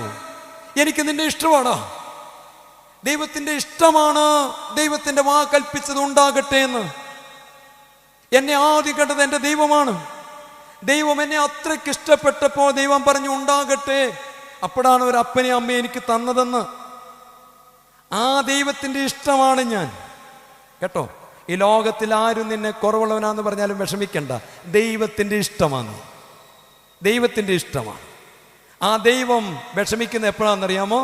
എനിക്ക് നിന്റെ ഇഷ്ടമാണ്. ദൈവത്തിന്റെ ഇഷ്ടമാണ്. ദൈവത്തിന്റെ വാ കൽപ്പിച്ചത് ഉണ്ടാകട്ടെ എന്ന്. എന്നെ ആദ്യം കണ്ടത് എൻ്റെ ദൈവമാണ്. ദൈവം എന്നെ അത്രയ്ക്ക് ഇഷ്ടപ്പെട്ടപ്പോൾ ദൈവം പറഞ്ഞു ഉണ്ടാകട്ടെ. അപ്പോഴാണ് ഒരു അപ്പനെ അമ്മയെ എനിക്ക് തന്നതെന്ന്. ആ ദൈവത്തിന്റെ ഇഷ്ടമാണ് ഞാൻ കേട്ടോ. ഈ ലോകത്തിൽ ആരും നിന്നെ കുറവുള്ളവനാന്ന് പറഞ്ഞാലും വിഷമിക്കണ്ട. ദൈവത്തിന്റെ ഇഷ്ടമാണ്. ദൈവത്തിന്റെ ഇഷ്ടമാണ്. ആ ദൈവം വിഷമിക്കുന്ന എപ്പോഴാണെന്നറിയാമോ?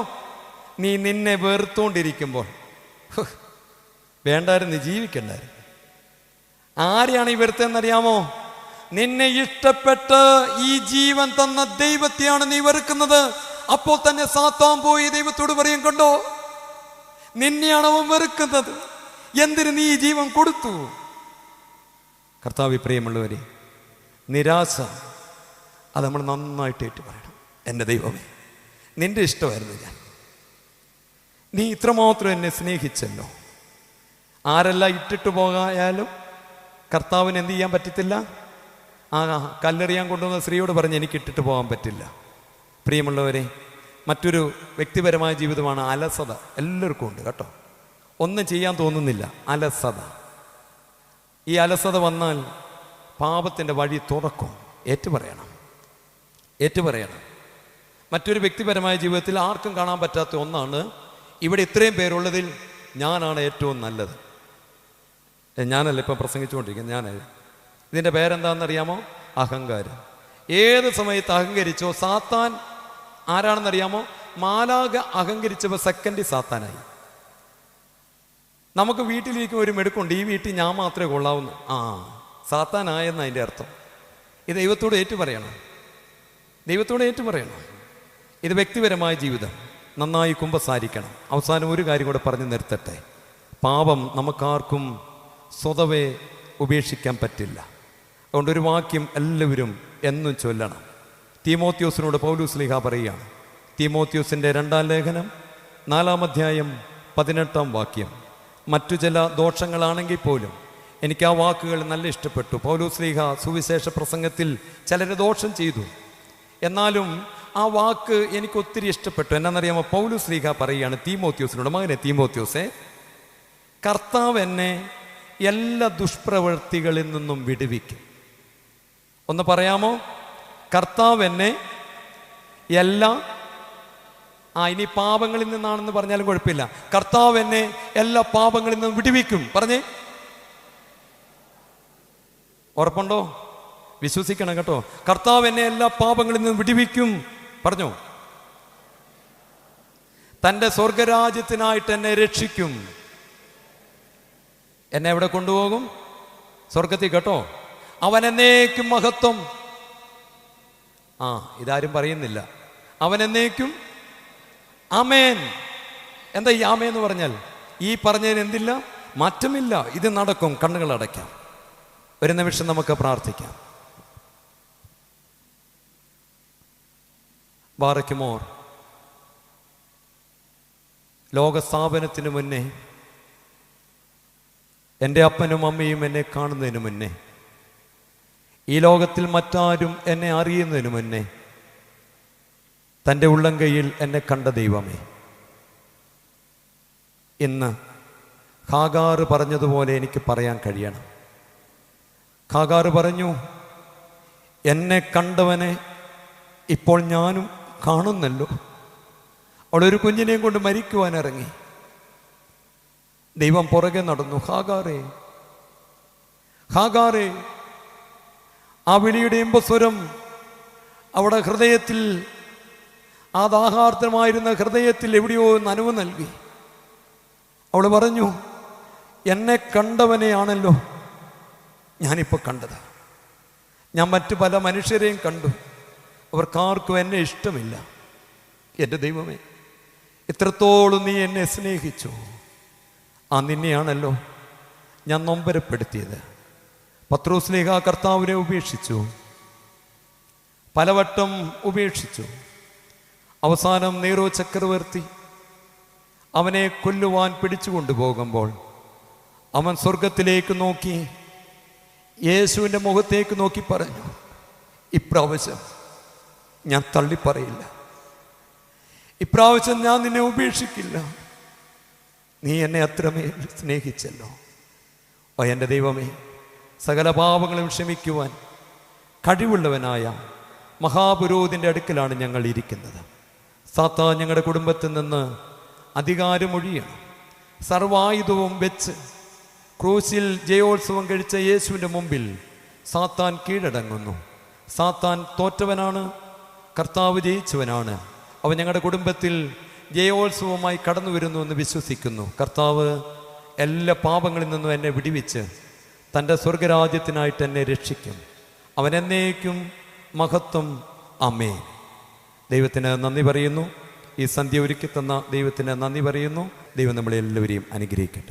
നീ നിന്നെ വെറുത്തോണ്ടിരിക്കുമ്പോൾ. വേണ്ടായിരുന്നു, ജീവിക്കണ്ടായിരുന്നു. ആരെയാണ് ഈ വെറുത്തെന്നറിയാമോ? നിന്നെ ഇഷ്ടപ്പെട്ട് ഈ ജീവൻ തന്ന ദൈവത്തെയാണ് നീ വെറുക്കുന്നത്. അപ്പോൾ തന്നെ സാത്താൻ പോയി ദൈവത്തോട് പറയും, കണ്ടോ, നിന്നെയാണ് അവൻ വെറുക്കുന്നത്. എന്തിന് നീ ഈ ജീവൻ കൊടുത്തു? കർത്താവേ, പ്രിയമുള്ളവരെ, നിരാശ അത് നമ്മൾ നന്നായിട്ട് ഏറ്റു പറയണം. എൻ്റെ ദൈവമേ, നിന്റെ ഇഷ്ടമായിരുന്നു ഞാൻ. നീ ഇത്രമാത്രം എന്നെ സ്നേഹിച്ചല്ലോ. ആരെല്ലാം ഇട്ടിട്ട് പോകായാലും കർത്താവിന് എന്ത് ചെയ്യാൻ പറ്റത്തില്ല? ആ കല്ലെറിയാൻ കൊണ്ടുവന്ന സ്ത്രീയോട് പറഞ്ഞ് എനിക്ക് ഇട്ടിട്ട് പോകാൻ പറ്റില്ല. പ്രിയമുള്ളവരെ, മറ്റൊരു വ്യക്തിപരമായ ജീവിതമാണ് അലസത. എല്ലാവർക്കും ഉണ്ട് കേട്ടോ. ഒന്നും ചെയ്യാൻ തോന്നുന്നില്ല, അലസത. ഈ അലസത വന്നാൽ പാപത്തിൻ്റെ വഴി തുറക്കും. ഏറ്റുപറയണം, ഏറ്റുപറയണം. മറ്റൊരു വ്യക്തിപരമായ ജീവിതത്തിൽ ആർക്കും കാണാൻ പറ്റാത്ത ഒന്നാണ്, ഇവിടെ ഇത്രയും പേരുള്ളതിൽ ഞാനാണ് ഏറ്റവും നല്ലത്. ഞാനല്ല ഇപ്പം പ്രസംഗിച്ചുകൊണ്ടിരിക്കുന്നത്, ഞാനല്ല. ഇതിൻ്റെ പേരെന്താണെന്നറിയാമോ? അഹങ്കാരം. ഏത് സമയത്ത് അഹങ്കരിച്ചോ സാത്താൻ ആരാണെന്നറിയാമോ? മാലാഖ അഹങ്കരിച്ചപ്പോൾ സെക്കൻഡ് സാത്താനായി. നമുക്ക് വീട്ടിലിരിക്കും ഒരു മെടുക്കുണ്ട്, ഈ വീട്ടിൽ ഞാൻ മാത്രമേ കൊള്ളാവുന്നു. സാത്താനായെന്ന് അതിൻ്റെ അർത്ഥം. ഇത് ദൈവത്തോട് ഏറ്റുപറയണം, ദൈവത്തോട് ഏറ്റുപറയണം. ഇത് വ്യക്തിപരമായ ജീവിതം. നന്നായി കുമ്പസാരിക്കണം. അവസാനം ഒരു കാര്യം കൂടെ പറഞ്ഞു നിർത്തട്ടെ. പാപം നമുക്കാർക്കും സ്വതവേ ഉപേക്ഷിക്കാൻ പറ്റില്ല. അതുകൊണ്ടൊരു വാക്യം എല്ലാവരും എന്നും ചൊല്ലണം. തീമോത്തിയോസിനോട് പൗലോസ് ശ്ലീഹാ പറയുകയാണ്. തീമോത്തിയോസിൻ്റെ 2-ാം ലേഖനം 4-ാം അധ്യായം 18-ാം വാക്യം. മറ്റു ചില ദോഷങ്ങളാണെങ്കിൽ പോലും എനിക്ക് ആ വാക്കുകൾ നല്ല ഇഷ്ടപ്പെട്ടു. പൗലോസ് ശ്ലീഹാ സുവിശേഷ പ്രസംഗത്തിൽ ചിലരെ ദോഷം ചെയ്തു, എന്നാലും ആ വാക്ക് എനിക്ക് ഒത്തിരി ഇഷ്ടപ്പെട്ടു. എന്നാണെന്നറിയാമോ? പൗലോസ് ശ്ലീഹാ പറയുകയാണ് തീമോത്തിയോസിനോട്, മകനെ തീമോത്തിയോസേ, കർത്താവ് എന്നെ എല്ലാ ദുഷ്പ്രവൃത്തികളിൽ നിന്നും വിടുവിക്കും. ഒന്ന് പറയാമോ? കർത്താവ് എന്നെ എല്ലാ ഇനി പാപങ്ങളിൽ നിന്നാണെന്ന് പറഞ്ഞാലും കുഴപ്പമില്ല. കർത്താവ് എന്നെ എല്ലാ പാപങ്ങളിൽ നിന്നും വിടുവിക്കും. പറഞ്ഞേ, ഉറപ്പുണ്ടോ? വിശ്വസിക്കണം കേട്ടോ. കർത്താവ് എന്നെ എല്ലാ പാപങ്ങളിൽ നിന്നും വിടുവിക്കും. പറഞ്ഞോ, തൻ്റെ സ്വർഗരാജ്യത്തിനായിട്ട് എന്നെ രക്ഷിക്കും. എന്നെ എവിടെ കൊണ്ടുപോകും? സ്വർഗത്തിൽ കേട്ടോ. അവൻ എന്നേക്കും മഹത്വം. ഇതാരും പറയുന്നില്ല. അവൻ എന്നേക്കും ആമേൻ. എന്താ ഈ ആമേൻ എന്ന് പറഞ്ഞാൽ? ഈ പറഞ്ഞതിന് എന്തില്ല? മാറ്റമില്ല. ഇത് നടക്കും. കണ്ണുകൾ അടയ്ക്കാം. ഒരു നിമിഷം നമുക്ക് പ്രാർത്ഥിക്കാം. ബാറയ്ക്കുമോർ, ലോകസ്ഥാപനത്തിന് മുന്നേ, എൻ്റെ അപ്പനും അമ്മയും എന്നെ കാണുന്നതിന് മുന്നേ, ഈ ലോകത്തിൽ മറ്റാരും എന്നെ അറിയുന്നതിന് മുന്നേ, തൻ്റെ ഉള്ളം കൈയിൽ എന്നെ കണ്ട ദൈവമേ, ഇന്ന് ഹാഗാർ പറഞ്ഞതുപോലെ എനിക്ക് പറയാൻ കഴിയണം. ഹാഗാർ പറഞ്ഞു, എന്നെ കണ്ടവനെ ഇപ്പോൾ ഞാനും കാണുന്നല്ലോ. അവളൊരു കുഞ്ഞിനെയും കൊണ്ട് മരിക്കുവാൻ ഇറങ്ങി. ദൈവം പുറകെ നടന്നു. ഹാഗാറേ, ഹാഗാറേ. ആ വിളിയുടെ ഇമ്പസ്വരം അവിടെ ഹൃദയത്തിൽ, ആ ദാഹാർത്തമായിരുന്ന ഹൃദയത്തിൽ എവിടെയോ നനവ് നൽകി. അവൾ പറഞ്ഞു, എന്നെ കണ്ടവനെയാണല്ലോ ഞാനിപ്പോൾ കണ്ടത്. ഞാൻ മറ്റു പല മനുഷ്യരെയും കണ്ടു, അവർക്കാർക്കും എന്നെ ഇഷ്ടമില്ല. എൻ്റെ ദൈവമേ, ഇത്രത്തോളം നീ എന്നെ സ്നേഹിച്ചു. നിന്നെയാണല്ലോ ഞാൻ നൊമ്പരപ്പെടുത്തിയത്. പത്രോസ്ലീഹ കർത്താവിനെ ഉപേക്ഷിച്ചു, പലവട്ടം ഉപേക്ഷിച്ചു. അവസാനം നീറോ ചക്രവർത്തി അവനെ കൊല്ലുവാൻ പിടിച്ചു കൊണ്ടുപോകുമ്പോൾ അവൻ സ്വർഗത്തിലേക്ക് നോക്കി, യേശുവിൻ്റെ മുഖത്തേക്ക് നോക്കി പറഞ്ഞു, ഇപ്രാവശ്യം ഞാൻ തള്ളിപ്പറയില്ല, ഇപ്രാവശ്യം ഞാൻ നിന്നെ ഉപേക്ഷിക്കില്ല. നീ എന്നെ അത്രമേൽ സ്നേഹിച്ചല്ലോ. എൻ്റെ ദൈവമേ, സകല പാപങ്ങളും ക്ഷമിക്കുവാൻ കഴിവുള്ളവനായ മഹാപുരോഹിതൻ്റെ അടുക്കലാണ് ഞങ്ങൾ ഇരിക്കുന്നത്. സാത്താൻ ഞങ്ങളുടെ കുടുംബത്തിൽ നിന്ന് അധികാരമൊഴിയണം. സർവായുധവും വെച്ച് ക്രൂശിൽ ജയോത്സവം കഴിച്ച യേശുവിൻ്റെ മുമ്പിൽ സാത്താൻ കീഴടങ്ങുന്നു. സാത്താൻ തോറ്റവനാണ്, കർത്താവ് ജയിച്ചവനാണ്. അവൻ ഞങ്ങളുടെ കുടുംബത്തിൽ ജയോത്സവമായി കടന്നു വരുന്നു എന്ന് വിശ്വസിക്കുന്നു. കർത്താവ് എല്ലാ പാപങ്ങളിൽ നിന്നും എന്നെ വിടുവിച്ച് തൻ്റെ സ്വർഗരാജ്യത്തിനായിട്ട് എന്നെ രക്ഷിക്കും. അവൻ എന്നേക്കും മഹത്വം. ആമേൻ. ദൈവത്തിന് നന്ദി പറയുന്നു. ഈ സന്ധ്യ ഒരുക്കി തന്ന ദൈവത്തിന് നന്ദി പറയുന്നു. ദൈവം നമ്മളെല്ലാവരെയും അനുഗ്രഹിക്കട്ടെ.